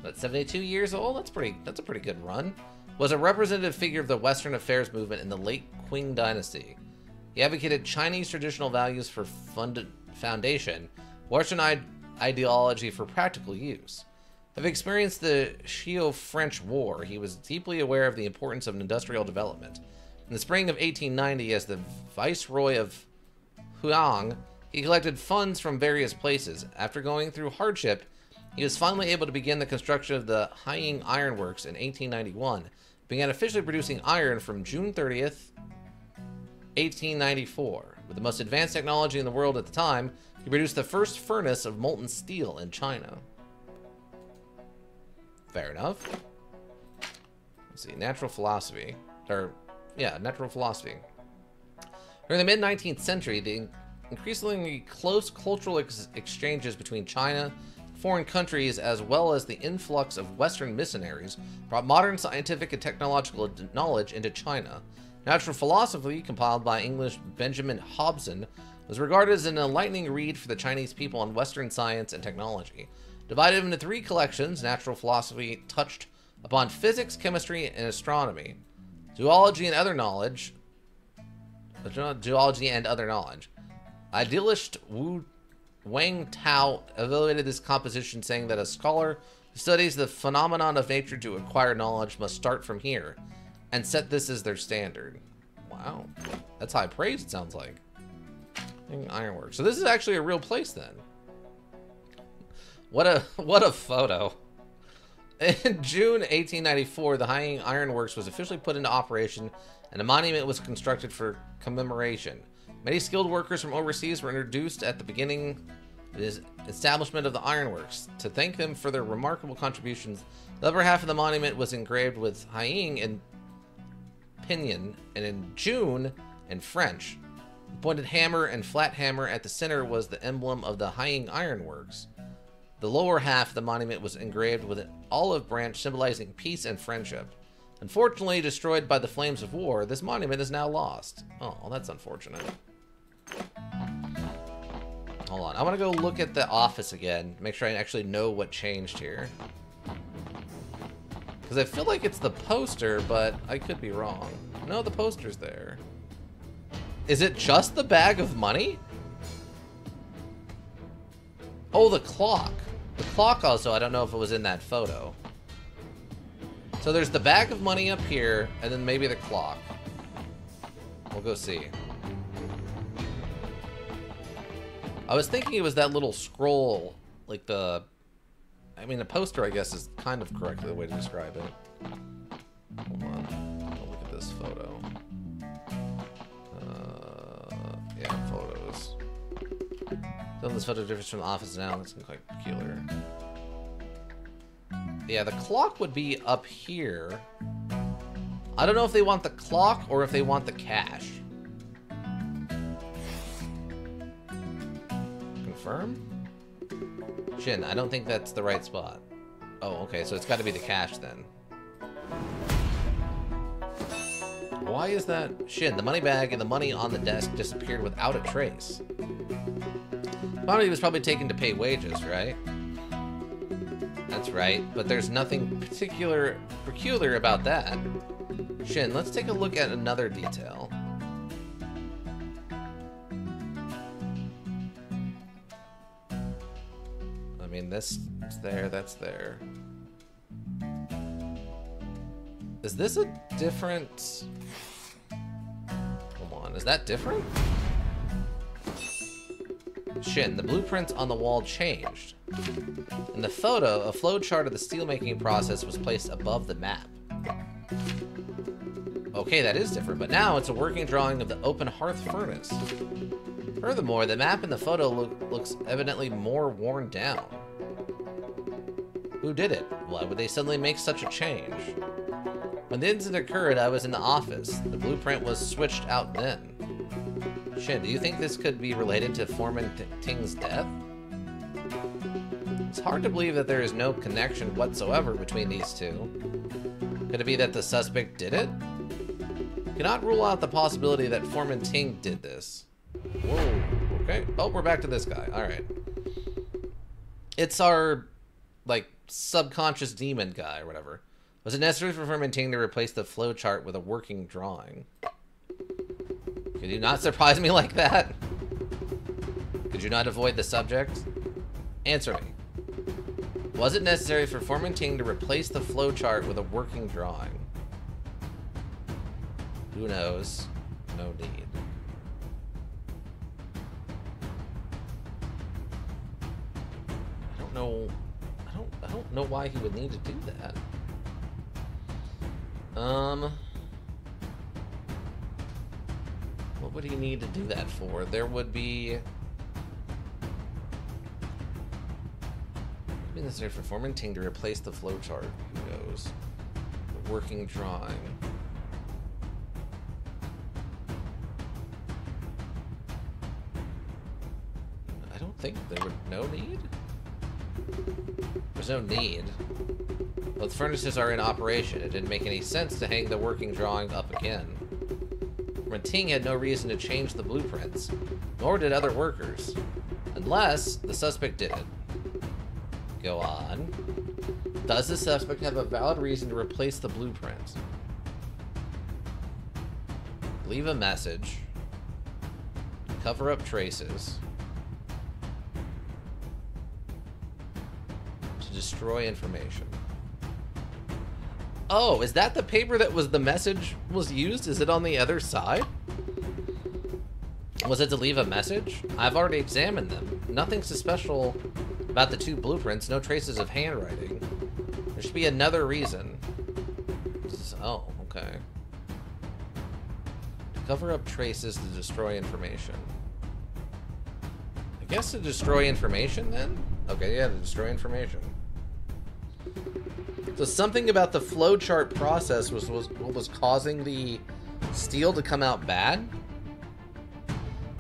That's 72 years old. That's a pretty good run. Was a representative figure of the Western affairs movement in the late Qing dynasty. He advocated Chinese traditional values for foundation, Western ideology for practical use. Having experienced the Sino-French War, he was deeply aware of the importance of industrial development. In the spring of 1890, as the Viceroy of Huang, he collected funds from various places. After going through hardship, he was finally able to begin the construction of the Haiying Iron Works in 1891. Began officially producing iron from June 30th, 1894. With the most advanced technology in the world at the time, he produced the first furnace of molten steel in China. Fair enough. Let's see, natural philosophy. Natural philosophy. During the mid-19th century, the increasingly close cultural exchanges between China, foreign countries, as well as the influx of Western missionaries, brought modern scientific and technological knowledge into China. Natural philosophy, compiled by English Benjamin Hobson, was regarded as an enlightening read for the Chinese people on Western science and technology. Divided into three collections, natural philosophy touched upon physics, chemistry, and astronomy, zoology and other knowledge. Idealist Wang Tao evaluated this composition, saying that a scholar who studies the phenomenon of nature to acquire knowledge must start from here, and set this as their standard. Wow, that's high praise. It sounds like. Ironworks. So this is actually a real place then. What a photo. In June 1894, the Haiying Iron Works was officially put into operation, and a monument was constructed for commemoration. Many skilled workers from overseas were introduced at the beginning of the establishment of the ironworks. To thank them for their remarkable contributions, the upper half of the monument was engraved with Haiying in pinyin, and in June in French. The pointed hammer and flat hammer at the center was the emblem of the Haiying Iron Works. The lower half of the monument was engraved with an olive branch symbolizing peace and friendship. Unfortunately, destroyed by the flames of war, this monument is now lost. Oh, that's unfortunate. Hold on, I want to go look at the office again, make sure I actually know what changed here. Because I feel like it's the poster, but I could be wrong. No, the poster's there. Is it just the bag of money? Oh, the clock. The clock also, I don't know if it was in that photo. So there's the bag of money up here, and then maybe the clock. We'll go see. I was thinking it was that little scroll, like the... I mean, the poster, I guess, is kind of correctly the way to describe it. Hold on. I'll look at this photo. So this photo differs from the office now. That's quite peculiar. Yeah, the clock would be up here. I don't know if they want the clock or if they want the cash. Confirm? Shin, I don't think that's the right spot. Oh, okay, so it's got to be the cash then. Why is that? Shin, the money bag and the money on the desk disappeared without a trace. Money was probably taken to pay wages, right? That's right, but there's nothing peculiar about that. Shin, let's take a look at another detail. I mean, this is there, that's there. Is this a different... Hold on, is that different? Shin, the blueprints on the wall changed. In the photo, a flowchart of the steelmaking process was placed above the map. Okay, that is different, but now it's a working drawing of the open hearth furnace. Furthermore, the map in the photo looks evidently more worn down. Who did it? Why would they suddenly make such a change? When the incident occurred, I was in the office. The blueprint was switched out then. Shin, do you think this could be related to Foreman Ting's death? It's hard to believe that there is no connection whatsoever between these two. Could it be that the suspect did it? Cannot rule out the possibility that Foreman Ting did this. Whoa, okay. Oh, we're back to this guy. Alright. It's our, like, subconscious demon guy or whatever. Was it necessary for Foreman Ting to replace the flowchart with a working drawing? Could you not surprise me like that? Could you not avoid the subject? Answer me. Was it necessary for Foreman Ting to replace the flowchart with a working drawing? Who knows? No need. I don't know why he would need to do that. What would he need to do that for? There would be... necessary for Foreman Ting to replace the flowchart. Who knows? A working drawing. I don't think there would... No need? There's no need. Both furnaces are in operation. It didn't make any sense to hang the working drawing up again. Foreman Ting had no reason to change the blueprints, nor did other workers. Unless the suspect did it. Go on. Does the suspect have a valid reason to replace the blueprints? Leave a message. Cover up traces. To destroy information. Oh, is that the paper that was the message was used? Is it on the other side? Was it to leave a message? I've already examined them. Nothing so special about the two blueprints. No traces of handwriting. There should be another reason. Oh, okay. To cover up traces to destroy information. I guess to destroy information then? Okay, yeah, to destroy information. So something about the flowchart process was what was causing the steel to come out bad?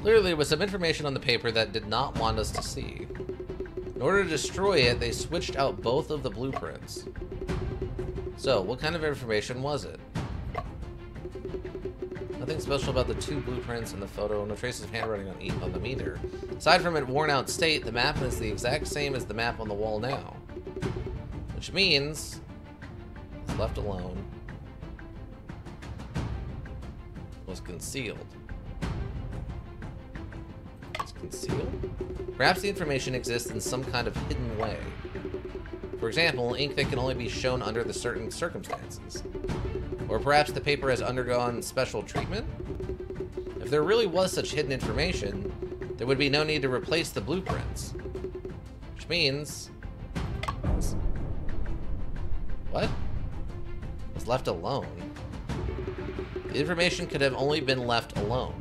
Clearly, there was some information on the paper that did not want us to see. In order to destroy it, they switched out both of the blueprints. So, what kind of information was it? Nothing special about the two blueprints in the photo. No traces of handwriting on them either. Aside from its worn-out state, the map is the exact same as the map on the wall now. Which means it's left alone. Was concealed. Concealed? Perhaps the information exists in some kind of hidden way. For example, ink that can only be shown under the certain circumstances. Or perhaps the paper has undergone special treatment? If there really was such hidden information, there would be no need to replace the blueprints. Which means... What? Was left alone. The information could have only been left alone.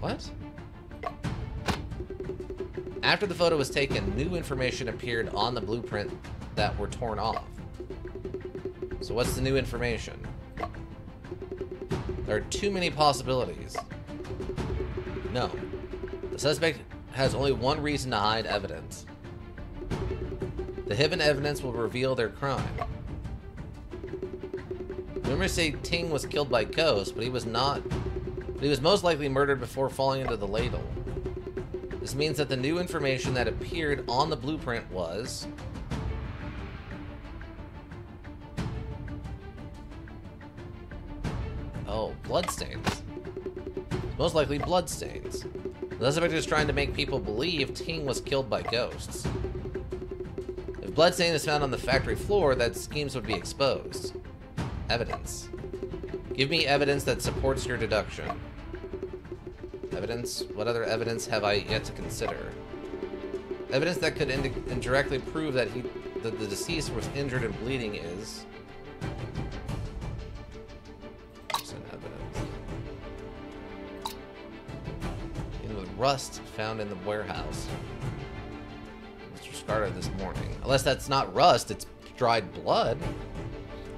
What? After the photo was taken, new information appeared on the blueprint that were torn off. So what's the new information? There are too many possibilities. No. The suspect has only one reason to hide evidence. The hidden evidence will reveal their crime. Rumors say Ting was killed by ghosts, but he was not. But he was most likely murdered before falling into the ladle. This means that the new information that appeared on the blueprint was... Oh, bloodstains. Most likely bloodstains. The suspect is trying to make people believe Ting was killed by ghosts. If bloodstain is found on the factory floor, that schemes would be exposed. Evidence. Give me evidence that supports your deduction. Evidence? What other evidence have I yet to consider? Evidence that could indirectly prove that the deceased was injured and bleeding is... Rust found in the warehouse. Mr. Scarter this morning. Unless that's not rust, it's dried blood.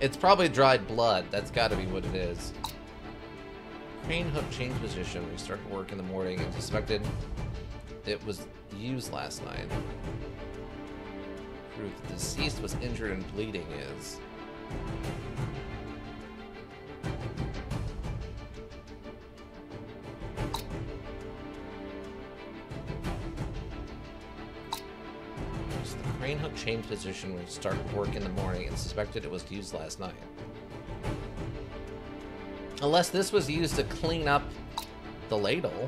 It's probably dried blood. That's got to be what it is. Crane hook changed position when he started work in the morning and suspected it was used last night. Proof the deceased was injured and bleeding is... Crane hook changed position when he started work in the morning and suspected it was used last night. Unless this was used to clean up the ladle.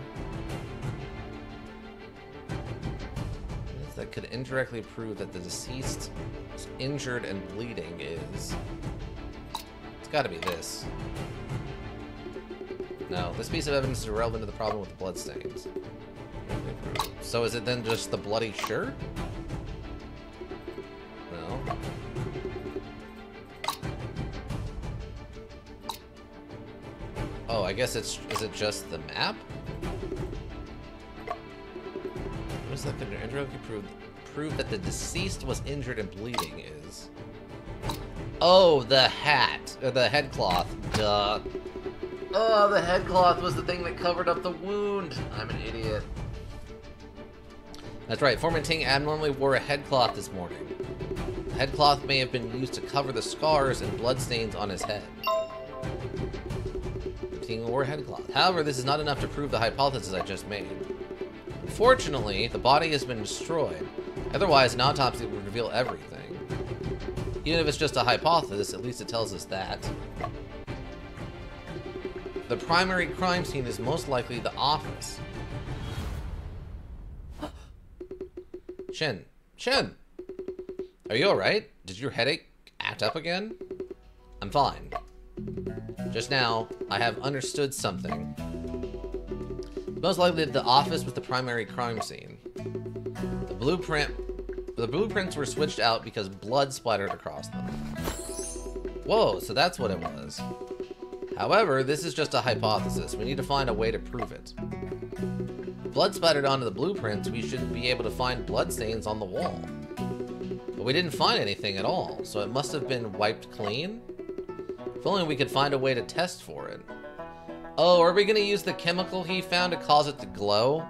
That could indirectly prove that the deceased was injured and bleeding is... It's gotta be this. No, this piece of evidence is irrelevant to the problem with the bloodstains. So is it then just the bloody shirt? Oh, I guess is it just the map? What is that? Could indirectly prove that the deceased was injured and bleeding is... Oh, the hat. Or the headcloth. Duh. Oh, the headcloth was the thing that covered up the wound. I'm an idiot. That's right, Foreman Ting abnormally wore a headcloth this morning. The headcloth may have been used to cover the scars and bloodstains on his head. Ting wore a headcloth. However, this is not enough to prove the hypothesis I just made. Unfortunately, the body has been destroyed. Otherwise, an autopsy would reveal everything. Even if it's just a hypothesis, at least it tells us that. The primary crime scene is most likely the office. Shin. Shin! Are you alright? Did your headache act up again? I'm fine. Just now, I have understood something. Most likely the office was the primary crime scene. The blueprints were switched out because blood splattered across them. Whoa, so that's what it was. However, this is just a hypothesis. We need to find a way to prove it. Blood splattered onto the blueprints, we should be able to find bloodstains on the wall. But we didn't find anything at all, so it must have been wiped clean? If only we could find a way to test for it. Oh, are we gonna use the chemical he found to cause it to glow?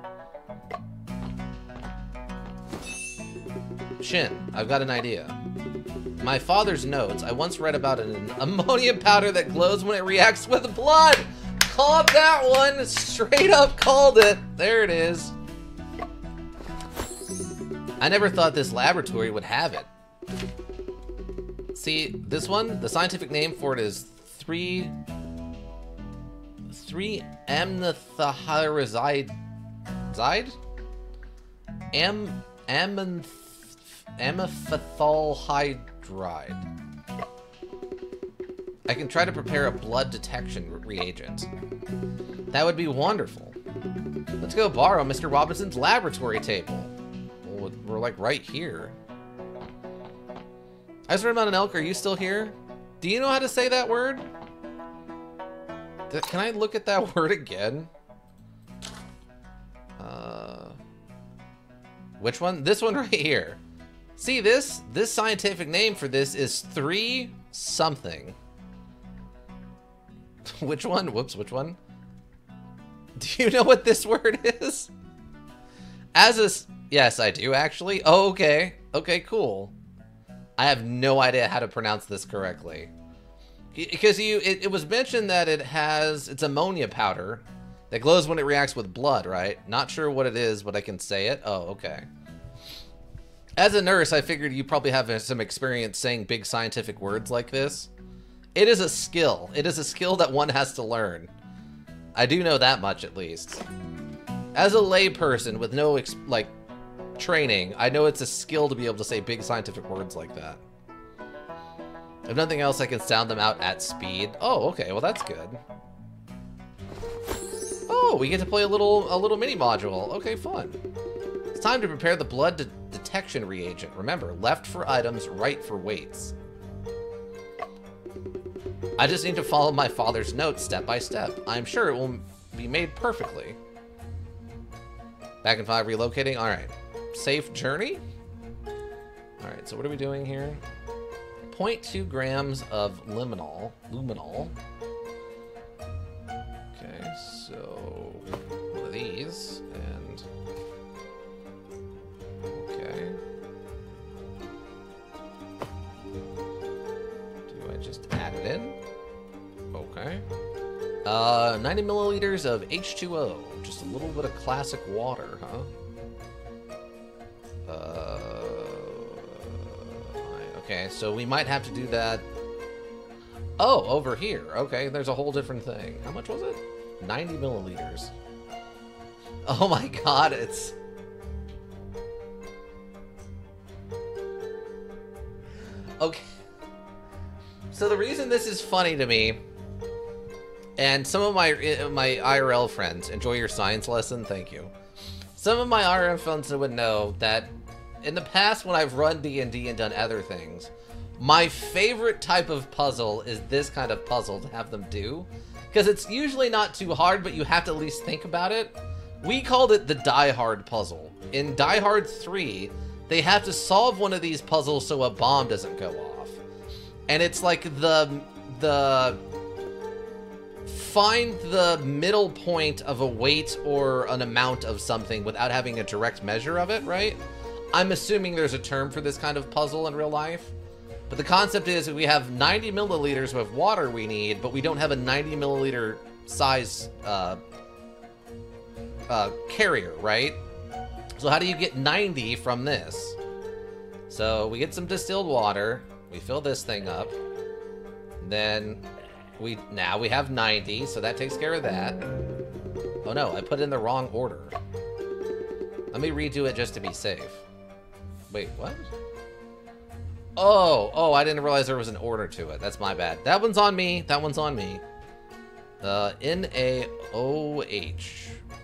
Shin, I've got an idea. In my father's notes, I once read about an ammonia powder that glows when it reacts with blood! Called that one! Straight up called it! There it is. I never thought this laboratory would have it. See, this one, the scientific name for it is 3-amethylhydrazide. Amethylhydride. I can try to prepare a blood detection reagent. That would be wonderful. Let's go borrow Mr. Robinson's laboratory table. Well, we're like right here. Ice Mountain Elk, are you still here? Do you know how to say that word? Can I look at that word again? Which one? This one right here. See this? This scientific name for this is 3 something. Which one? Whoops, which one? Do you know what this word is? Yes, I do actually. Oh, okay. Okay, cool. I have no idea how to pronounce this correctly. Because it was mentioned that it's ammonia powder that glows when it reacts with blood, right? Not sure what it is, but I can say it. Oh, okay. As a nurse, I figured you probably have some experience saying big scientific words like this. It is a skill. It is a skill that one has to learn. I do know that much, at least. As a lay person with no, training, I know it's a skill to be able to say big scientific words like that. If nothing else, I can sound them out at speed. Oh, okay. Well, that's good. Oh, we get to play a little mini module. Okay, fun. It's time to prepare the blood detection reagent. Remember, left for items, right for weights. I just need to follow my father's notes step by step. I'm sure it will be made perfectly. Back in 5, relocating. All right. Safe journey. All right, so what are we doing here? 0.2 grams of luminol. Okay, so one of these, and okay. Do I just add it in? Okay. 90 milliliters of H2O. Just a little bit of classic water, huh? Okay, so we might have to do that. Oh, over here. Okay, there's a whole different thing. How much was it? 90 milliliters. Oh my god, it's... Okay. So the reason this is funny to me, and some of my IRL friends, enjoy your science lesson, thank you. Some of my IRL friends would know that in the past when I've run D&D and done other things, my favorite type of puzzle is this kind of puzzle to have them do. Because it's usually not too hard, but you have to at least think about it. We called it the Die Hard puzzle. In Die Hard 3, they have to solve one of these puzzles so a bomb doesn't go off. And it's like the find the middle point of a weight or an amount of something without having a direct measure of it, right? I'm assuming there's a term for this kind of puzzle in real life. But the concept is that we have 90 milliliters of water we need, but we don't have a 90 milliliter size carrier, right? So how do you get 90 from this? So we get some distilled water, we fill this thing up, then now we have 90, so that takes care of that. Oh no, I put it in the wrong order. Let me redo it just to be safe. Wait, what? Oh, I didn't realize there was an order to it. That's my bad. That one's on me. That one's on me. N-A-O-H.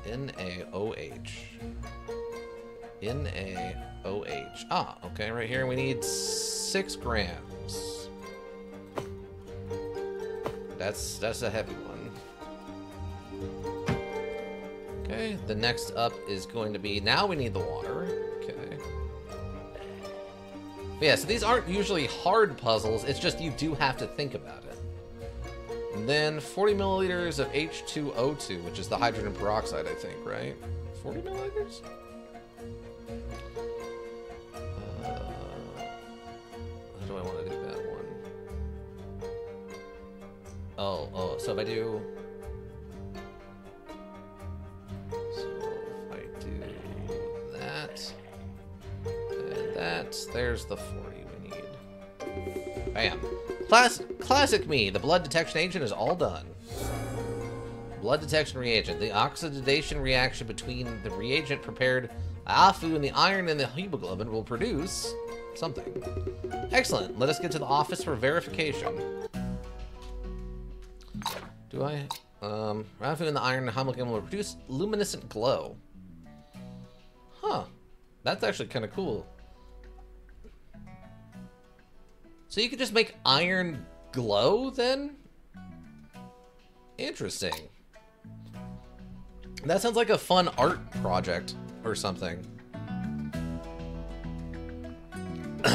N-A-O-H. N-A-O-H. Ah, okay, right here. We need 6 grams. That's a heavy one. Okay, the next up is going to be... Now we need the water. Okay. But yeah, so these aren't usually hard puzzles, it's just you do have to think about it. And then 40 milliliters of H2O2, which is the hydrogen peroxide, I think, right? 40 milliliters? How do I want to do that one? Oh, so if I do... There's the 40 we need. Bam. Classic me. The blood detection agent is all done. Blood detection reagent. The oxidation reaction between the reagent prepared AFU and the iron and the hemoglobin will produce something. Excellent. Let us get to the office for verification. Do I? AFU and the iron and hemoglobin will produce luminescent glow. Huh. That's actually kind of cool. So you could just make iron glow, then? Interesting. That sounds like a fun art project or something.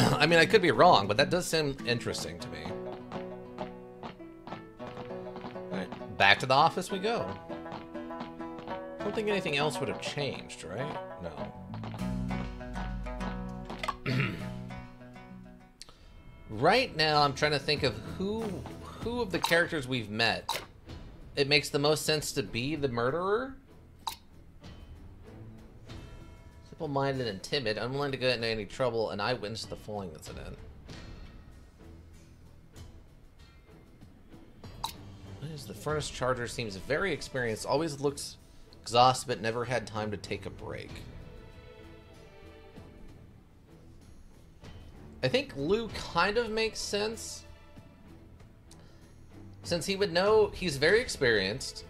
I mean, I could be wrong, but that does seem interesting to me. Alright, back to the office we go. I don't think anything else would have changed, right? No. Right now, I'm trying to think of who of the characters we've met it makes the most sense to be the murderer. Simple-minded and timid, unwilling to get into any trouble, an eyewitness to the falling incident. What is the furnace charger? Seems very experienced, always looks exhausted, but never had time to take a break. I think Lou kind of makes sense, since he would know he's very experienced.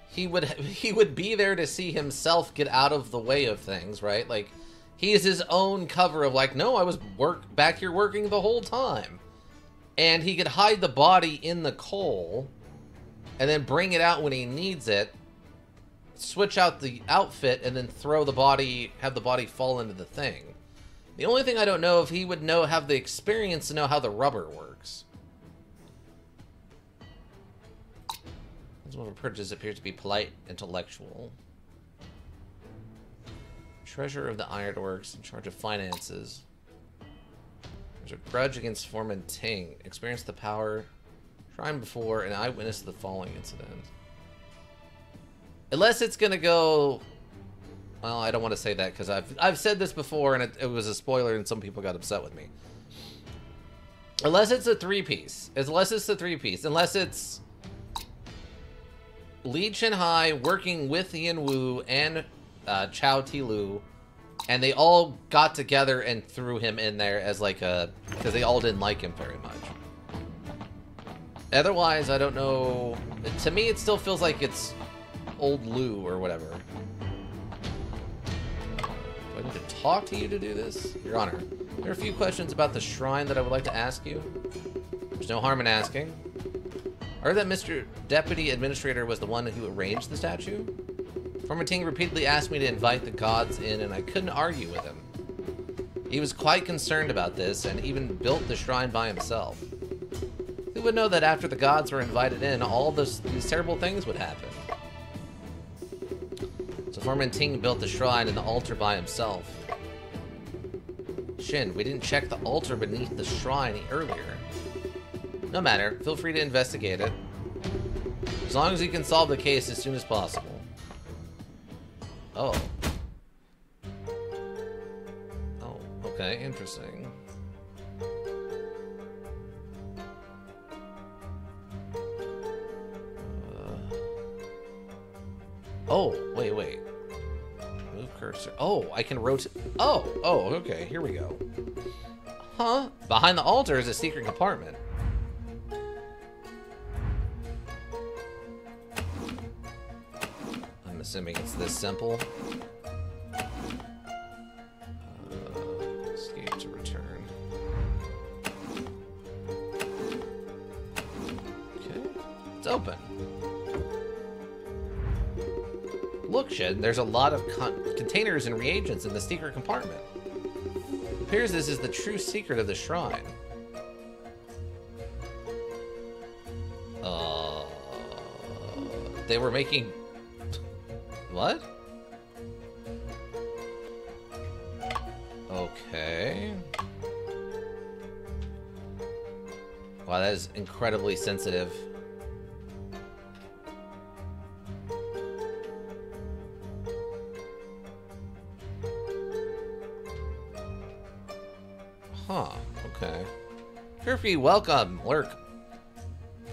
He would be there to see himself get out of the way of things, right? Like, he is his own cover of like, no, I was back here working the whole time. And he could hide the body in the coal and then bring it out when he needs it, switch out the outfit, and then throw the body, have the body fall into the thing. The only thing I don't know if he would have the experience to know how the rubber works. One of purchase appears to be polite, intellectual. Treasurer of the Ironworks, in charge of finances. There's a grudge against Foreman Ting. Experienced the power, tried before, an eyewitness to the falling incident. Unless it's gonna go... Well, I don't want to say that because I've said this before and it was a spoiler and some people got upset with me. Unless it's a three-piece. Unless it's the three-piece. Unless it's Li Chenhai working with Yin Wu and Chao Tilu, and they all got together and threw him in there as like a... because they all didn't like him very much. Otherwise, I don't know. To me, it still feels like it's old Lou or whatever. Do I need to talk to you to do this? Your Honor, there are a few questions about the shrine that I would like to ask you. There's no harm in asking. I heard that Mr. Deputy Administrator was the one who arranged the statue. Foreman Ting repeatedly asked me to invite the gods in, and I couldn't argue with him. He was quite concerned about this, and even built the shrine by himself. Who would know that after the gods were invited in, all these terrible things would happen? So Foreman Ting built the shrine and the altar by himself. Shin, we didn't check the altar beneath the shrine earlier. No matter, feel free to investigate it. As long as you can solve the case as soon as possible. Oh. Oh, okay, interesting. Oh, wait. Move cursor. Oh, I can rotate. Oh, okay, here we go. Huh? Behind the altar is a secret compartment. I'm assuming it's this simple. Escape to return. Okay, it's open. Look, Shed, there's a lot of containers and reagents in the secret compartment. It appears this is the true secret of the shrine. They were making... What? Okay. Wow, that is incredibly sensitive. Huh, okay. Curfew, welcome, lurk.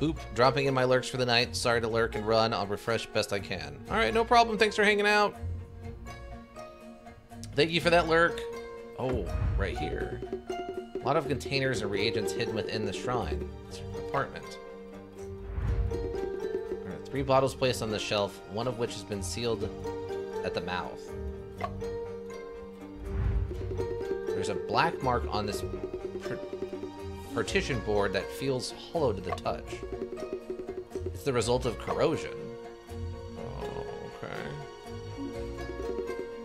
Oop, dropping in my lurks for the night. Sorry to lurk and run. I'll refresh best I can. Alright, no problem. Thanks for hanging out. Thank you for that lurk. Oh, right here. A lot of containers and reagents hidden within the shrine. It's a compartment. Alright, 3 bottles placed on the shelf, one of which has been sealed at the mouth. There's a black mark on this partition board that feels hollow to the touch. It's the result of corrosion. Oh, okay.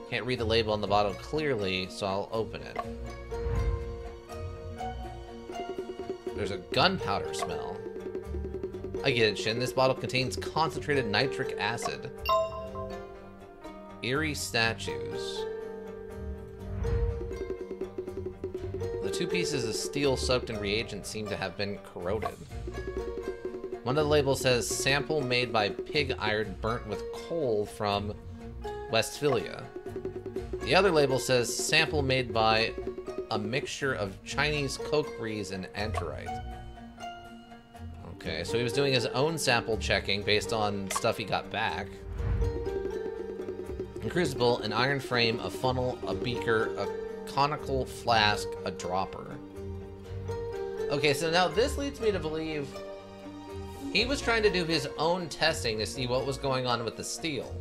Can't read the label on the bottle clearly, so I'll open it. there's a gunpowder smell. I get it, Shin. This bottle contains concentrated nitric acid. Eerie statues. The 2 pieces of steel soaked in reagent seem to have been corroded. One of the labels says sample made by pig iron burnt with coal from Westphalia. The other label says sample made by a mixture of Chinese coke breeze and antarite. Okay, so he was doing his own sample checking based on stuff he got back. A crucible, an iron frame, a funnel, a beaker, a conical flask, a dropper. Okay, so now this leads me to believe he was trying to do his own testing to see what was going on with the steel.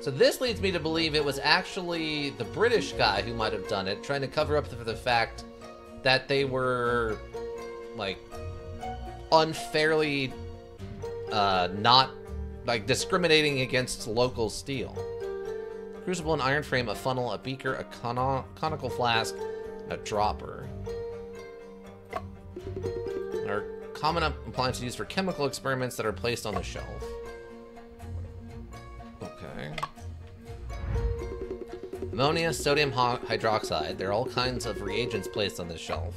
So this leads me to believe it was actually the British guy who might have done it, trying to cover up for the fact that they were, like, unfairly not, like, discriminating against local steel. Crucible, an iron frame, a funnel, a beaker, a conical flask, a dropper. There are common appliances used for chemical experiments that are placed on the shelf. Okay. Ammonia, sodium hydroxide. There are all kinds of reagents placed on this shelf.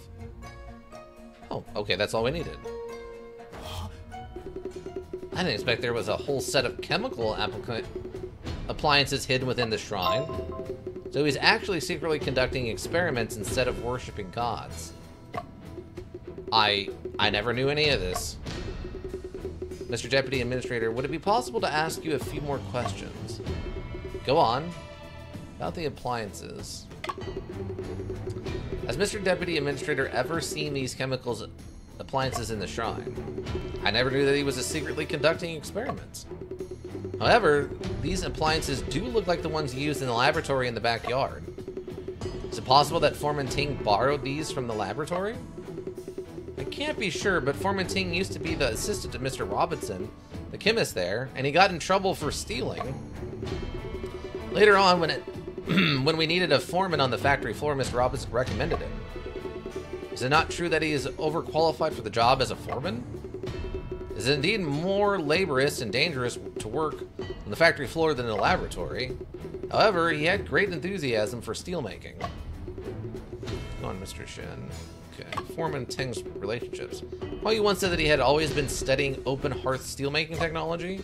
Oh, okay, that's all we needed. I didn't expect there was a whole set of chemical appliances hidden within the shrine. So he's actually secretly conducting experiments instead of worshipping gods. I never knew any of this. Mr. Deputy Administrator, would it be possible to ask you a few more questions? Go on. About the appliances. Has Mr. Deputy Administrator ever seen these appliances in the shrine? I never knew that he was secretly conducting experiments. However, these appliances do look like the ones used in the laboratory in the backyard. Is it possible that Foreman Ting borrowed these from the laboratory? I can't be sure, but Foreman Ting used to be the assistant to Mr. Robinson, the chemist there, and he got in trouble for stealing. Later on, when we needed a foreman on the factory floor, Mr. Robinson recommended him. Is it not true that he is overqualified for the job as a foreman? Is it indeed more laborious and dangerous to work on the factory floor than in the laboratory? However, he had great enthusiasm for steelmaking. Come on, Mr. Shin. Okay, Foreman Ting's relationships. Well, you once said that he had always been studying open hearth steelmaking technology?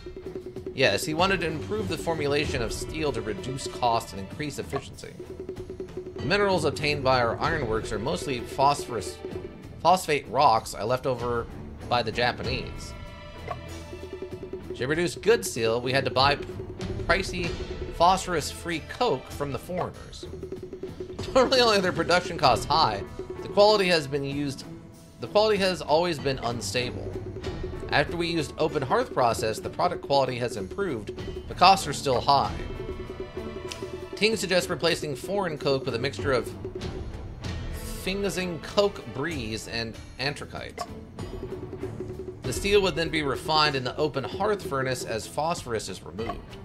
Yes, he wanted to improve the formulation of steel to reduce cost and increase efficiency. The minerals obtained by our ironworks are mostly phosphate rocks I left over by the Japanese. To produce good steel, we had to buy pricey phosphorus-free coke from the foreigners. Not only are their production costs high, the quality has always been unstable. After we used open hearth process, the product quality has improved, but costs are still high. Ting suggests replacing foreign coke with a mixture of Fingazing coke breeze and anthracite. The steel would then be refined in the open hearth furnace as phosphorus is removed.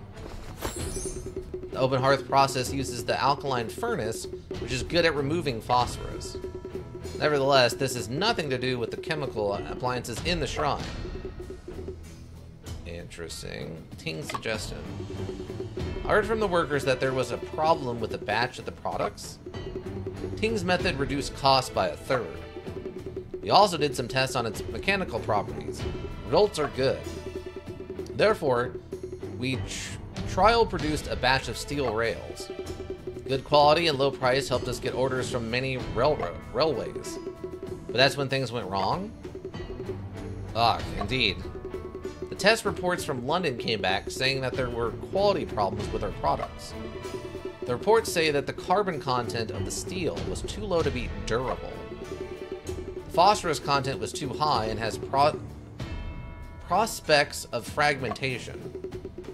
The open hearth process uses the alkaline furnace, which is good at removing phosphorus. Nevertheless, this has nothing to do with the chemical appliances in the shrine. Interesting. Ting's suggestion. I heard from the workers that there was a problem with a batch of the products. Ting's method reduced costs by 1/3. We also did some tests on its mechanical properties. Results are good. Therefore, we trial produced a batch of steel rails. Good quality and low price helped us get orders from many railways. But that's when things went wrong? Ah, indeed. The test reports from London came back saying that there were quality problems with our products. The reports say that the carbon content of the steel was too low to be durable. The phosphorus content was too high and has prospects of fragmentation.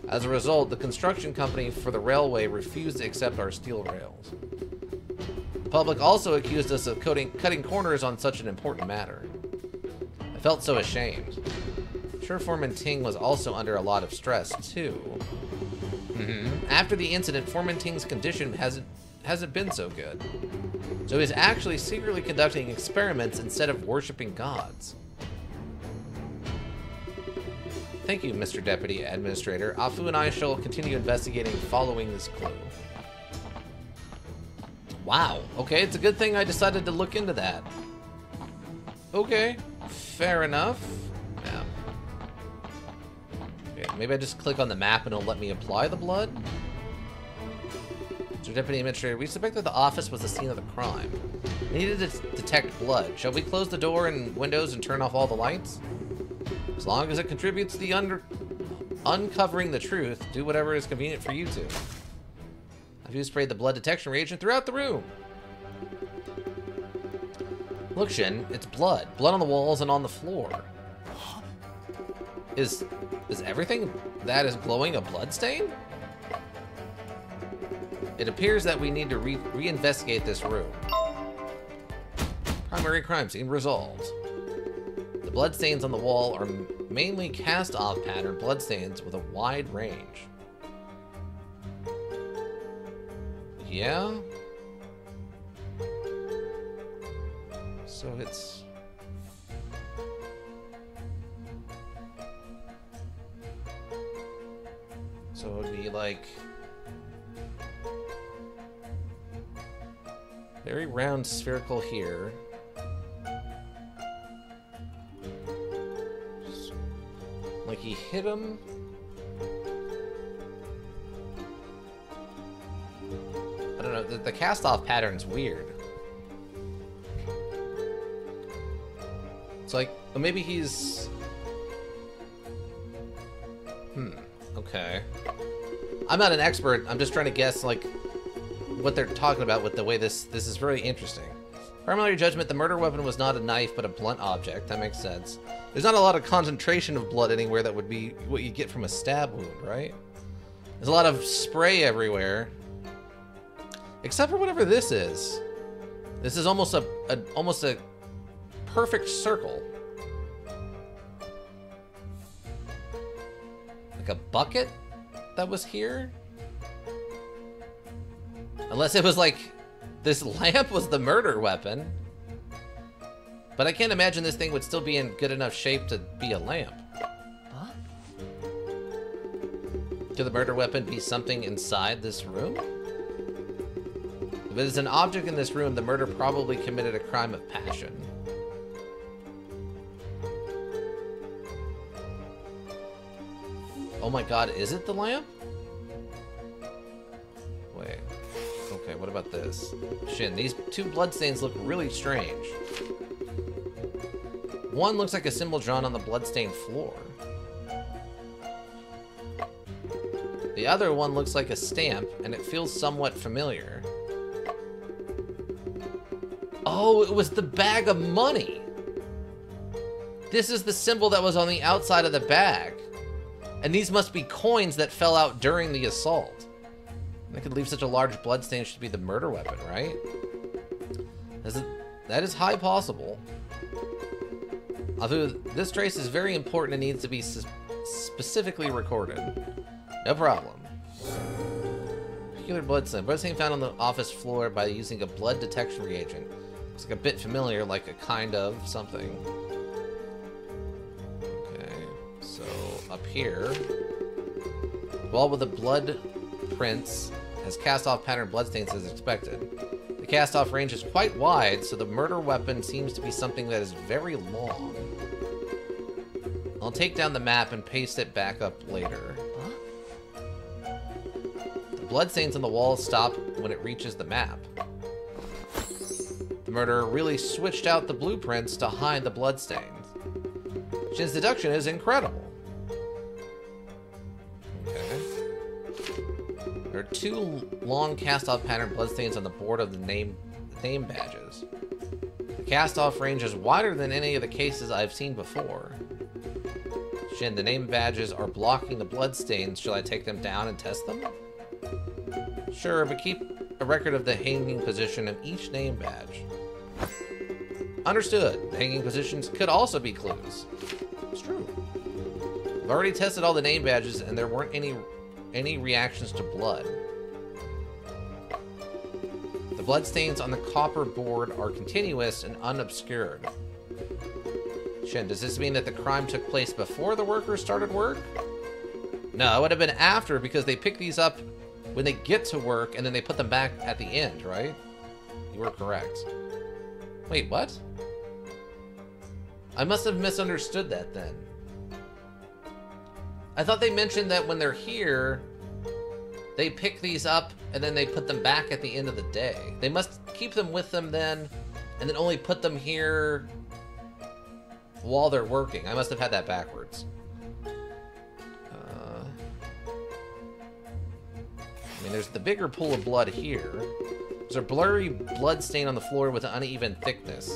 As a result, the construction company for the railway refused to accept our steel rails. The public also accused us of cutting corners on such an important matter. I felt so ashamed. I'm sure Foreman Ting was also under a lot of stress, too. After the incident, Foreman Ting's condition hasn't been so good. So he's actually secretly conducting experiments instead of worshiping gods. Thank you, Mr. Deputy Administrator. Afu and I shall continue investigating following this clue. Wow. Okay, it's a good thing I decided to look into that. Okay, fair enough. Yeah. Okay, maybe I just click on the map and it'll let me apply the blood? Mr. Deputy Administrator, we suspect that the office was the scene of the crime. We needed to detect blood. Shall we close the door and windows and turn off all the lights? As long as it contributes to the uncovering the truth, do whatever is convenient for you two. Have you sprayed the blood detection reagent throughout the room? Look, Shin, it's blood. Blood on the walls and on the floor. Is everything that is glowing a blood stain? It appears that we need to reinvestigate this room. Primary crime scene resolved. The bloodstains on the wall are mainly cast-off pattern bloodstains with a wide range. Yeah? So it's... So it would be like... very round spherical here. Like he hit him. I don't know, the cast-off pattern's weird. It's like, maybe he's... okay. I'm not an expert, I'm just trying to guess, like, what they're talking about with the way this is very interesting. Primary judgment, the murder weapon was not a knife, but a blunt object. That makes sense. There's not a lot of concentration of blood anywhere that would be what you get from a stab wound, right? There's a lot of spray everywhere. Except for whatever this is. This is almost a perfect circle. Like a bucket that was here? Unless it was like, this lamp was the murder weapon. But I can't imagine this thing would still be in good enough shape to be a lamp. Huh? Could the murder weapon be something inside this room? If it is an object in this room, the murderer probably committed a crime of passion. Oh my god, is it the lamp? Wait. Okay, what about this? Shin, these two bloodstains look really strange. One looks like a symbol drawn on the bloodstained floor. The other one looks like a stamp, and it feels somewhat familiar. Oh, it was the bag of money! This is the symbol that was on the outside of the bag. And these must be coins that fell out during the assault. That could leave such a large bloodstain should be the murder weapon, right? That is high possible. Although this trace is very important and needs to be specifically recorded. No problem. Peculiar bloodstain. Bloodstain found on the office floor by using a blood detection reagent. Looks like a bit familiar, like a kind of something. Okay, so up here, wall with the blood prints has cast-off pattern bloodstains as expected. The cast-off range is quite wide, so the murder weapon seems to be something that is very long. I'll take down the map and paste it back up later. Huh? The bloodstains on the wall stop when it reaches the map. The murderer really switched out the blueprints to hide the bloodstains. Shin's deduction is incredible. Okay. There are two long cast-off pattern bloodstains on the board of the name badges. The cast-off range is wider than any of the cases I've seen before. Shin, the name badges are blocking the bloodstains. Shall I take them down and test them? Sure, but keep a record of the hanging position of each name badge. Understood. The hanging positions could also be clues. It's true. I've already tested all the name badges and there weren't any reactions to blood. bloodstains on the copper board are continuous and unobscured. Shin, does this mean that the crime took place before the workers started work? No, it would have been after, because they pick these up when they get to work and then they put them back at the end, right? You were correct. Wait, what? I must have misunderstood that then. I thought they mentioned that when they're here, they pick these up and then they put them back at the end of the day. They must keep them with them then, and then only put them here while they're working. I must have had that backwards. I mean, there's the bigger pool of blood here. There's a blurry blood stain on the floor with an uneven thickness.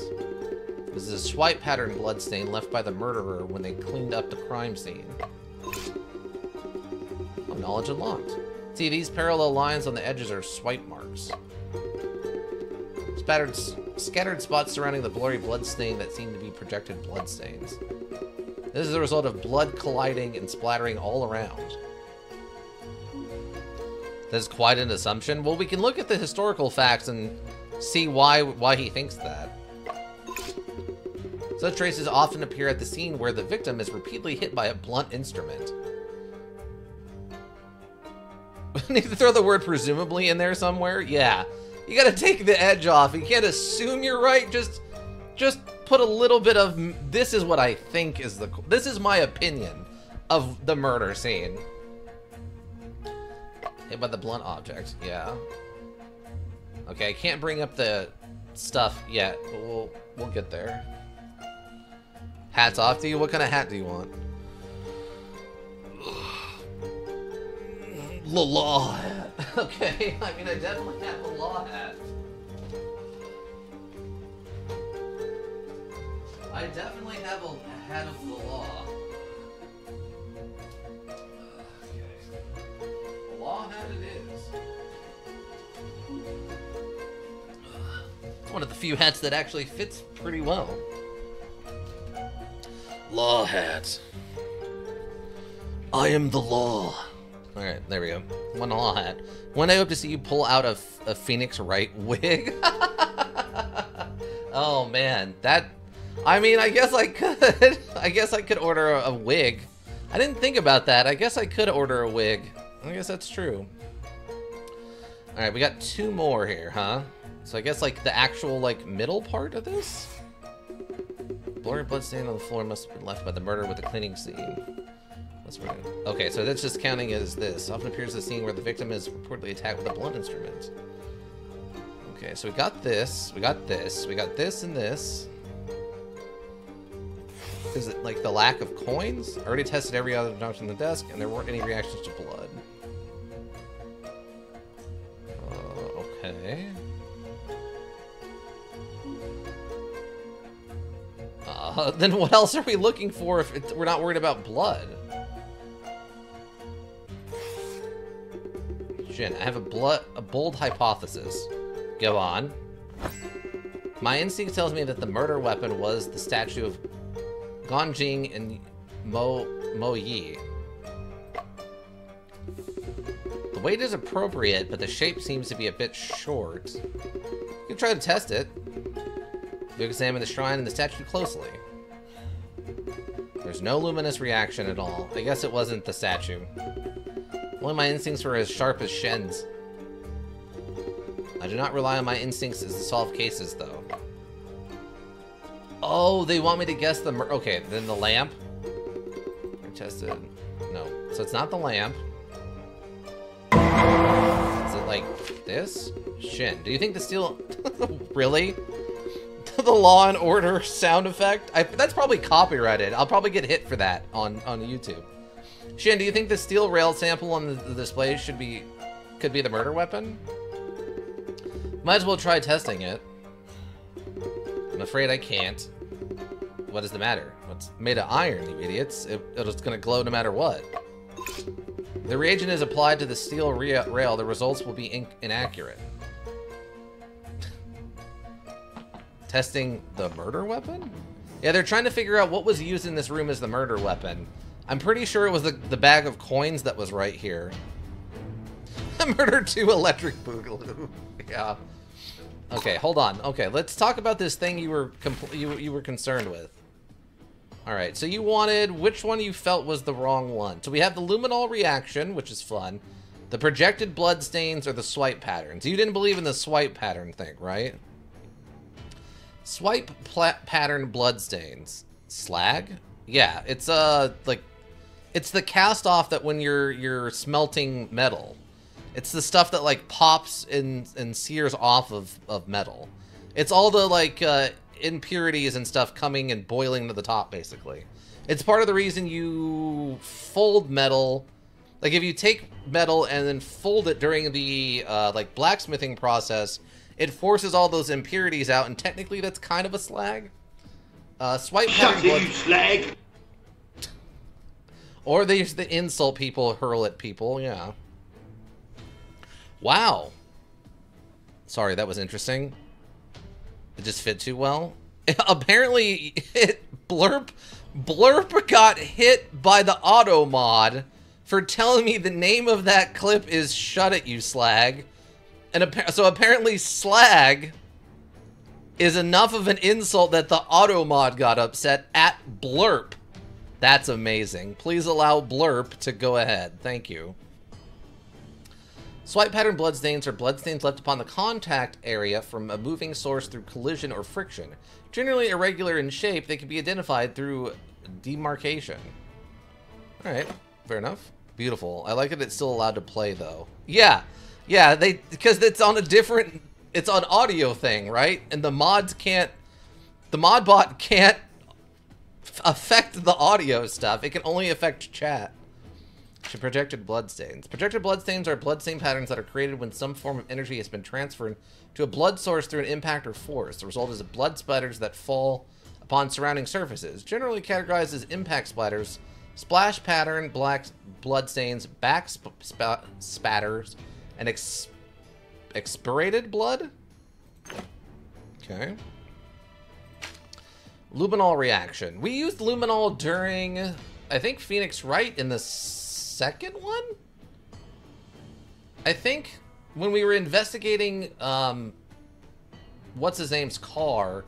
This is a swipe pattern blood stain left by the murderer when they cleaned up the crime scene. Oh, knowledge unlocked. See, these parallel lines on the edges are swipe marks. Scattered spots surrounding the blurry blood stain that seem to be projected blood stains. This is the result of blood colliding and splattering all around. That's quite an assumption. Well, we can look at the historical facts and see why he thinks that. Such traces often appear at the scene where the victim is repeatedly hit by a blunt instrument. Need to throw the word presumably in there somewhere? Yeah. You gotta take the edge off. You can't assume you're right. Just put a little bit of, this is what I think is this is my opinion of the murder scene. Hit by the blunt object, yeah. Okay, I can't bring up the stuff yet, but we'll get there. Hats off to you? What kind of hat do you want? The law hat. Okay, I mean, I definitely have the law hat. I definitely have a hat of the law. Law hat it is. One of the few hats that actually fits pretty well. Law hat. I am the law. Alright, there we go. One law hat. One I hope to see you pull out a Phoenix Wright wig. Oh man, that... I mean, I guess I could. I guess I could order a wig. I didn't think about that. I guess I could order a wig. I guess that's true. Alright, we got two more here, huh? So I guess, like, the actual, like, middle part of this? Blurry blood stain on the floor must have been left by the murderer with the cleaning scene. That's right. Okay, so that's just counting as this. Often appears the scene where the victim is reportedly attacked with a blunt instrument. Okay, so we got this, we got this, we got this and this. Is it, like, the lack of coins? I already tested every other note on the desk, and there weren't any reactions to blood. Okay. Then what else are we looking for if we're not worried about blood? Shin, I have a bold hypothesis. Go on. My instinct tells me that the murder weapon was the statue of Ganjing and Mo Yi. The weight is appropriate, but the shape seems to be a bit short. You can try to test it. You examine the shrine and the statue closely. There's no luminous reaction at all. I guess it wasn't the statue. Only my instincts were as sharp as Shen's. I do not rely on my instincts to solve cases, though. Oh, they want me to guess the okay, then the lamp. I tested. No. So it's not the lamp. Is it like this? Shin, do you think the steel... Really? The Law and Order sound effect? That's probably copyrighted. I'll probably get hit for that on YouTube. Shin, do you think the steel rail sample on the display could be the murder weapon? Might as well try testing it. I'm afraid I can't. What is the matter? It's made of iron, you idiots. It's gonna glow no matter what. The reagent is applied to the steel rail. The results will be inaccurate. Testing the murder weapon? Yeah, they're trying to figure out what was used in this room as the murder weapon. I'm pretty sure it was the bag of coins that was right here. Murder 2 electric boogaloo. Yeah. Okay, hold on. Okay, let's talk about this thing you were you were concerned with. All right, so you wanted which one you felt was the wrong one. So we have the luminol reaction, which is fun. The projected blood stains or the swipe patterns. You didn't believe in the swipe pattern thing, right? Swipe pattern blood stains. Slag? Yeah, it's like it's the cast off that when you're smelting metal. It's the stuff that like pops and sears off of metal. It's all the like impurities and stuff coming and boiling to the top, basically. It's part of the reason you fold metal. Like if you take metal and then fold it during the like blacksmithing process, it forces all those impurities out, and technically that's kind of a slag. Swipe pattern blood. You slag. Or they use the insult people, hurl at people, yeah. Wow. Sorry, that was interesting. It just fit too well. Apparently, Blurp got hit by the auto mod for telling me the name of that clip is "Shut It, You Slag," and so apparently slag is enough of an insult that the auto mod got upset at Blurp. That's amazing. Please allow Blurp to go ahead. Thank you. Swipe pattern bloodstains are bloodstains left upon the contact area from a moving source through collision or friction. Generally irregular in shape, they can be identified through demarcation. Alright, fair enough. Beautiful. I like that it's still allowed to play, though. Yeah, because it's on a different, it's on audio thing, right? And the mods can't, the mod bot can't affect the audio stuff. It can only affect chat. Projected bloodstains. Projected bloodstains are bloodstain patterns that are created when some form of energy has been transferred to a blood source through an impact or force. The result is blood splatters that fall upon surrounding surfaces. Generally categorized as impact splatters, splash pattern, black bloodstains, back spatters, and expirated blood? Okay. Luminol reaction. We used luminol during, I think, Phoenix Wright in the second one? I think when we were investigating what's his name's car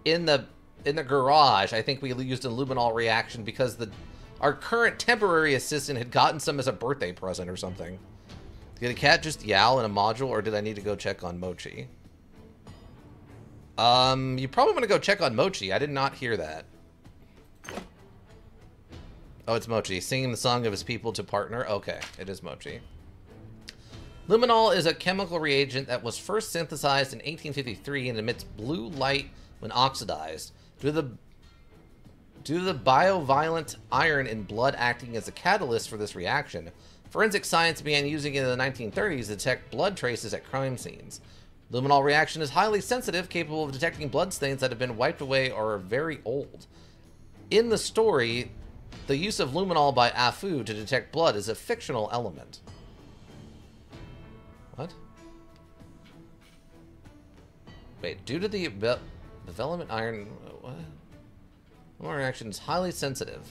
in the garage, I think we used a luminol reaction because our current temporary assistant had gotten some as a birthday present or something. Did a cat just yowl in a module, or did I need to go check on Mochi? You probably want to go check on Mochi. I did not hear that. Oh, it's Mochi. Singing the song of his people to partner. Okay, it is Mochi. Luminol is a chemical reagent that was first synthesized in 1853 and emits blue light when oxidized. Due to the bioviolent iron in blood acting as a catalyst for this reaction, forensic science began using it in the 1930s to detect blood traces at crime scenes. Luminol reaction is highly sensitive, capable of detecting bloodstains that have been wiped away or are very old. In the story, the use of luminol by Afu to detect blood is a fictional element. What? Wait, due to the development iron... What? Luminol reaction is highly sensitive,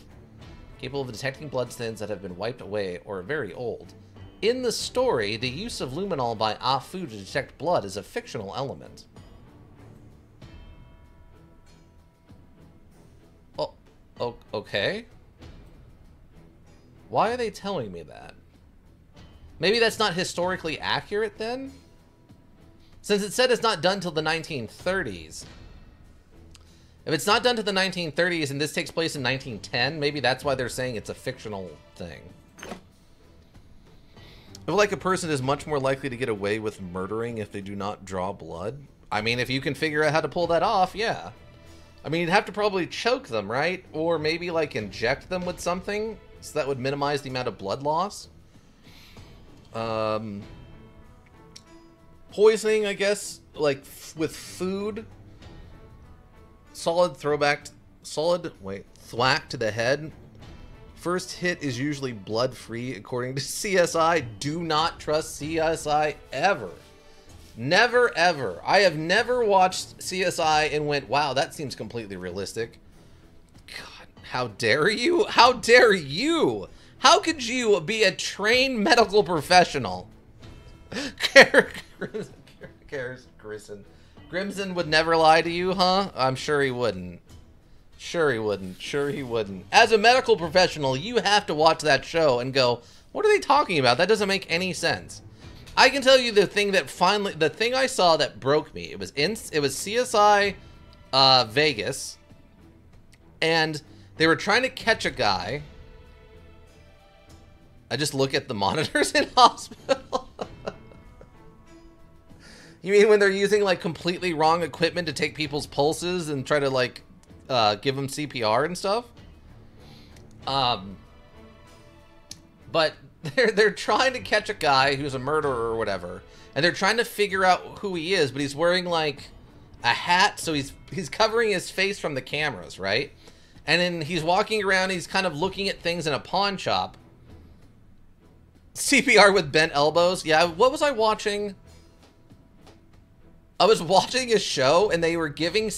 capable of detecting bloodstains that have been wiped away or are very old. In the story, the use of luminol by Afu to detect blood is a fictional element. Oh, okay. Why are they telling me that? Maybe that's not historically accurate then? Since it said it's not done till the 1930s. If it's not done to the 1930s and this takes place in 1910, maybe that's why they're saying it's a fictional thing. I feel like a person is much more likely to get away with murdering if they do not draw blood. I mean, if you can figure out how to pull that off, yeah. I mean, you'd have to probably choke them, right? Or maybe, like, inject them with something, so that would minimize the amount of blood loss. Poisoning, I guess, like, with food. Thwack to the head. First hit is usually blood-free, according to CSI. Do not trust CSI ever. Never, ever. I have never watched CSI and went, wow, that seems completely realistic. God, how dare you? How dare you? How could you be a trained medical professional? Garrison. Grimson would never lie to you, huh? I'm sure he wouldn't. Sure he wouldn't. Sure he wouldn't. As a medical professional, you have to watch that show and go, what are they talking about? That doesn't make any sense. I can tell you the thing I saw that broke me. It was CSI Vegas, and they were trying to catch a guy. I just look at the monitors in hospital. You mean when they're using like completely wrong equipment to take people's pulses and try to like give them CPR and stuff? But they're trying to catch a guy who's a murderer or whatever, and they're trying to figure out who he is, but he's wearing like a hat, so he's covering his face from the cameras, right? And then he's walking around, he's kind of looking at things in a pawn shop. CPR with bent elbows. Yeah, what was I watching? I was watching a show and they were giving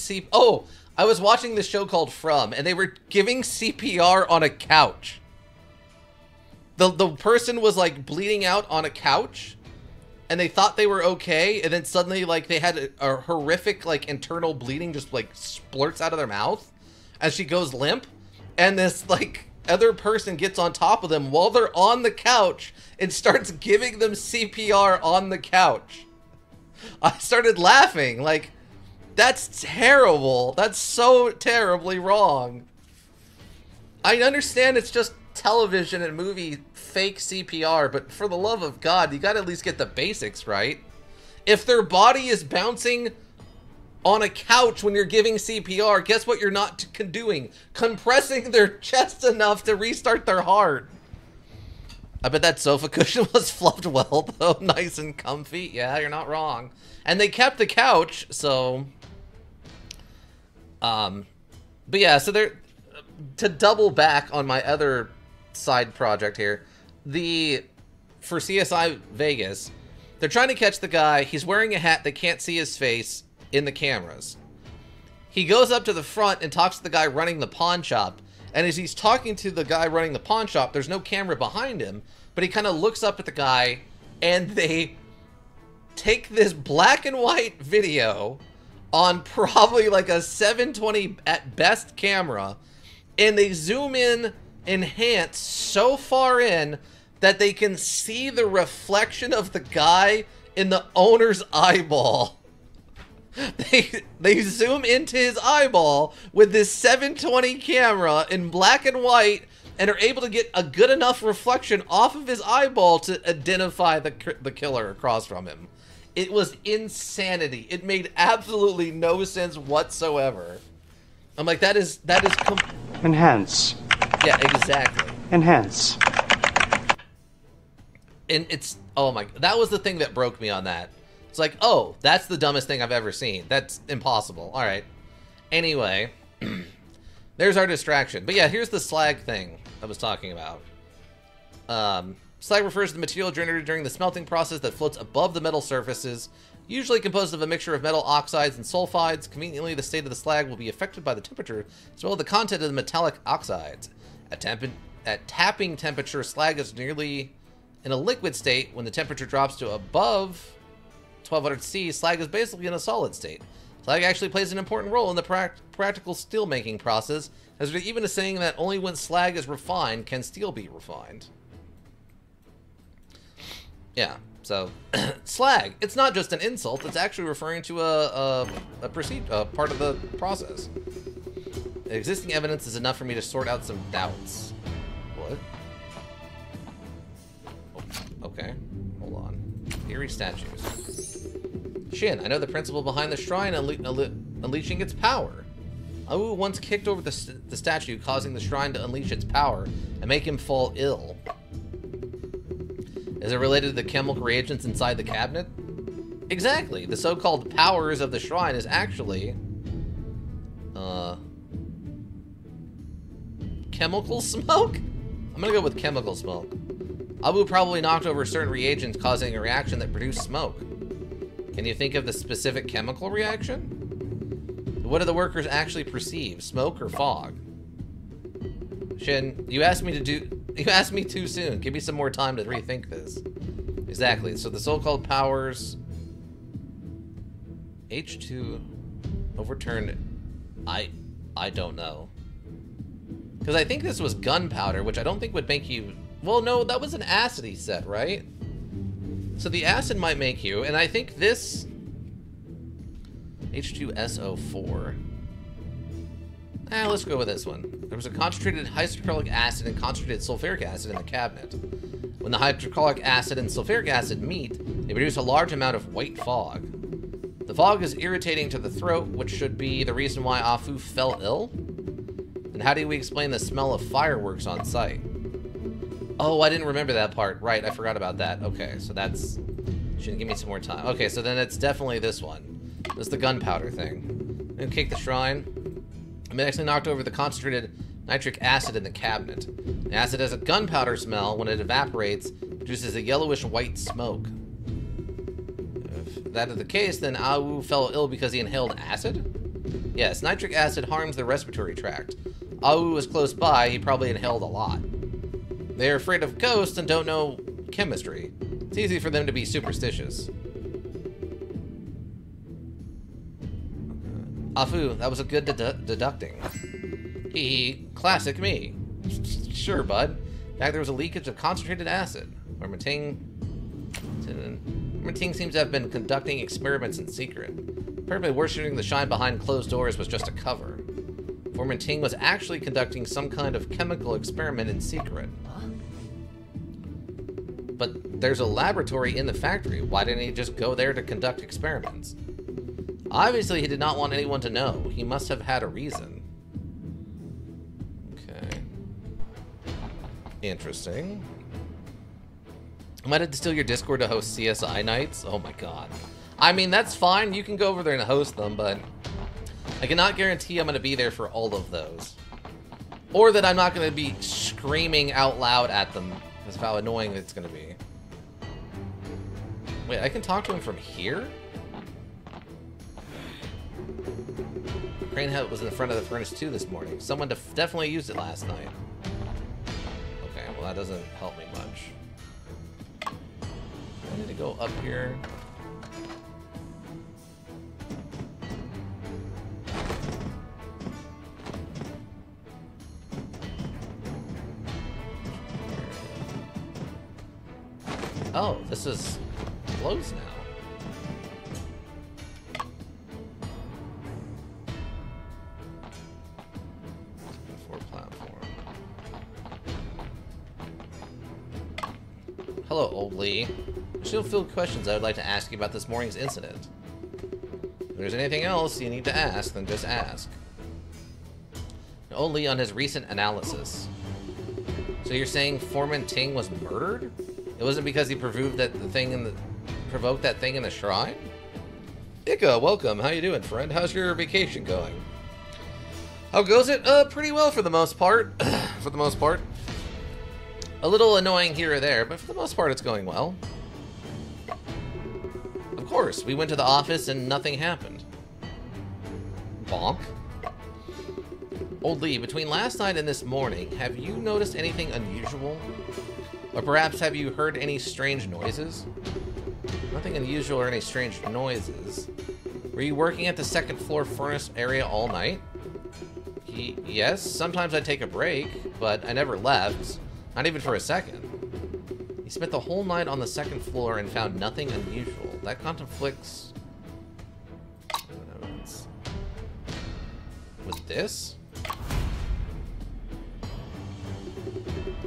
I was watching this show called From, and they were giving CPR on a couch. The person was like bleeding out on a couch, and they thought they were okay, and then suddenly like they had a horrific like internal bleeding just like splurts out of their mouth as she goes limp, and this like other person gets on top of them while they're on the couch and starts giving them CPR on the couch. I started laughing, like, that's terrible. That's so terribly wrong. I understand it's just television and movie fake CPR, but for the love of God, you gotta at least get the basics right. If their body is bouncing on a couch when you're giving CPR, guess what you're not doing? Compressing their chest enough to restart their heart. I bet that sofa cushion was fluffed well, though. Nice and comfy. Yeah, you're not wrong. And they kept the couch, so... But yeah, so they're... To double back on my other side project here, for CSI Vegas, they're trying to catch the guy. He's wearing a hat. They can't see his face in the cameras. He goes up to the front and talks to the guy running the pawn shop. And as he's talking to the guy running the pawn shop, there's no camera behind him, but he kind of looks up at the guy, and they take this black and white video on probably like a 720 at best camera, and they zoom in, enhance so far in that they can see the reflection of the guy in the owner's eyeball. They zoom into his eyeball with this 720 camera in black and white and are able to get a good enough reflection off of his eyeball to identify the killer across from him. It was insanity. It made absolutely no sense whatsoever. I'm like, that is enhance. Yeah, exactly. Enhance. And it's, oh my, that was the thing that broke me on that. It's like, oh, that's the dumbest thing I've ever seen. That's impossible. All right. Anyway, there's our distraction. But yeah, here's the slag thing I was talking about. Slag refers to the material generated during the smelting process that floats above the metal surfaces, usually composed of a mixture of metal oxides and sulfides. Conveniently, the state of the slag will be affected by the temperature, as well as the content of the metallic oxides. At tapping temperature, slag is nearly in a liquid state. When the temperature drops to above 1200 C, slag is basically in a solid state. Slag actually plays an important role in the practical steel-making process, as there's even a saying that only when slag is refined can steel be refined. Yeah, so slag, it's not just an insult, it's actually referring to a part of the process. Existing evidence is enough for me to sort out some doubts. What? Oh, okay, hold on. Eerie statues. Shin, I know the principle behind the shrine unleashing its power. Awu once kicked over the statue, causing the shrine to unleash its power and make him fall ill. Is it related to the chemical reagents inside the cabinet? Exactly. The so-called powers of the shrine is actually... chemical smoke? I'm gonna go with chemical smoke. Abu probably knocked over certain reagents, causing a reaction that produced smoke. Can you think of the specific chemical reaction? What do the workers actually perceive, smoke or fog? Shin, you asked me too soon. Give me some more time to rethink this. Exactly. So the so-called powers H2 overturned. I don't know. Because I think this was gunpowder, which I don't think would make you... Well, no, that was an acid he said, right? So the acid might make you, and I think this... H2SO4. Let's go with this one. There was a concentrated hydrochloric acid and concentrated sulfuric acid in the cabinet. When the hydrochloric acid and sulfuric acid meet, they produce a large amount of white fog. The fog is irritating to the throat, which should be the reason why Afu fell ill. And how do we explain the smell of fireworks on site? Oh, I didn't remember that part. Right, I forgot about that. Okay, so that's... Shouldn't give me some more time. Okay, so then it's definitely this one. This is the gunpowder thing. And kick the shrine. I actually knocked over the concentrated nitric acid in the cabinet. The acid has a gunpowder smell. When it evaporates, it produces a yellowish white smoke. If that is the case, then Awu fell ill because he inhaled acid? Yes, nitric acid harms the respiratory tract. Awu was close by, he probably inhaled a lot. They're afraid of ghosts and don't know chemistry. It's easy for them to be superstitious. Afu, that was a good deducting. Classic me. Sure, bud. In fact, there was a leakage of concentrated acid. Ting seems to have been conducting experiments in secret. Apparently, worshipping the shine behind closed doors was just a cover. Foreman Ting was actually conducting some kind of chemical experiment in secret. But there's a laboratory in the factory. Why didn't he just go there to conduct experiments? Obviously, he did not want anyone to know. He must have had a reason. Okay. Interesting. I might have to steal your Discord to host CSI nights. Oh my god. I mean, that's fine. You can go over there and host them, but I cannot guarantee I'm going to be there for all of those. Or that I'm not going to be screaming out loud at them because of how annoying it's going to be. Wait, I can talk to him from here? Crane hut was in the front of the furnace too this morning. Someone definitely used it last night. Okay, well that doesn't help me much. I need to go up here. Oh, this is closed now. Hello, Old Lee. There's still a few questions I would like to ask you about this morning's incident. If there's anything else you need to ask, then just ask. Old Lee on his recent analysis. So you're saying Foreman Ting was murdered? It wasn't because he provoked that thing in the shrine? Ika, welcome. How you doing, friend? How's your vacation going? How goes it? Pretty well for the most part. For the most part. A little annoying here or there, but for the most part it's going well. Of course, we went to the office and nothing happened. Bonk. Old Lee, between last night and this morning, have you noticed anything unusual? Or perhaps have you heard any strange noises? Nothing unusual or any strange noises. Were you working at the second floor furnace area all night? Yes, sometimes I take a break, but I never left. Not even for a second. He spent the whole night on the second floor and found nothing unusual. That conflicts with this?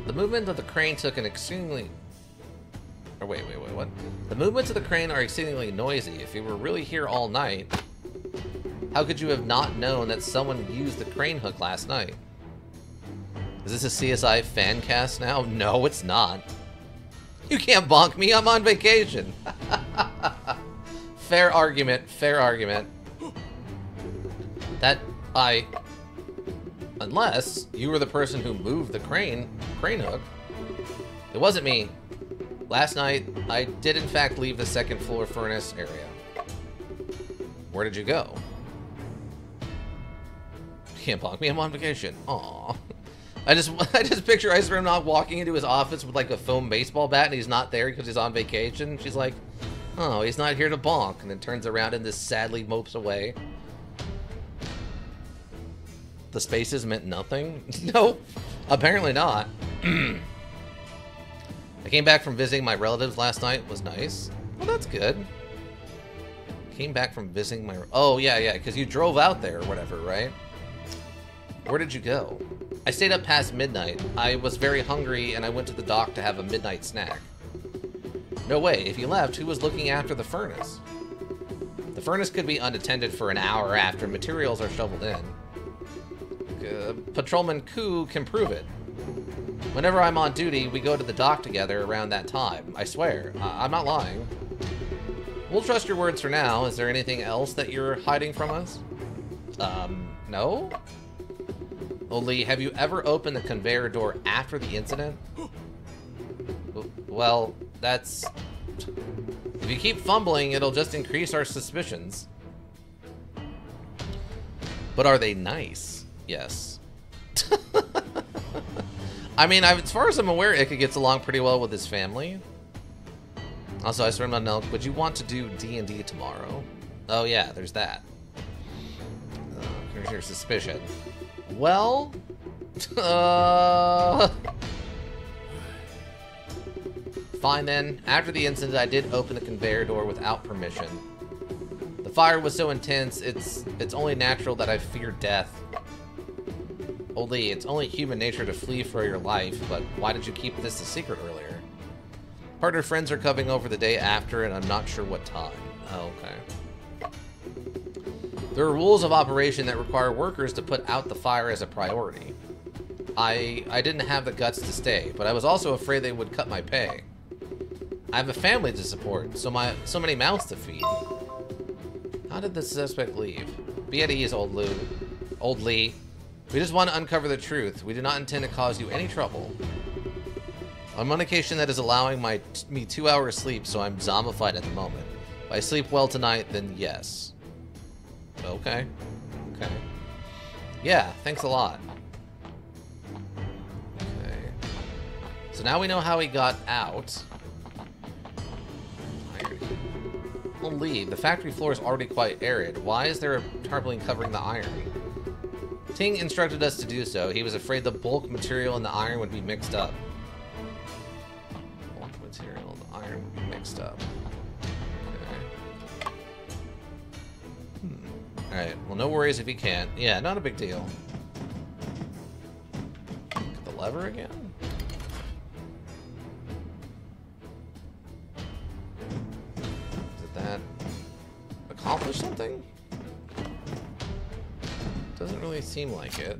The movement of the crane took an exceedingly... Or wait, what? The movements of the crane are exceedingly noisy. If you were really here all night, how could you have not known that someone used the crane hook last night? Is this a CSI fan cast now? No, it's not. You can't bonk me, I'm on vacation. Fair argument, fair argument. Unless you were the person who moved the crane hook. It wasn't me. Last night, I did in fact leave the second floor furnace area. Where did you go? You can't bonk me, I'm on vacation. Aww. I just picture Ice Rim not walking into his office with like a foam baseball bat and he's not there because he's on vacation. She's like, Oh, he's not here to bonk, and then turns around and just sadly mopes away. The spaces meant nothing? No, apparently not. I came back from visiting my relatives last night. It was nice. Well, that's good. Came back from visiting my... Oh, yeah, because you drove out there or whatever, right? Where did you go? I stayed up past midnight. I was very hungry, and I went to the dock to have a midnight snack. No way. If you left, who was looking after the furnace? The furnace could be unattended for an hour after materials are shoveled in. Patrolman Koo can prove it. Whenever I'm on duty, we go to the dock together around that time. I swear. I'm not lying. We'll trust your words for now. Is there anything else that you're hiding from us? No? Only, have you ever opened the conveyor door after the incident? Well, that's... If you keep fumbling, it'll just increase our suspicions. But are they nice? Yes. I mean, as far as I'm aware, Ika gets along pretty well with his family. Also, I swear on milk, would you want to do D&D tomorrow? Oh yeah, there's that. Here's your suspicion. Well... Fine then. After the incident, I did open the conveyor door without permission. The fire was so intense, it's only natural that I fear death. Only, it's only human nature to flee for your life, but why did you keep this a secret earlier? Partner friends are coming over the day after, and I'm not sure what time. Oh, okay. There are rules of operation that require workers to put out the fire as a priority. I didn't have the guts to stay, but I was also afraid they would cut my pay. I have a family to support, so many mouths to feed. How did the suspect leave? Be at ease, old Lee. We just want to uncover the truth. We do not intend to cause you any trouble. I'm on occasion that is allowing me 2 hours sleep, so I'm zombified at the moment. If I sleep well tonight, then yes. Okay. Okay. Yeah, thanks a lot. Okay. So now we know how he got out. We'll leave. The factory floor is already quite arid. Why is there a tarpaulin covering the iron? Ting instructed us to do so. He was afraid the bulk material and the iron would be mixed up. Bulk material and the iron would be mixed up. Okay. Alright, well, no worries if you can't. Yeah, not a big deal. Get the lever again? Did that accomplish something? Doesn't really seem like it.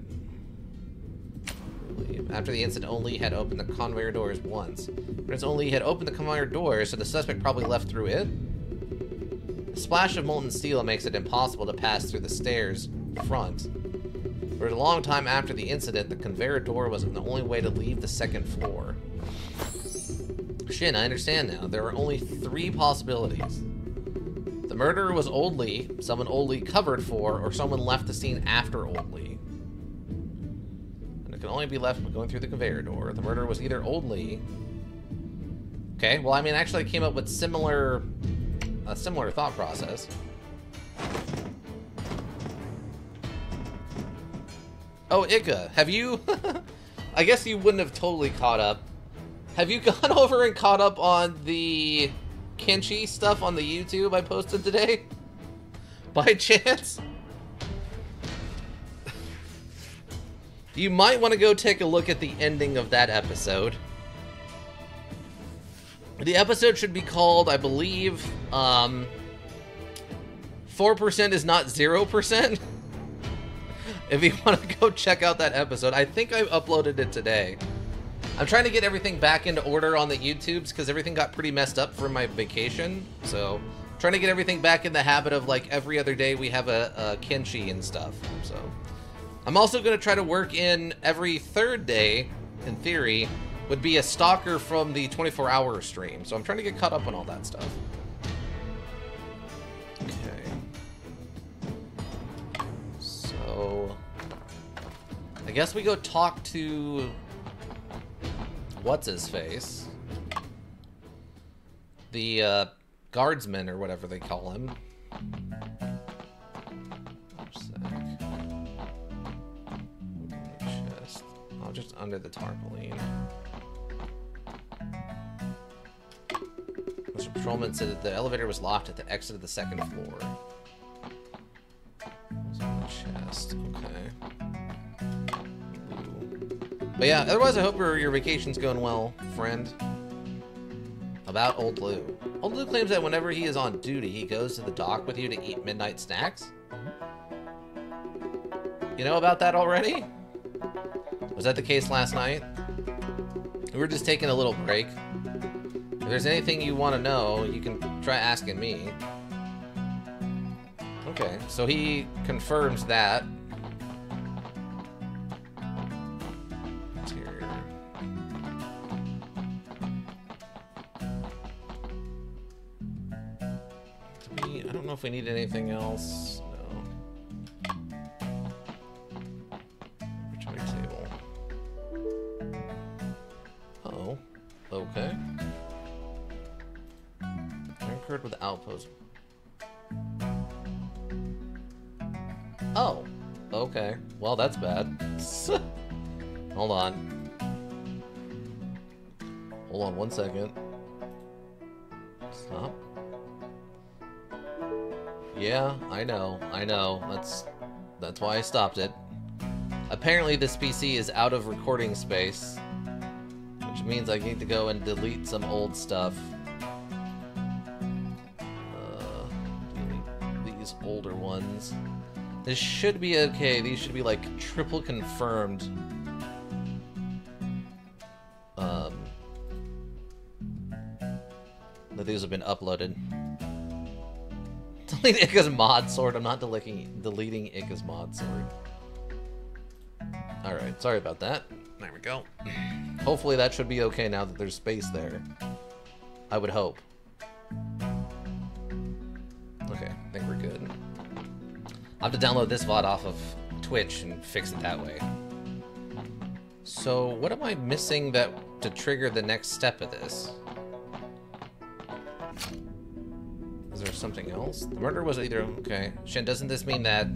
After the incident, only had opened the conveyor doors once. But it's only had opened the conveyor doors, so the suspect probably left through it. The splash of molten steel makes it impossible to pass through the stairs front. For a long time after the incident, the conveyor door was the only way to leave the second floor. Shin, I understand now. There are only 3 possibilities. The murderer was Old Lee, someone Old Lee covered for, or someone left the scene after Old Lee. And it can only be left by going through the conveyor door. The murderer was either Old Lee... Okay, well, I mean, actually I came up with a similar thought process. Oh, Ika, have you... I guess you wouldn't have totally caught up. Have you gone over and caught up on the... Kenshi stuff on the YouTube I posted today? By chance? You might want to go take a look at the ending of that episode. The episode should be called, I believe, 4% is not 0%. If you want to go check out that episode. I think I uploaded it today. I'm trying to get everything back into order on the YouTubes because everything got pretty messed up from my vacation. So, trying to get everything back in the habit of, like, every other day we have a Kenshi and stuff. So, I'm also going to try to work in every 3rd day, in theory, would be a stalker from the 24-hour stream. So, I'm trying to get caught up on all that stuff. Okay. So, I guess we go talk to... What's-his-face? The, guardsman or whatever they call him. Chest. Oh, just under the tarpaulin. Mr. Patrolman said that the elevator was locked at the exit of the second floor. What's on the chest? Okay. But yeah, otherwise I hope your vacation's going well, friend. About Old Lou. Old Lou claims that whenever he is on duty, he goes to the dock with you to eat midnight snacks. You know about that already? Was that the case last night? We were just taking a little break. If there's anything you want to know, you can try asking me. Okay, so he confirms that. I don't know if we need anything else. No. Return table. Uh-oh. Okay. Incurred with outpost. Oh. Okay. Well, that's bad. Hold on. Hold on 1 second. Stop. Yeah, I know. That's why I stopped it. Apparently this PC is out of recording space, which means I need to go and delete some old stuff. Delete these older ones. This should be okay. These should be like triple confirmed. That these have been uploaded. Delete Ika's mod sword. I'm not deleting Ika's mod sword. Alright, sorry about that. There we go. Hopefully that should be okay now that there's space there. I would hope. Okay, I think we're good. I'll have to download this VOD off of Twitch and fix it that way. So, what am I missing that to trigger the next step of this? Is there something else? The murder was either... Okay. Shin, doesn't this mean that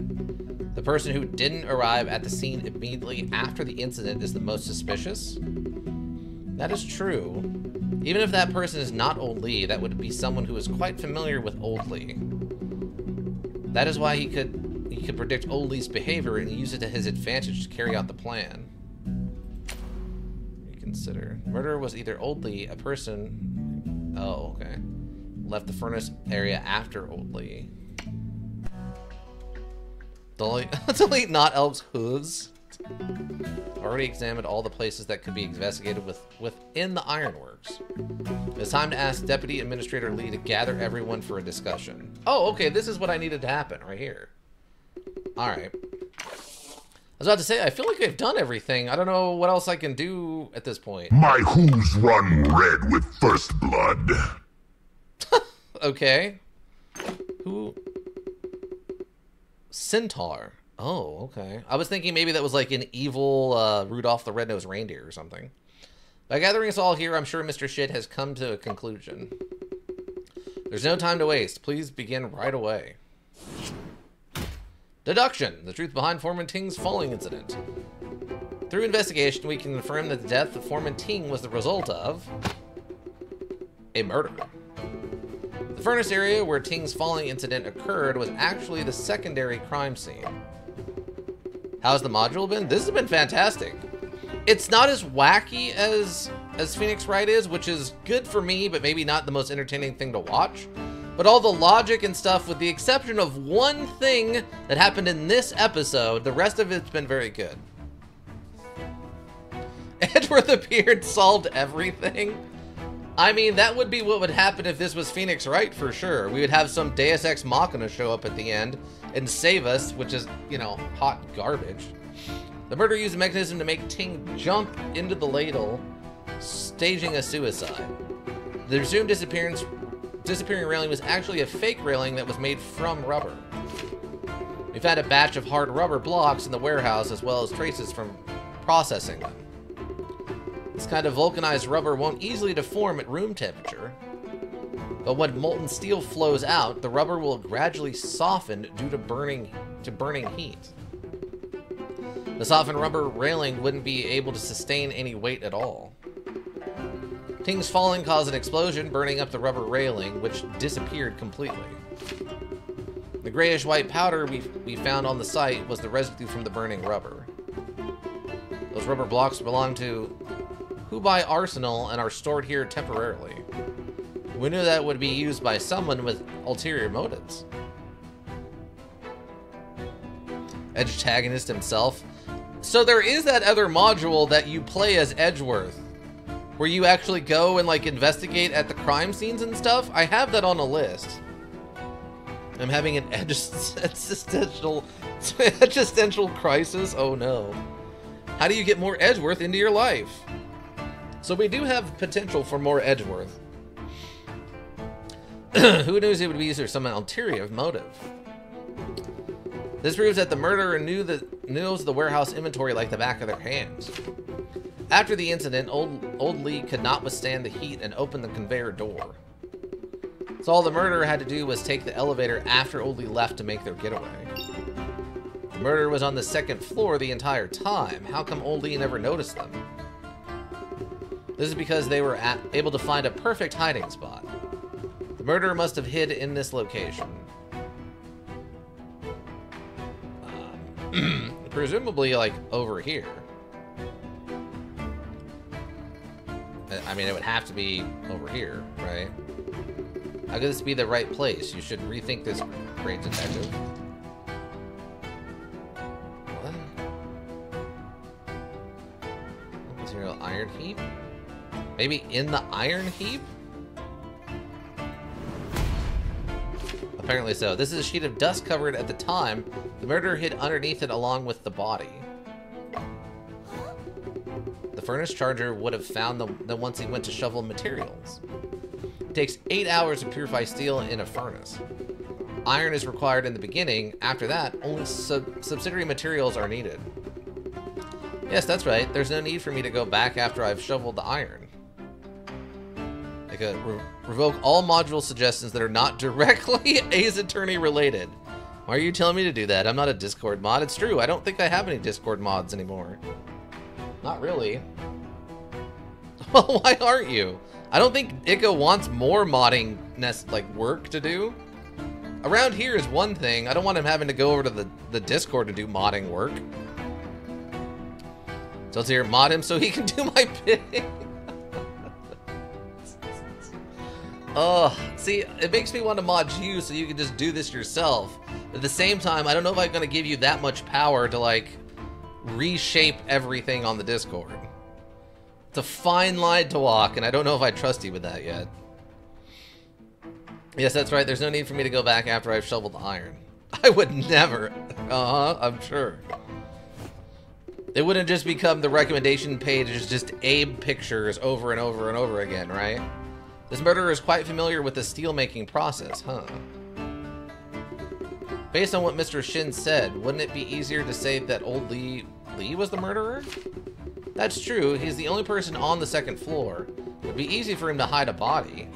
the person who didn't arrive at the scene immediately after the incident is the most suspicious? That is true. Even if that person is not Old Lee, that would be someone who is quite familiar with Old Lee. That is why he could predict Old Lee's behavior and use it to his advantage to carry out the plan. Reconsider. Murder was either Old Lee, a person... Oh, okay. Left the furnace area after Old Lee. Delete not Elves' hooves. Already examined all the places that could be investigated within the ironworks. It's time to ask Deputy Administrator Lee to gather everyone for a discussion. Oh, okay, this is what I needed to happen right here. Alright. I was about to say, I feel like I've done everything. I don't know what else I can do at this point. My hooves run red with first blood. Okay. Who? Centaur. Oh, okay. I was thinking maybe that was like an evil Rudolph the Red-Nosed Reindeer or something. By gathering us all here, I'm sure Mr. Shit has come to a conclusion. There's no time to waste. Please begin right away. Deduction. The truth behind Foreman Ting's falling incident. Through investigation, we can confirm that the death of Foreman Ting was the result of a murder. The furnace area where Ting's falling incident occurred was actually the secondary crime scene. How's the module been? This has been fantastic. It's not as wacky as Phoenix Wright is, which is good for me, but maybe not the most entertaining thing to watch. But all the logic and stuff, with the exception of one thing that happened in this episode, the rest of it's been very good. Edward the Beard solved everything. I mean, that would be what would happen if this was Phoenix Wright, for sure. We would have some Deus Ex Machina show up at the end and save us, which is, you know, hot garbage. The murder used a mechanism to make Ting jump into the ladle, staging a suicide. The resumed disappearing railing was actually a fake railing that was made from rubber. We found a batch of hard rubber blocks in the warehouse, as well as traces from processing them. This kind of vulcanized rubber won't easily deform at room temperature. But when molten steel flows out, the rubber will gradually soften due to burning heat. The softened rubber railing wouldn't be able to sustain any weight at all. Ting's falling caused an explosion, burning up the rubber railing, which disappeared completely. The grayish-white powder we found on the site was the residue from the burning rubber. Those rubber blocks belong to Hubei Arsenal and are stored here temporarily. We knew that would be used by someone with ulterior motives. Edgetagonist himself. So there is that other module that you play as Edgeworth, where you actually go and like investigate at the crime scenes and stuff. I have that on a list. I'm having an existential crisis. Oh no. How do you get more Edgeworth into your life? So we do have potential for more Edgeworth. Who knows it would be used for some ulterior motive? This proves that the murderer knows the warehouse inventory like the back of their hands. After the incident, old Lee could not withstand the heat and opened the conveyor door. So all the murderer had to do was take the elevator after old Lee left to make their getaway. The murderer was on the second floor the entire time. How come old Lee never noticed them? This is because they were able to find a perfect hiding spot. The murderer must have hid in this location. Presumably, like, over here. I mean, it would have to be over here, right? How could this be the right place? You should rethink this, great detective. What? Material iron heap? Maybe in the iron heap? Apparently so. This is a sheet of dust covered at the time. The murderer hid underneath it along with the body. The furnace charger would have found them once he went to shovel materials. It takes 8 hours to purify steel in a furnace. Iron is required in the beginning. After that, only subsidiary materials are needed. Yes, that's right. There's no need for me to go back after I've shoveled the iron. I could revoke all module suggestions that are not directly Ace Attorney related. Why are you telling me to do that? I'm not a Discord mod. It's true. I don't think I have any Discord mods anymore. Not really. Well, why aren't you? I don't think Ico wants more modding like work to do. Around here is one thing. I don't want him having to go over to the Discord to do modding work. So let's here mod him so he can do my bidding. Oh, see, it makes me want to mod you so you can just do this yourself. At the same time, I don't know if I'm going to give you that much power to, like, reshape everything on the Discord. It's a fine line to walk, and I don't know if I trust you with that yet. Yes, that's right. There's no need for me to go back after I've shoveled the iron. I would never. I'm sure. It wouldn't just become the recommendation page is just Abe pictures over and over and over again, right? This murderer is quite familiar with the steel-making process, huh? Based on what Mr. Shin said, wouldn't it be easier to say that old Lee was the murderer? That's true. He's the only person on the second floor. It would be easy for him to hide a body.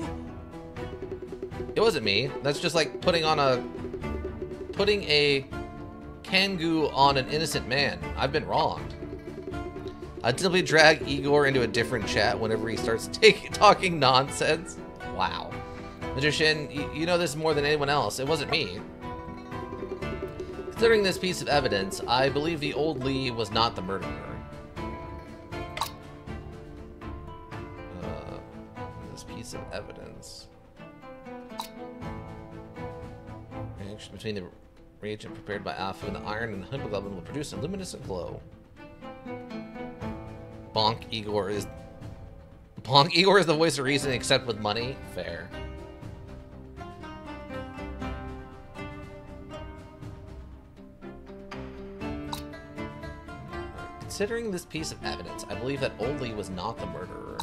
It wasn't me. That's just like putting a Kangoo on an innocent man. I've been wronged. I'd simply drag Igor into a different chat whenever he starts talking nonsense. Wow. Mr. Shin, you know this more than anyone else. It wasn't me. Considering this piece of evidence, I believe the old Lee was not the murderer. This piece of evidence. Reaction between the reagent prepared by Alpha and the iron and hemoglobin will produce a luminescent glow. Bonk Igor is the voice of reason, except with money. Fair. Considering this piece of evidence, I believe that old Lee was not the murderer.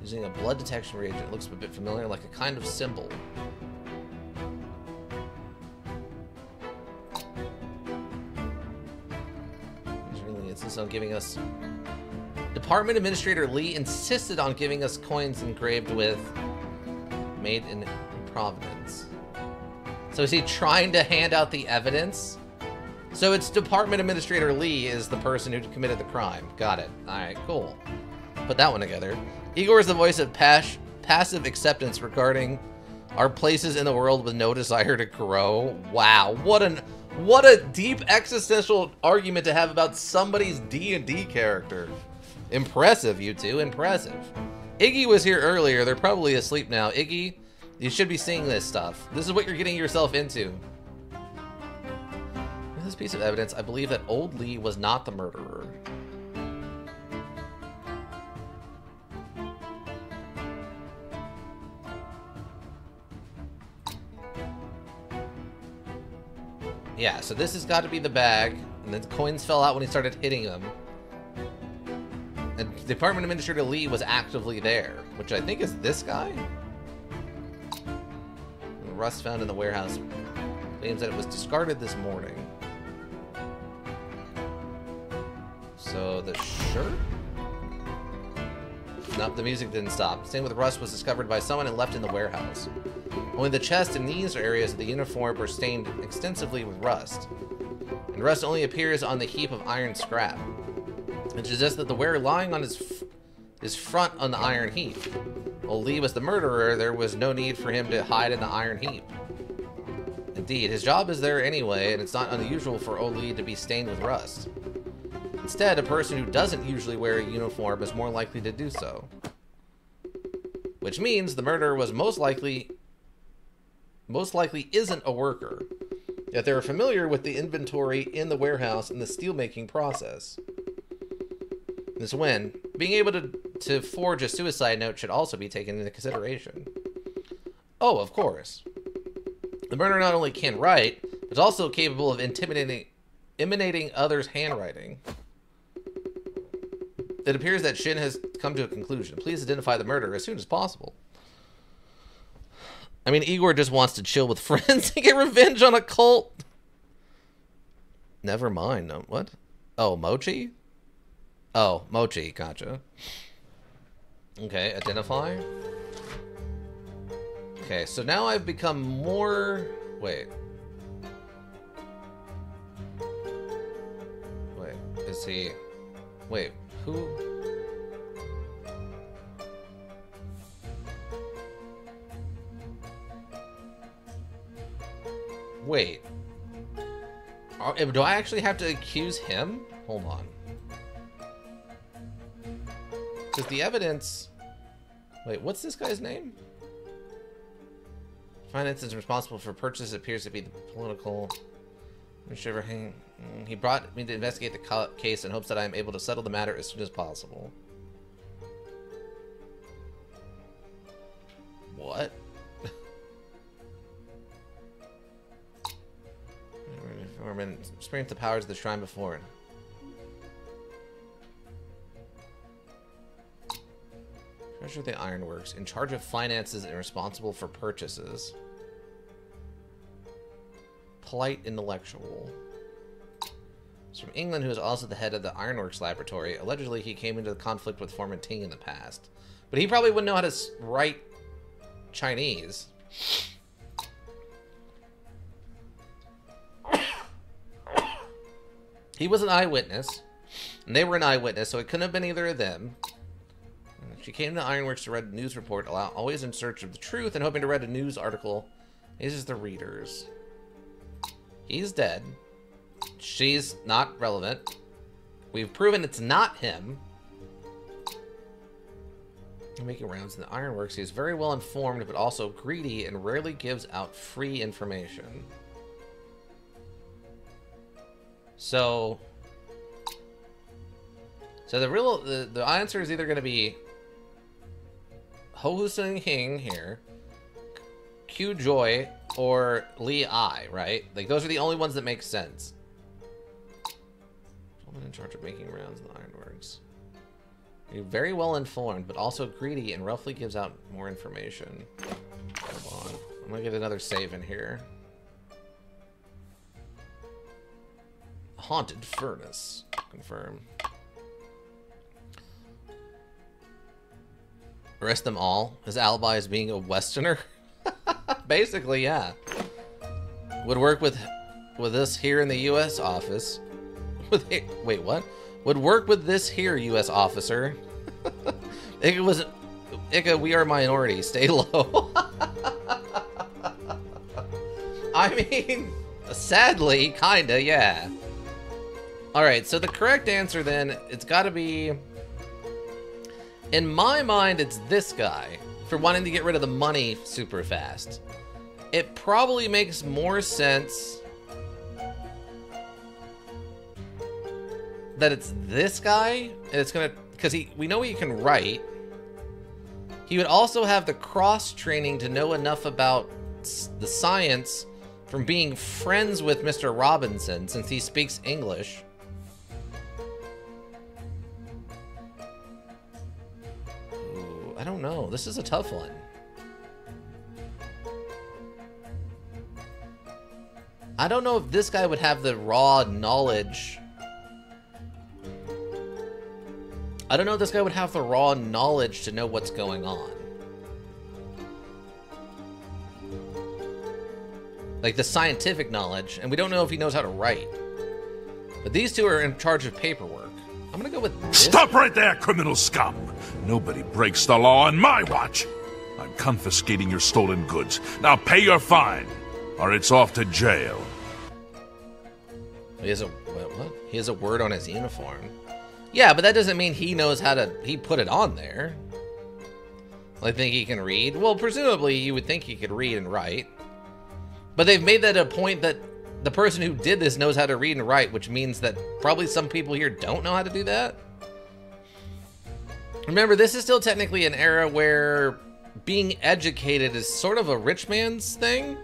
Using a blood detection reagent, it looks a bit familiar, like a kind of symbol. On giving us... Department Administrator Lee insisted on giving us coins engraved with made in Providence. So is he trying to hand out the evidence? So it's Department Administrator Lee is the person who committed the crime. Got it. Alright, cool. Put that one together. Igor is the voice of passive acceptance regarding our places in the world with no desire to grow. Wow, what a deep existential argument to have about somebody's D&D character. Impressive, you two, impressive. Iggy was here earlier. They're probably asleep now. Iggy, you should be seeing this stuff. This is what you're getting yourself into. With this piece of evidence, I believe that old Lee was not the murderer. Yeah, so this has got to be the bag, and then the coins fell out when he started hitting them. And Department Administrator Lee was actively there, which I think is this guy? The rust found in the warehouse claims that it was discarded this morning. So the shirt? Nope, the music didn't stop. Same with rust was discovered by someone and left in the warehouse. Only the chest and knees areas of the uniform were stained extensively with rust. And rust only appears on the heap of iron scrap. It suggests that the wearer lying on his front on the iron heap. While Lee was the murderer, there was no need for him to hide in the iron heap. Indeed, his job is there anyway, and it's not unusual for old Lee to be stained with rust. Instead, a person who doesn't usually wear a uniform is more likely to do so. Which means the murderer was most likely isn't a worker, yet they're familiar with the inventory in the warehouse and the steelmaking process. This when being able to forge a suicide note should also be taken into consideration. Oh, of course. The murderer not only can write, but is also capable of imitating others' handwriting. It appears that Shin has come to a conclusion. Please identify the murderer as soon as possible. I mean, Igor just wants to chill with friends and get revenge on a cult. Never mind. No, what? Oh, Mochi? Oh, Mochi. Gotcha. Okay, identify. Okay, so now I've become more... Wait. Wait, is he... Wait, who... Wait. Do I actually have to accuse him? Hold on. Because the evidence... Wait, what's this guy's name? Finance is responsible for purchase. Appears to be the political... He brought me to investigate the case in hopes that I am able to settle the matter as soon as possible. What? Foreman experienced the powers of the shrine before. Treasure of the Ironworks, in charge of finances and responsible for purchases. Polite intellectual. He's from England, who is also the head of the Ironworks laboratory. Allegedly, he came into the conflict with Foreman Ting in the past. But he probably wouldn't know how to write Chinese. He was an eyewitness, and they were an eyewitness, so it couldn't have been either of them. She came to Ironworks to read a news report, always in search of the truth and hoping to read a news article. These are the readers. He's dead. She's not relevant. We've proven it's not him. Making rounds in the Ironworks, he's very well informed, but also greedy and rarely gives out free information. So the answer is either going to be Ho Sung Hing here, Q Joy, or Lee I, right? Like, those are the only ones that make sense. Woman in charge of making rounds in the Ironworks. You're very well informed, but also greedy and roughly gives out more information. Hold on. I'm gonna get another save in here. Haunted furnace. Confirm. Arrest them all. His alibi is being a Westerner. Basically, yeah. Would work with us here in the U.S. office. Wait, what? Would work with this here U.S. officer. Ika, we are minority. Stay low. I mean, sadly, kinda, yeah. Alright, so the correct answer then, it's gotta be... In my mind, it's this guy, for wanting to get rid of the money super fast. It probably makes more sense that it's this guy, and it's gonna... Because we know he can write. He would also have the cross-training to know enough about the science from being friends with Mr. Robinson, since he speaks English. Ooh, I don't know. This is a tough one. I don't know if this guy would have the raw knowledge. I don't know if this guy would have the raw knowledge to know what's going on. Like the scientific knowledge, and we don't know if he knows how to write. But these two are in charge of paperwork. I'm gonna go with this. Stop right there, criminal scum! Nobody breaks the law on my watch. I'm confiscating your stolen goods. Now pay your fine, or it's off to jail. He has a what? He has a word on his uniform. Yeah, but that doesn't mean he knows how to. He put it on there. I think he can read. Well, presumably you would think he could read and write. But they've made that a point that the person who did this knows how to read and write, which means that probably some people here don't know how to do that. Remember, this is still technically an era where being educated is sort of a rich man's thing.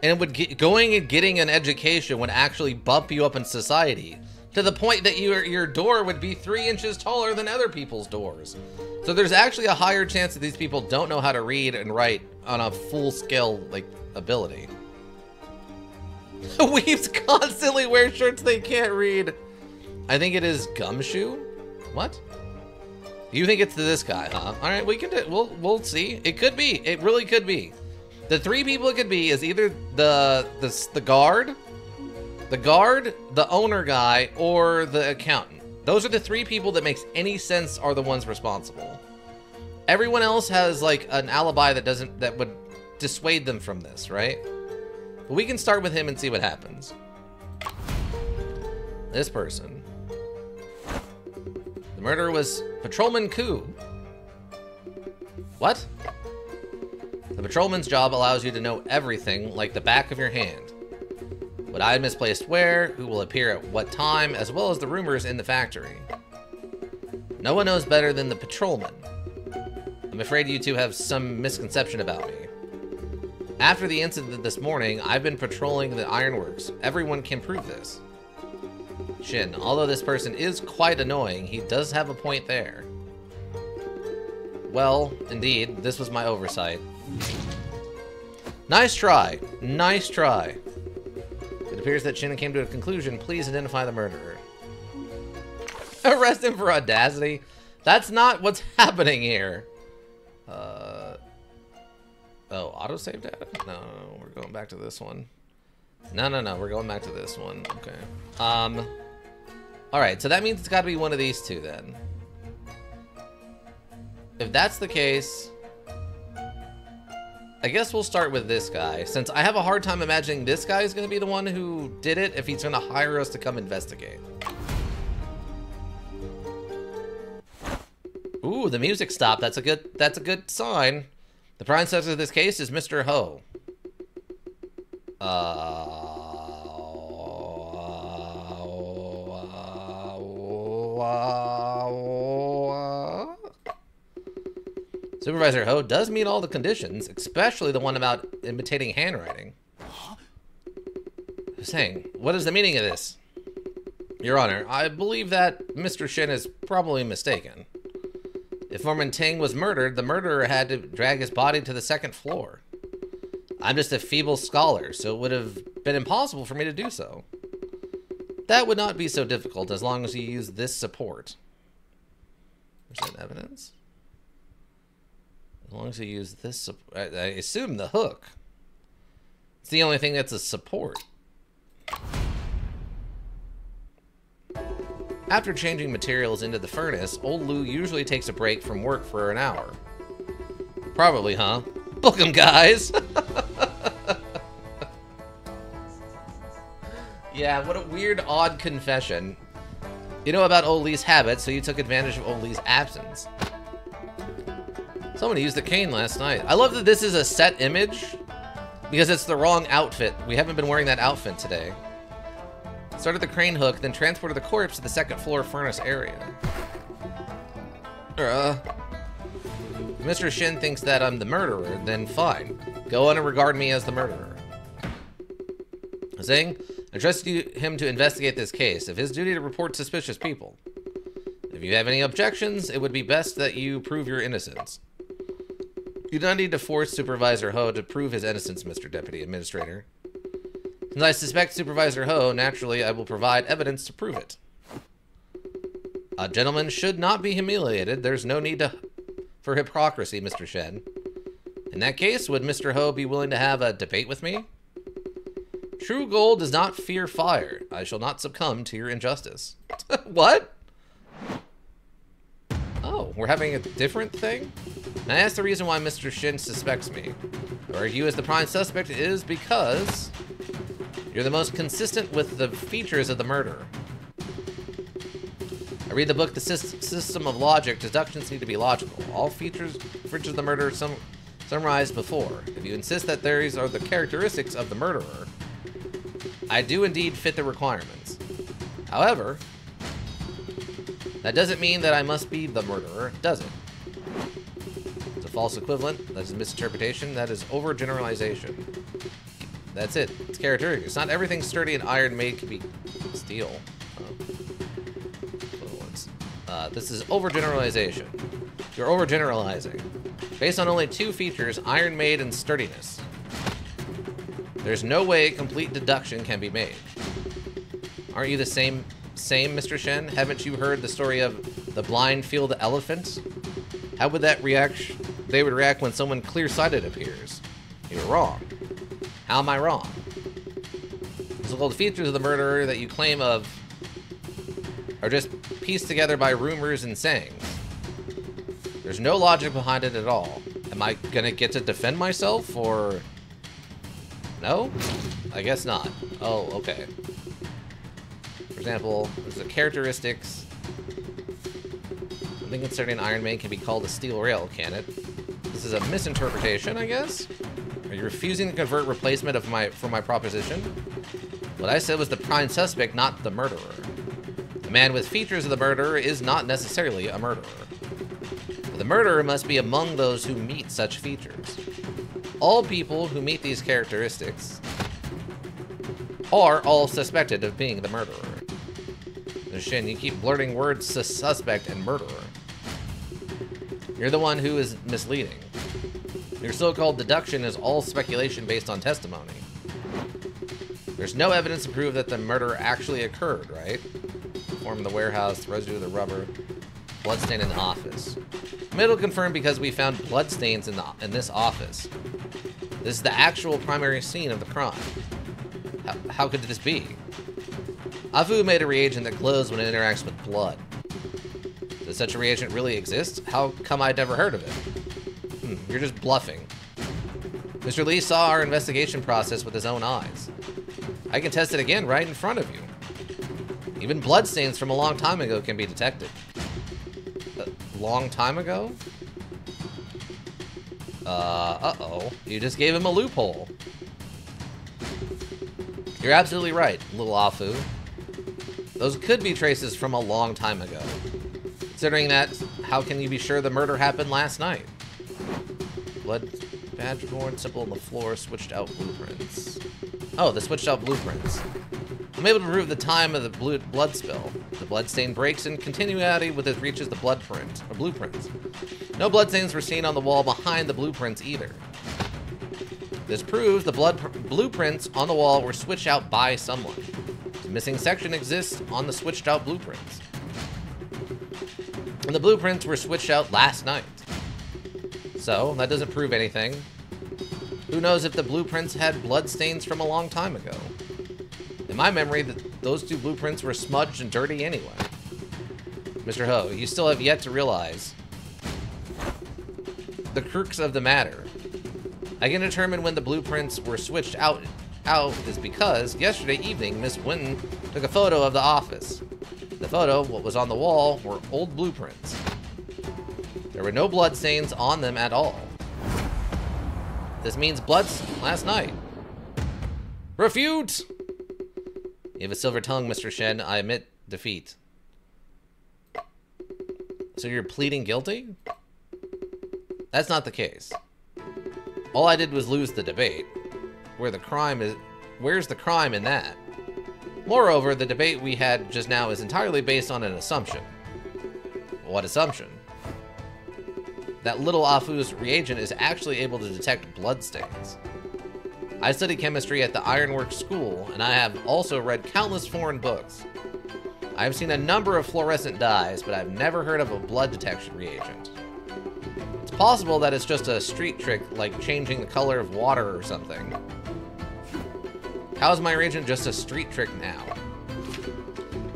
And it would going and getting an education would actually bump you up in society. To the point that your door would be 3 inches taller than other people's doors. So there's actually a higher chance that these people don't know how to read and write on a full-scale, like, ability. Weaves constantly wear shirts they can't read. I think it is Gumshoe. What? You think it's this guy, huh? All right, we can do. We'll see. It could be. It really could be. The 3 people it could be is either the guard, the owner guy, or the accountant. Those are the 3 people that makes any sense are the ones responsible. Everyone else has like an alibi that would dissuade them from this, right? But we can start with him and see what happens. This person. The murderer was Patrolman Koo. What? The patrolman's job allows you to know everything like the back of your hand. What I misplaced where, who will appear at what time, as well as the rumors in the factory. No one knows better than the patrolman. I'm afraid you two have some misconception about me. After the incident this morning, I've been patrolling the ironworks. Everyone can prove this. Shin, although this person is quite annoying, he does have a point there. Well, indeed, this was my oversight. Nice try. Nice try. It appears that Shin came to a conclusion. Please identify the murderer. Arrest him for audacity? That's not what's happening here. Oh, autosave data? No, we're going back to this one. No, we're going back to this one. Okay. Alright, so that means it's got to be one of these two then. If that's the case, I guess we'll start with this guy, since I have a hard time imagining this guy is going to be the one who did it if he's going to hire us to come investigate. Ooh, the music stopped. That's a good sign. The prime suspect of this case is Mr. Ho. Supervisor Ho does meet all the conditions, especially the one about imitating handwriting. Saying, what is the meaning of this? Your Honor, I believe that Mr. Shin is probably mistaken. If Foreman Ting was murdered, the murderer had to drag his body to the 2nd floor. I'm just a feeble scholar, so it would have been impossible for me to do so. That would not be so difficult as long as you use this support. There's that evidence. long as you use this, I assume the hook. It's the only thing that's a support. After changing materials into the furnace, old Lou usually takes a break from work for an hour. Probably, huh? Book 'em, guys! Yeah, what a weird, odd confession. You know about old Lee's habits, so you took advantage of old Lee's absence. Someone used the cane last night. I love that this is a set image, because it's the wrong outfit. We haven't been wearing that outfit today. Started the crane hook, then transported the corpse to the second floor furnace area. Mr. Shin thinks that I'm the murderer, then fine. Go on and regard me as the murderer. Saying, I trust him to investigate this case. If his duty to report suspicious people. If you have any objections, it would be best that you prove your innocence. You do not need to force Supervisor Ho to prove his innocence, Mr. Deputy Administrator. Since I suspect Supervisor Ho, naturally I will provide evidence to prove it. A gentleman should not be humiliated. There's no need for hypocrisy, Mr. Shen. In that case, would Mr. Ho be willing to have a debate with me? True gold does not fear fire. I shall not succumb to your injustice. What? Oh, we're having a different thing? And I asked the reason why Mr. Shin suspects me. I argue as the prime suspect is because you're the most consistent with the features of the murderer. I read the book, The System of Logic. Deductions need to be logical. All features of the murderer summarized before. If you insist that these are the characteristics of the murderer, I do indeed fit the requirements. However, that doesn't mean that I must be the murderer, does it? It's a false equivalent. That's a misinterpretation. That is overgeneralization. That's it. It's characteristics. Not everything sturdy and iron made can be steel. This is overgeneralization. You're overgeneralizing. Based on only two features, iron made and sturdiness. There's no way complete deduction can be made. Aren't you the same, Mr. Shen? Haven't you heard the story of the blind field elephant? How would that they would react when someone clear-sighted appears? You're wrong. How am I wrong? The so-called features of the murderer that you claim of are just pieced together by rumors and sayings. There's no logic behind it at all. Am I gonna get to defend myself, or... No? I guess not. Oh, okay. For example, there's the characteristics. Something concerning Iron Man can be called a steel rail, can it? This is a misinterpretation, I guess? Are you refusing to convert replacement of for my proposition? What I said was the prime suspect, not the murderer. The man with features of the murderer is not necessarily a murderer. But the murderer must be among those who meet such features. All people who meet these characteristics are all suspected of being the murderer. Shin, you keep blurting words suspect and murderer. You're the one who is misleading. Your so-called deduction is all speculation based on testimony. There's no evidence to prove that the murder actually occurred, right? Form in the warehouse, residue of the rubber, bloodstain in the office. It'll confirm because we found bloodstains in this office. This is the actual primary scene of the crime. How could this be? Afu made a reagent that glows when it interacts with blood. Does such a reagent really exist? How come I'd never heard of it? You're just bluffing. Mr. Lee saw our investigation process with his own eyes. I can test it again right in front of you. Even bloodstains from a long time ago can be detected. A long time ago? Uh-oh. You just gave him a loophole. You're absolutely right, little Afu. Those could be traces from a long time ago. Considering that, how can you be sure the murder happened last night? Blood badge born, symbol on the floor, switched out blueprints. Oh, the switched out blueprints. I'm able to prove the time of the blood spill. The bloodstain breaks in continuity with it reaches the blueprints. No bloodstains were seen on the wall behind the blueprints either. This proves the blueprints on the wall were switched out by someone. The missing section exists on the switched out blueprints. And the blueprints were switched out last night. So, that doesn't prove anything. Who knows if the blueprints had blood stains from a long time ago? In my memory, those two blueprints were smudged and dirty anyway. Mr. Ho, you still have yet to realize the crux of the matter. I can determine when the blueprints were switched out is because yesterday evening, Miss Winton took a photo of the office. The photo, what was on the wall, were old blueprints. There were no blood stains on them at all. This means bloods last night. Refute! You have a silver tongue, Mr. Shen. I admit defeat. So you're pleading guilty? That's not the case. All I did was lose the debate. Where's the crime in that? Moreover, the debate we had just now is entirely based on an assumption. What assumption? That little Afu's reagent is actually able to detect blood stains. I studied chemistry at the Ironworks School, and I have also read countless foreign books. I have seen a number of fluorescent dyes, but I've never heard of a blood detection reagent. It's possible that it's just a street trick, like changing the color of water or something. How is my reagent just a street trick now?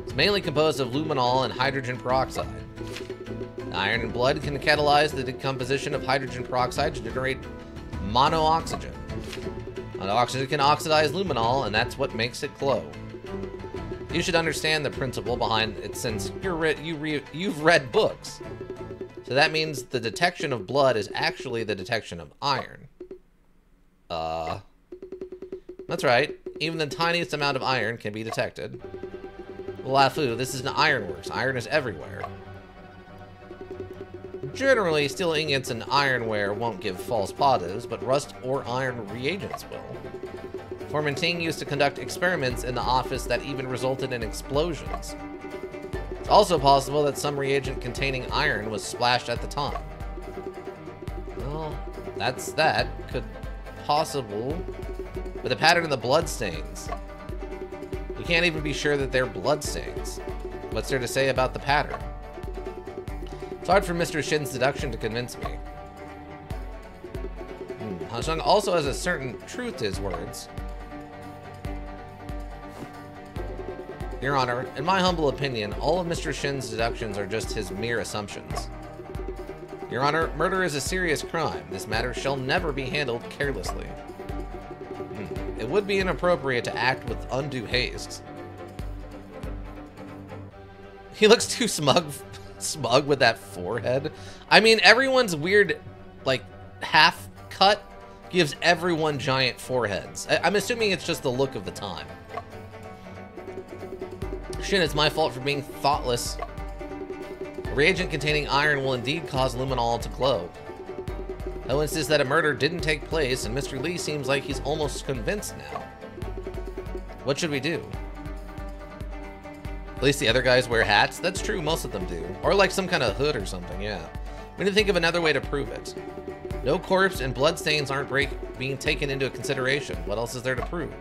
It's mainly composed of luminol and hydrogen peroxide. Iron in blood can catalyze the decomposition of hydrogen peroxide to generate monooxygen. Monooxygen can oxidize luminol, and that's what makes it glow. You should understand the principle behind it since you've read books. So that means the detection of blood is actually the detection of iron. That's right. Even the tiniest amount of iron can be detected. Well, Afu, this is an ironworks. Iron is everywhere. Generally, steel ingots and ironware won't give false positives, but rust or iron reagents will. Formanting used to conduct experiments in the office that even resulted in explosions. It's also possible that some reagent containing iron was splashed at the time. Well, that could possible. But the pattern of the blood stains. You can't even be sure that they're blood stains. What's there to say about the pattern? It's hard for Mr. Shin's deduction to convince me. Hansheng also has a certain truth to his words. Your Honor, in my humble opinion, all of Mr. Shin's deductions are just his mere assumptions. Your Honor, murder is a serious crime. This matter shall never be handled carelessly. It would be inappropriate to act with undue haste. He looks too smug with that forehead. I mean, everyone's weird, like, half cut gives everyone giant foreheads. I'm assuming it's just the look of the time. Shin, it's my fault for being thoughtless. A reagent containing iron will indeed cause luminol to glow. Ho insists that a murder didn't take place, and Mr. Lee seems like he's almost convinced now. What should we do? At least the other guys wear hats. That's true, most of them do. Or like some kind of hood or something, yeah. We need to think of another way to prove it. No corpse and blood stains aren't being taken into consideration. What else is there to prove?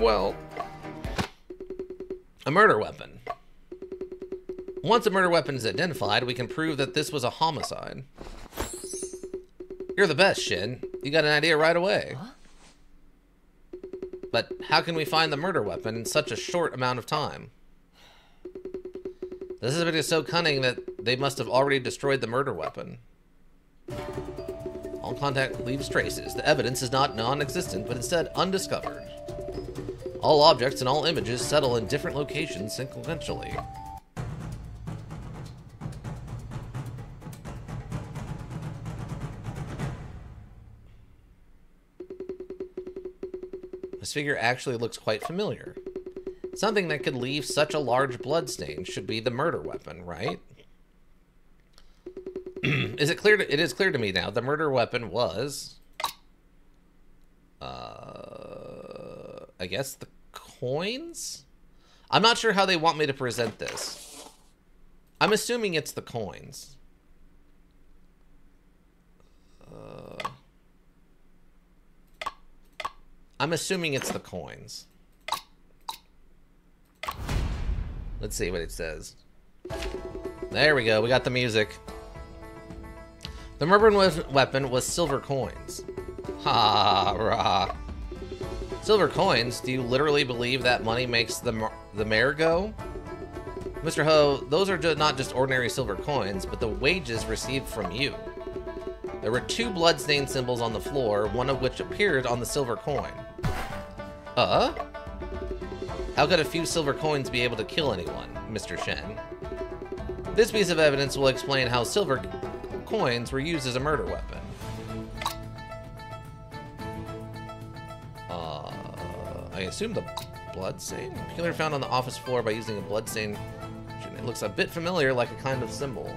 Well, a murder weapon. Once a murder weapon is identified, we can prove that this was a homicide. You're the best, Shin. You got an idea right away. Huh? But how can we find the murder weapon in such a short amount of time? The suspect is so cunning that they must have already destroyed the murder weapon. All contact leaves traces. The evidence is not non-existent, but instead undiscovered. All objects and all images settle in different locations sequentially. This figure actually looks quite familiar. Something that could leave such a large blood stain should be the murder weapon, right? It is clear to me now. The murder weapon was... I guess the coins? I'm not sure how they want me to present this. I'm assuming it's the coins. I'm assuming it's the coins. Let's see what it says. There we go. We got the music. The murder weapon was silver coins. Ha rah. Silver coins? Do you literally believe that money makes the mare go? Mr. Ho, those are not just ordinary silver coins, but the wages received from you. There were 2 blood-stained symbols on the floor, one of which appeared on the silver coin. How could a few silver coins be able to kill anyone, Mr. Shen? This piece of evidence will explain how silver coins were used as a murder weapon. I assume the bloodstain? Killer found on the office floor by using a bloodstain. It looks a bit familiar, like a kind of symbol.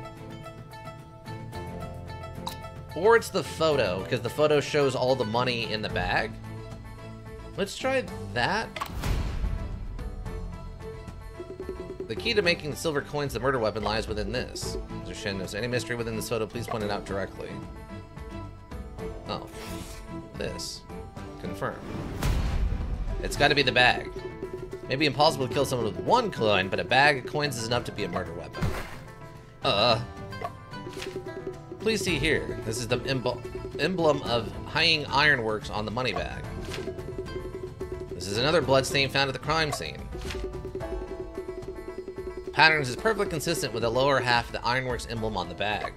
Or it's the photo, because the photo shows all the money in the bag. Let's try that. The key to making the silver coins the murder weapon lies within this. Mr. Shen knows any mystery within this photo, please point it out directly. Oh. This. Confirm. It's got to be the bag. Maybe impossible to kill someone with 1 coin, but a bag of coins is enough to be a murder weapon. Please see here. This is the emblem of Hying Ironworks on the money bag. This is another bloodstain found at the crime scene. Patterns is perfectly consistent with the lower half of the Ironworks emblem on the bag.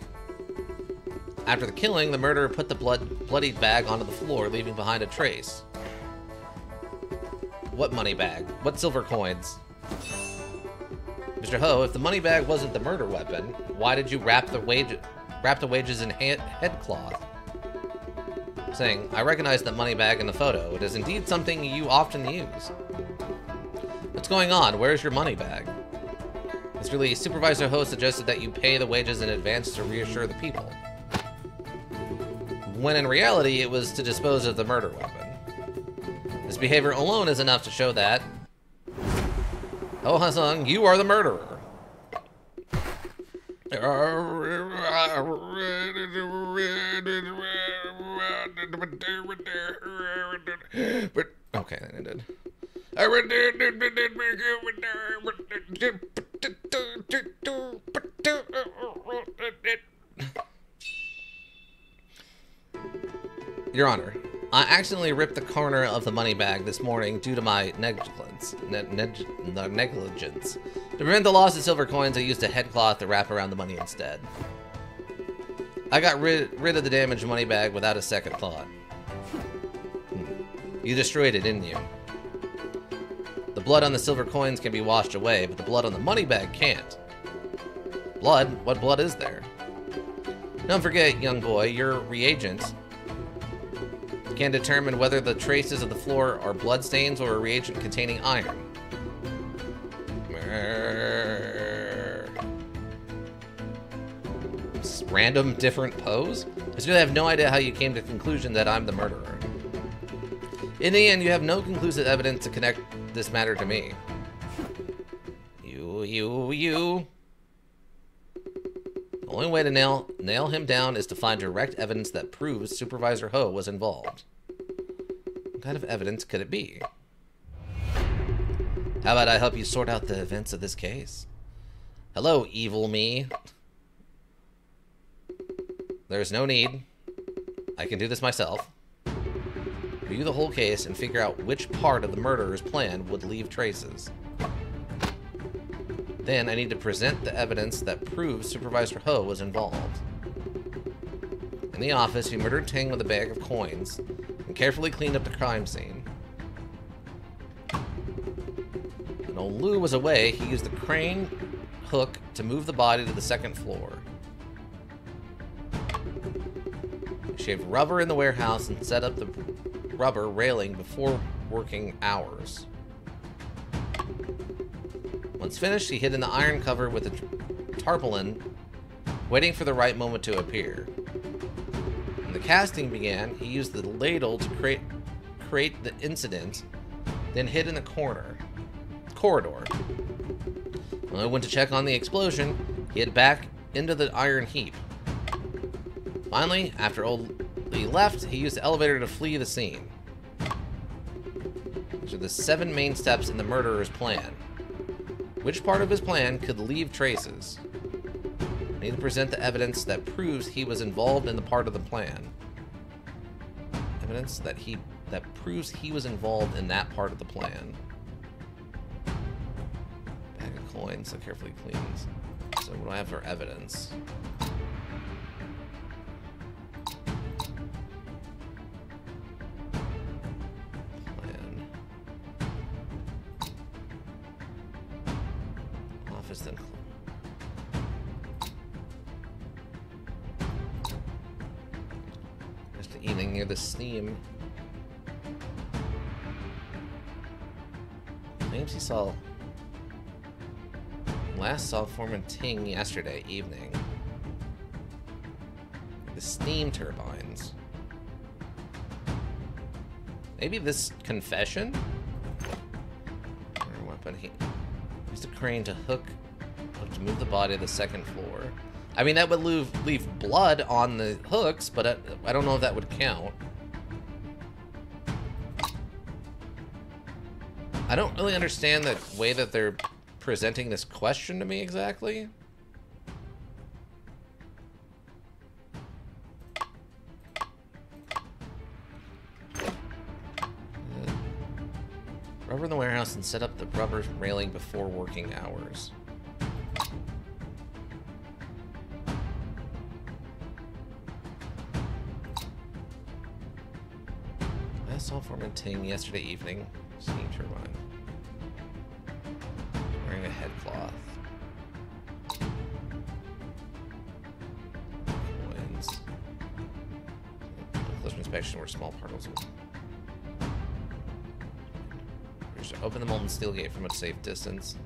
After the killing, the murderer put the bloodied bag onto the floor, leaving behind a trace. What money bag? What silver coins? Mr. Ho, if the money bag wasn't the murder weapon, why did you wrap the wages in headcloth? Saying, I recognize that money bag in the photo. It is indeed something you often use. What's going on? Where's your money bag? Mr. Lee, Supervisor Ho suggested that you pay the wages in advance to reassure the people. When in reality, it was to dispose of the murder weapon. This behavior alone is enough to show that Oh Hassan, you are the murderer. Okay, that ended. Your Honor, I accidentally ripped the corner of the money bag this morning due to my negligence. To prevent the loss of silver coins, I used a headcloth to wrap around the money instead. I got rid of the damaged money bag without a second thought. You destroyed it, didn't you? The blood on the silver coins can be washed away, but the blood on the money bag can't. Blood? What blood is there? Don't forget, young boy, your reagent can determine whether the traces of the floor are bloodstains or a reagent containing iron. Random different pose? I still have no idea how you came to the conclusion that I'm the murderer. In the end, you have no conclusive evidence to connect this matter to me. You. The only way to nail him down is to find direct evidence that proves Supervisor Ho was involved. What kind of evidence could it be? How about I help you sort out the events of this case? Hello, evil me. There's no need. I can do this myself. Review the whole case and figure out which part of the murderer's plan would leave traces. Then I need to present the evidence that proves Supervisor Ho was involved. In the office, he murdered Ting with a bag of coins and carefully cleaned up the crime scene. When old Lou was away, he used the crane hook to move the body to the second floor. He shaved rubber in the warehouse and set up the rubber railing before working hours. Once finished, he hid in the iron cover with a tarpaulin, waiting for the right moment to appear. When the casting began, he used the ladle to create the incident, then hid in the corridor. When I went to check on the explosion, he hid back into the iron heap. Finally, after old Lee left, he used the elevator to flee the scene. These are the 7 main steps in the murderer's plan. Which part of his plan could leave traces? I need to present the evidence that proves he was involved in the part of the plan. Evidence that proves he was involved in that part of the plan. Bag of coins, so carefully cleans. So what do I have for evidence? Plan. Office then. Just the evening near the steam. Claims he last saw Foreman Ting yesterday evening. The steam turbines. Maybe this confession? Or weapon. He used a crane to to move the body to the second floor. I mean, that would leave blood on the hooks, but I don't know if that would count. I don't really understand the way that they're presenting this question to me exactly. Rubber in the warehouse and set up the rubber railing before working hours. I saw Foreman Ting yesterday evening. Steam turbine. Wearing a head cloth. Coins. Closer inspection where small particles. Open the molten steel gate from a safe distance.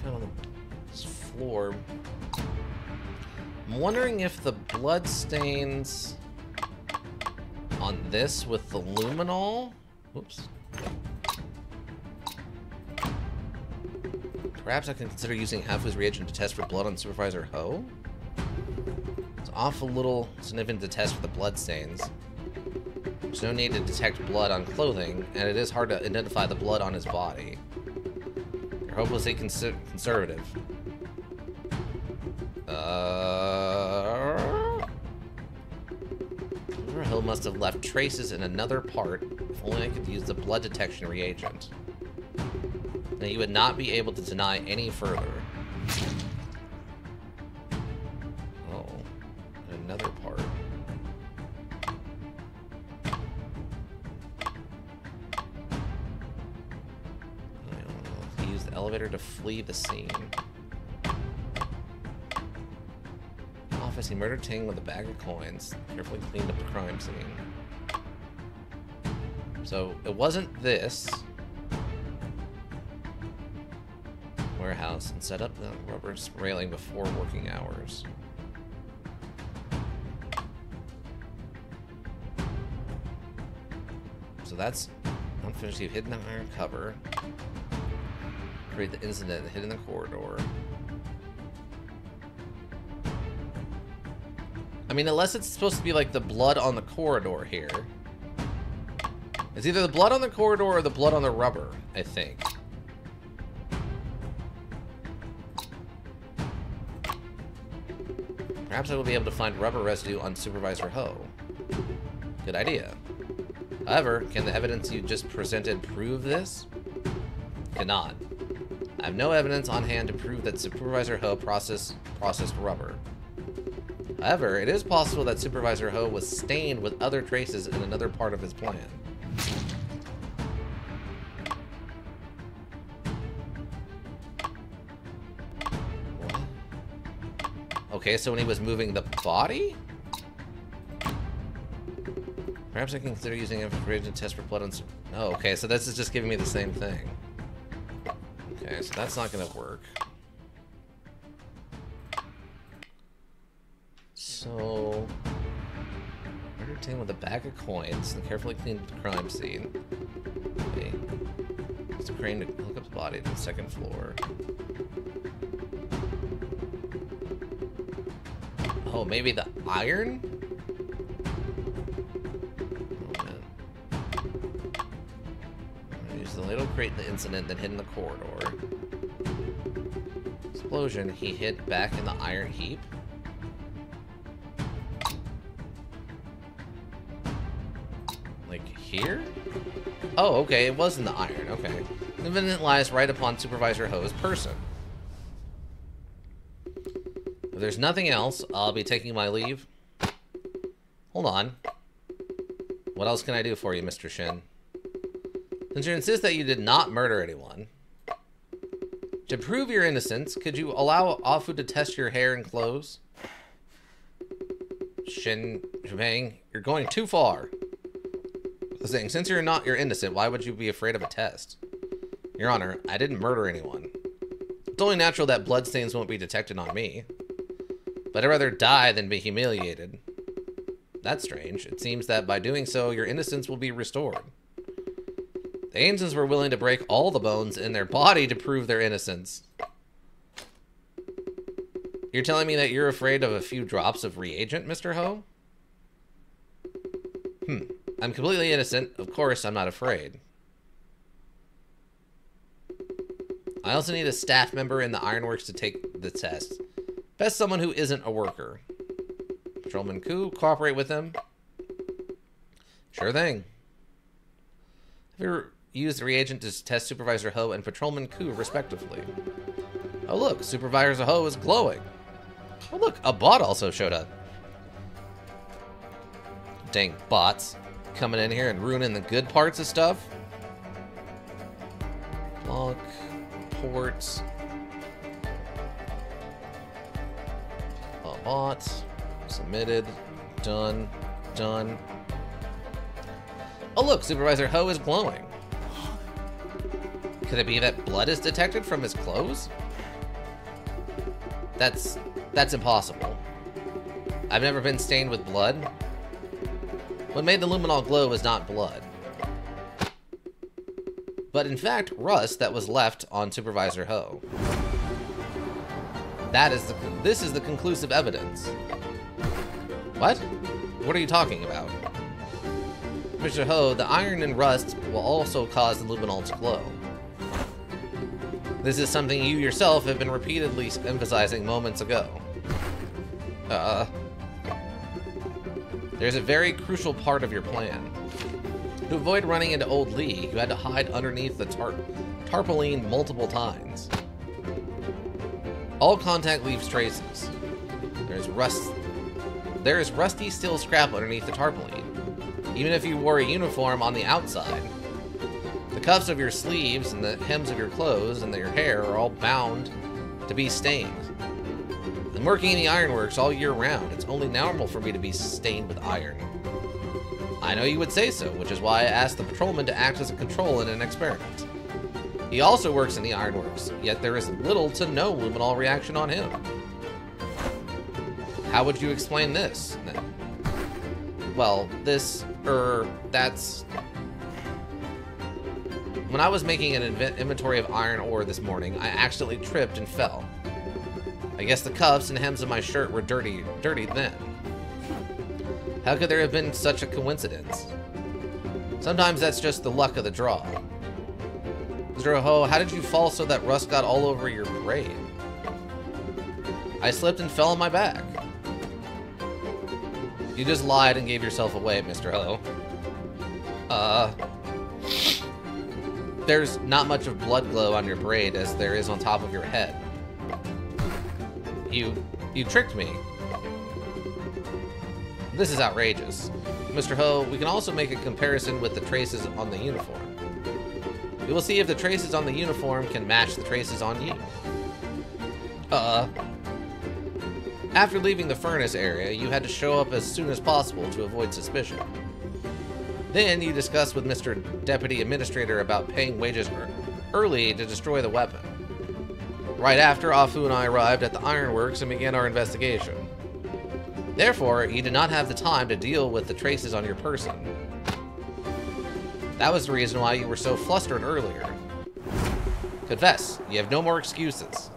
On the floor. I'm wondering if the blood stains on this with the luminol. Oops. Perhaps I can consider using Halfway's reagent to test for blood on Supervisor Ho. It's awful little significant to test for the blood stains. There's no need to detect blood on clothing, and it is hard to identify the blood on his body. You're hopelessly conservative. Hill must have left traces in another part. If only I could use the blood detection reagent. Now you would not be able to deny any further. Oh, another part. I don't know. He used the elevator to flee the scene. He murdered Ting with a bag of coins, carefully cleaned up the crime scene. So it wasn't this warehouse, and set up the rubber railing before working hours. So that's unfinished. You've hidden the iron cover, create the incident hidden in the corridor. I mean, unless it's supposed to be like the blood on the corridor here. It's either the blood on the corridor or the blood on the rubber, I think. Perhaps I will be able to find rubber residue on Supervisor Ho. Good idea. However, can the evidence you just presented prove this? Cannot. I have no evidence on hand to prove that Supervisor Ho processed rubber. However, it is possible that Supervisor Ho was stained with other traces in another part of his plan. What? Okay, so when he was moving the body? Perhaps I can consider using infrared to test for blood on... Oh, okay, so this is just giving me the same thing. Okay, so that's not going to work. So, murdered Ting with a bag of coins and carefully cleaned up the crime scene. Okay. It's a crane to hook up the body to the second floor. Oh, maybe the iron? Oh, man. I'm gonna use the later create the incident that hid in the corridor. Explosion, he hid back in the iron heap. Like here? Oh, okay, it was in the iron, okay. The incident lies right upon Supervisor Ho's person. If there's nothing else, I'll be taking my leave. Hold on. What else can I do for you, Mr. Shin? Since you insist that you did not murder anyone, to prove your innocence, could you allow Afu to test your hair and clothes? Shin Bang, you're going too far. Saying, since you're innocent, why would you be afraid of a test? Your Honor, I didn't murder anyone. It's only natural that bloodstains won't be detected on me. But I'd rather die than be humiliated. That's strange. It seems that by doing so, your innocence will be restored. The ancients were willing to break all the bones in their body to prove their innocence. You're telling me that you're afraid of a few drops of reagent, Mr. Ho? I'm completely innocent. Of course, I'm not afraid. I also need a staff member in the ironworks to take the test. Best someone who isn't a worker. Patrolman Ku, cooperate with him. Sure thing. Have you ever used the reagent to test Supervisor Ho and Patrolman Ku, respectively? Oh look, Supervisor Ho is glowing. Oh look, a bot also showed up. Dang bots. Coming in here and ruining the good parts of stuff. Block. Ports. Bot. Submitted. Done. Done. Oh look, Supervisor Ho is glowing. Could it be that blood is detected from his clothes? That's impossible. I've never been stained with blood. What made the luminol glow was not blood, but in fact rust that was left on Supervisor Ho. This is the conclusive evidence. What? What are you talking about? Mr. Ho, the iron and rust will also cause the luminol to glow. This is something you yourself have been repeatedly emphasizing moments ago. There's a very crucial part of your plan. To avoid running into Old Lee, you had to hide underneath the tarpaulin multiple times. All contact leaves traces. There is rusty steel scrap underneath the tarpaulin, even if you wore a uniform on the outside. The cuffs of your sleeves and the hems of your clothes and your hair are all bound to be stained. I'm working in the ironworks all year round. It's only normal for me to be stained with iron. I know you would say so, which is why I asked the patrolman to act as a control in an experiment. He also works in the ironworks, yet there is little to no luminol reaction on him. How would you explain this? Well, that's... When I was making an inventory of iron ore this morning, I accidentally tripped and fell. I guess the cuffs and hems of my shirt were dirty then. How could there have been such a coincidence? Sometimes that's just the luck of the draw. Mr. Ho, how did you fall so that rust got all over your braid? I slipped and fell on my back. You just lied and gave yourself away, Mr. Ho. There's not much of blood glow on your braid as there is on top of your head. You tricked me. This is outrageous. Mr. Ho, we can also make a comparison with the traces on the uniform. We will see if the traces on the uniform can match the traces on you. After leaving the furnace area, you had to show up as soon as possible to avoid suspicion. Then you discussed with Mr. Deputy Administrator about paying wages early to destroy the weapon. Right after, Afu and I arrived at the ironworks and began our investigation. Therefore, you did not have the time to deal with the traces on your person. That was the reason why you were so flustered earlier. Confess, you have no more excuses.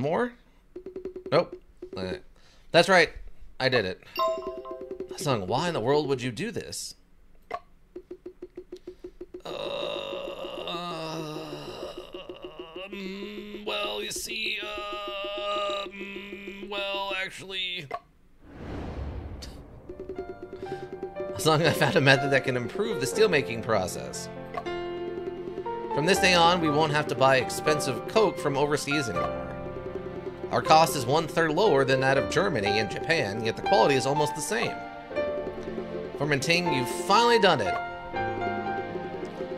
more? Nope. That's right. I did it. Sung, why in the world would you do this? Well, you see, well, actually... Sung, I found a method that can improve the steelmaking process. From this day on, we won't have to buy expensive coke from overseas anymore. Our cost is 1/3 lower than that of Germany and Japan, yet the quality is almost the same. Formanting, you've finally done it.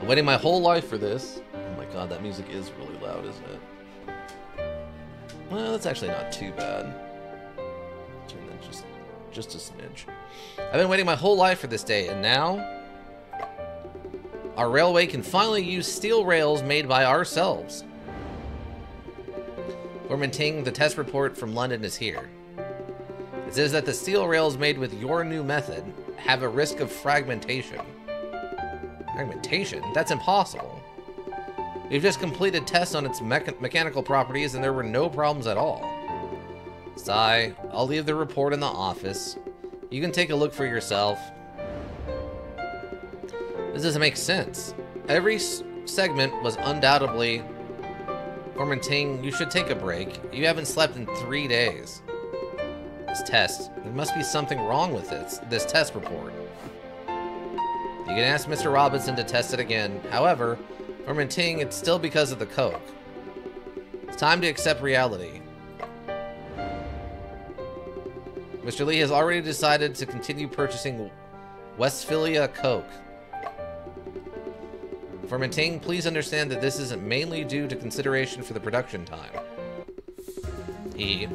I'm waiting my whole life for this. Oh my god, that music is really loud, isn't it? Well, that's actually not too bad. Turn that just a smidge. I've been waiting my whole life for this day, and now our railway can finally use steel rails made by ourselves. Formanting, the test report from London is here. It says that the steel rails made with your new method have a risk of fragmentation. Fragmentation? That's impossible. We've just completed tests on its mechanical properties and there were no problems at all. Sigh, I'll leave the report in the office. You can take a look for yourself. This doesn't make sense. Every segment was undoubtedly... Formanting, you should take a break. You haven't slept in 3 days. This test. There must be something wrong with this test report. You can ask Mr. Robinson to test it again. However, Formanting, it's still because of the coke. It's time to accept reality. Mr. Lee has already decided to continue purchasing Westphalia coke. Formanting, please understand that this isn't mainly due to consideration for the production time.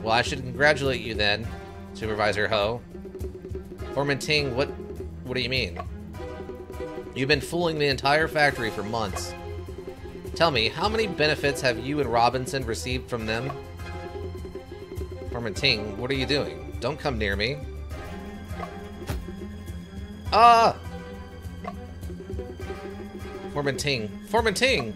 Well, I should congratulate you then, Supervisor Ho. Formanting, what do you mean? You've been fooling the entire factory for months. Tell me, how many benefits have you and Robinson received from them? Formanting, what are you doing? Don't come near me. Ah! Formanting!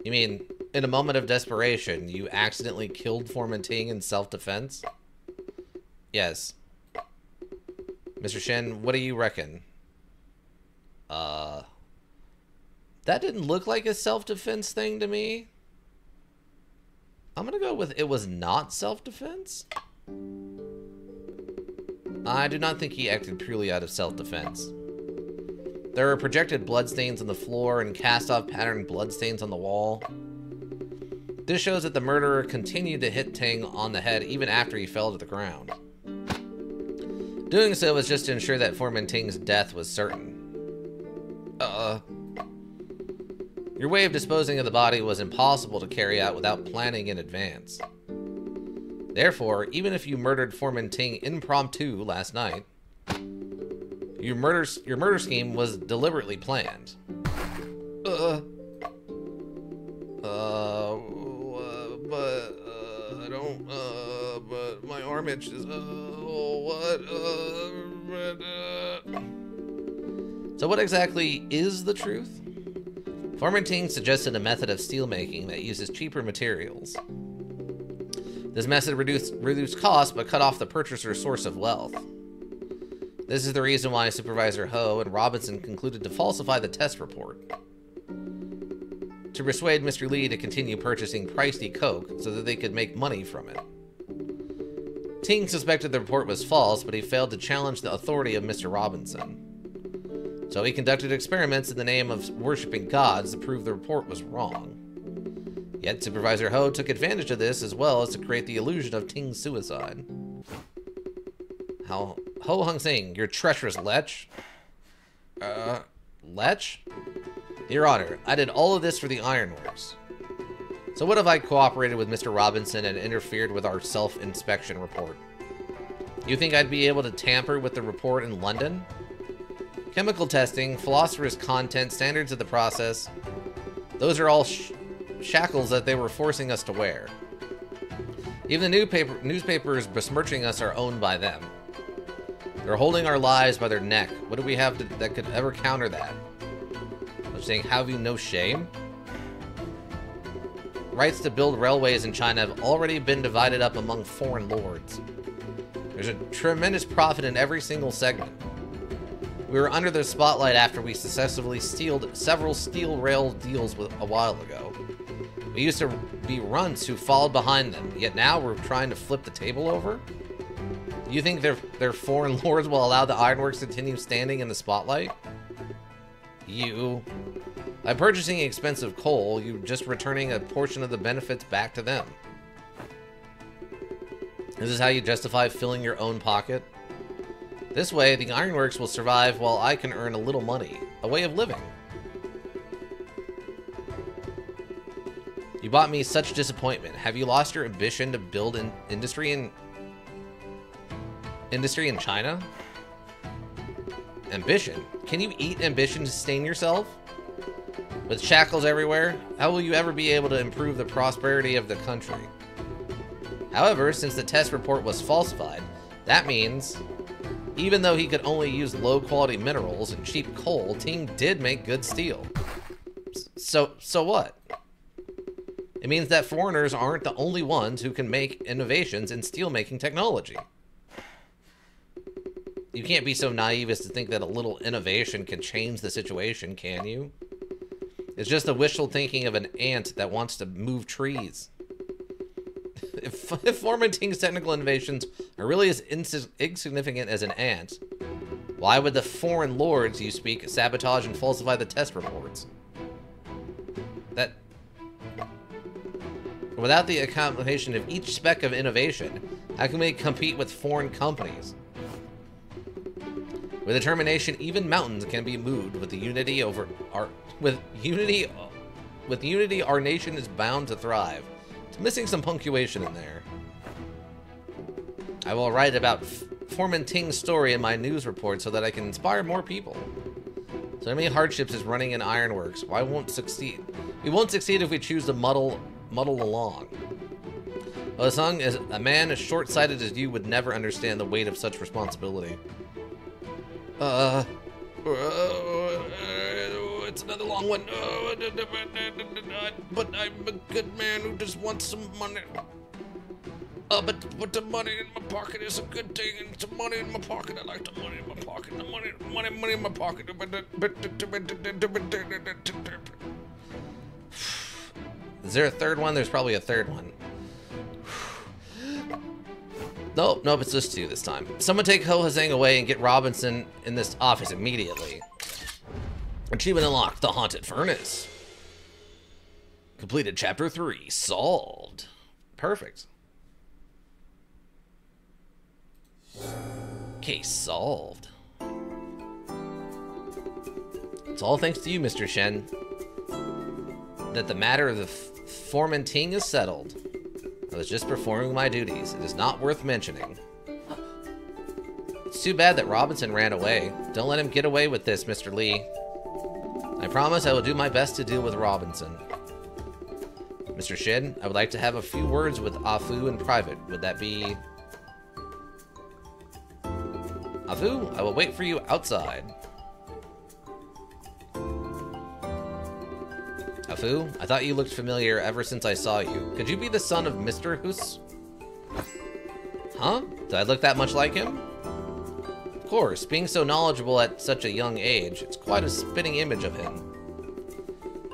You mean, in a moment of desperation, you accidentally killed Formanting in self-defense? Yes. Mr. Shen, what do you reckon? That didn't look like a self-defense thing to me. I'm gonna go with it was not self-defense. I do not think he acted purely out of self-defense. There are projected bloodstains on the floor and cast-off patterned bloodstains on the wall. This shows that the murderer continued to hit Ting on the head even after he fell to the ground. Doing so was just to ensure that Formanting's death was certain. Your way of disposing of the body was impossible to carry out without planning in advance. Therefore, even if you murdered Formanting impromptu last night, your murder scheme was deliberately planned. I don't, but my arm itches, So what exactly is the truth? Formanting suggested a method of steelmaking that uses cheaper materials. This method reduced costs but cut off the purchaser's source of wealth. This is the reason why Supervisor Ho and Robinson concluded to falsify the test report. To persuade Mr. Lee to continue purchasing pricey coke so that they could make money from it. Ting suspected the report was false, but he failed to challenge the authority of Mr. Robinson. So he conducted experiments in the name of worshipping gods to prove the report was wrong. Yet Supervisor Ho took advantage of this as well as to create the illusion of Ting's suicide. Ho Hung Sing, your treacherous lech? Lech? Your Honor, I did all of this for the ironworks. So what if I cooperated with Mr. Robinson and interfered with our self-inspection report? You think I'd be able to tamper with the report in London? Chemical testing, philosopher's content, standards of the process, those are all shackles that they were forcing us to wear. Even the newspapers besmirching us are owned by them. They're holding our lives by their neck. What do we have that could ever counter that? I'm saying, have you no shame? rights to build railways in China have already been divided up among foreign lords. There's a tremendous profit in every single segment. We were under the spotlight after we successfully sealed several steel rail deals a while ago. We used to be runts who followed behind them, yet now we're trying to flip the table over? You think their foreign lords will allow the ironworks to continue standing in the spotlight? You. By purchasing expensive coal, you're just returning a portion of the benefits back to them. This is how you justify filling your own pocket? This way, the ironworks will survive while I can earn a little money. A way of living. You brought me such disappointment. Have you lost your ambition to build an industry in China? Ambition? Can you eat ambition to sustain yourself? With shackles everywhere, how will you ever be able to improve the prosperity of the country? However, since the test report was falsified, that means, even though he could only use low-quality minerals and cheap coal, Ting did make good steel. So what? It means that foreigners aren't the only ones who can make innovations in steel-making technology. You can't be so naive as to think that a little innovation can change the situation, can you? It's just the wishful thinking of an ant that wants to move trees. If Foreman Ting's technical innovations are really as insignificant as an ant, why would the foreign lords you speak sabotage and falsify the test reports? Without the accomplishment of each speck of innovation, how can we compete with foreign companies? With determination, even mountains can be moved. With unity, our nation is bound to thrive. It's missing some punctuation in there. I will write about Foreman Ting's story in my news report so that I can inspire more people. So many hardships is running in ironworks. Why won't succeed? We won't succeed if we choose to muddle along. Well, as long as a man as short-sighted as you would never understand the weight of such responsibility. It's another long one. But I'm a good man who just wants some money. But the money in my pocket is a good thing, and the money in my pocket, I like the money in my pocket. The money in my pocket. Is there a third one? There's probably a third one. Nope, it's just two this time. Someone take Ho Hazang away and get Robinson in this office immediately. Achievement unlocked, the Haunted Furnace. Completed Chapter 3, solved. Perfect. Case solved. It's all thanks to you, Mr. Shen, that the matter of the Foreman Ting is settled. I was just performing my duties. It is not worth mentioning. It's too bad that Robinson ran away. Don't let him get away with this, Mr. Lee. I promise I will do my best to deal with Robinson. Mr. Shin, I would like to have a few words with Afu in private. Would that be... Afu, I will wait for you outside. Afu, I thought you looked familiar ever since I saw you. Could you be the son of Mr. Hus? Huh? Did I look that much like him? Of course, being so knowledgeable at such a young age, it's quite a spitting image of him.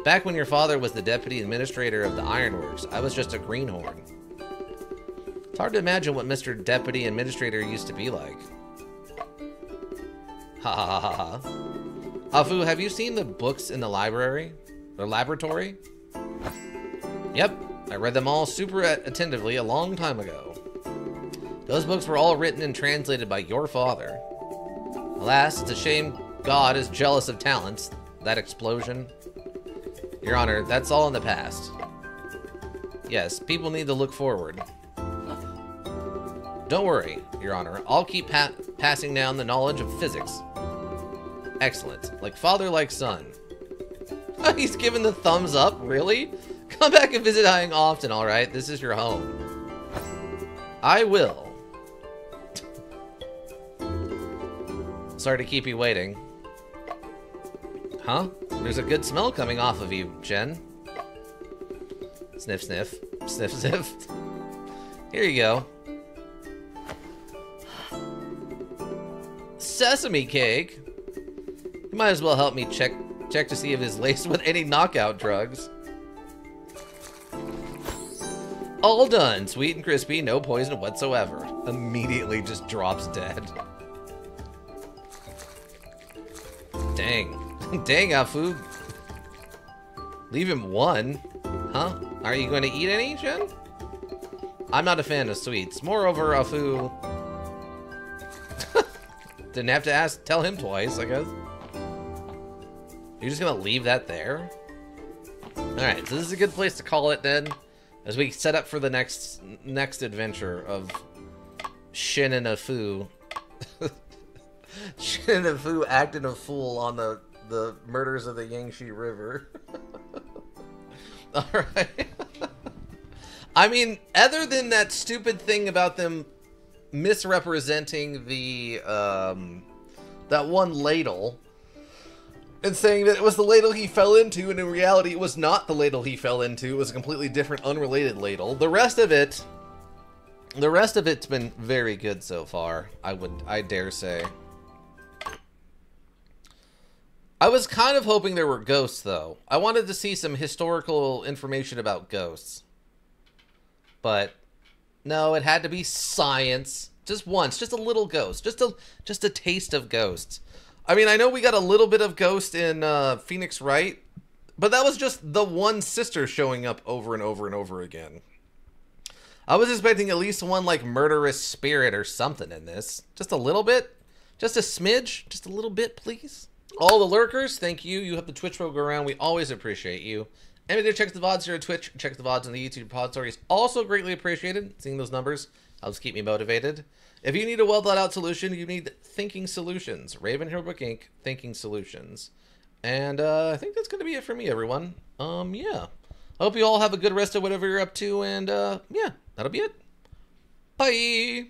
Back when your father was the deputy administrator of the ironworks, I was just a greenhorn. It's hard to imagine what Mr. Deputy Administrator used to be like. Ha ha ha ha. Afu, have you seen the books in the library? Or laboratory? Yep, I read them all super attentively a long time ago. Those books were all written and translated by your father. Alas, it's a shame God is jealous of talents. That explosion. Your Honor, that's all in the past. Yes, people need to look forward. Don't worry, Your Honor. I'll keep passing down the knowledge of physics. Excellent. Like father, like son. He's giving the thumbs up? Really? Come back and visit Hyang often, alright? This is your home. I will. Sorry to keep you waiting. Huh? There's a good smell coming off of you, Jen. Sniff, sniff. Sniff, sniff. Here you go. Sesame cake. You might as well help me check to see if it's laced with any knockout drugs. All done. Sweet and crispy, no poison whatsoever. Immediately just drops dead. Dang. Dang, Afu. Leave him one. Huh? Are you going to eat any, Jen? I'm not a fan of sweets. Moreover, Afu... Didn't have to tell him twice, I guess. You're just gonna leave that there? Alright, so this is a good place to call it then, as we set up for the next adventure of Shin and Afu. Shin and Afu acting a fool on the murders of the Yangtze River. Alright. I mean, other than that stupid thing about them misrepresenting the that one ladle and saying that it was the ladle he fell into, and in reality it was not the ladle he fell into. It was a completely different, unrelated ladle. The rest of it's been very good so far, I dare say. I was kind of hoping there were ghosts, though. I wanted to see some historical information about ghosts. But no, it had to be science. Just once, just a little ghost. Just a taste of ghosts. I mean, I know we got a little bit of ghost in Phoenix Wright, but that was just the one sister showing up over and over and over again. I was expecting at least one, like, murderous spirit or something in this. Just a little bit. Just a smidge. Just a little bit, please. All the lurkers, thank you. You have the Twitch row go around. We always appreciate you. Anybody that checks the VODs here on Twitch, check the VODs on the YouTube pod stories. Also greatly appreciated. Seeing those numbers helps keep me motivated. If you need a well-thought-out solution, you need Thinking Solutions. Raven Hillbrook Inc. Thinking Solutions. And I think that's going to be it for me, everyone. Yeah. I hope you all have a good rest of whatever you're up to, and yeah, that'll be it. Bye!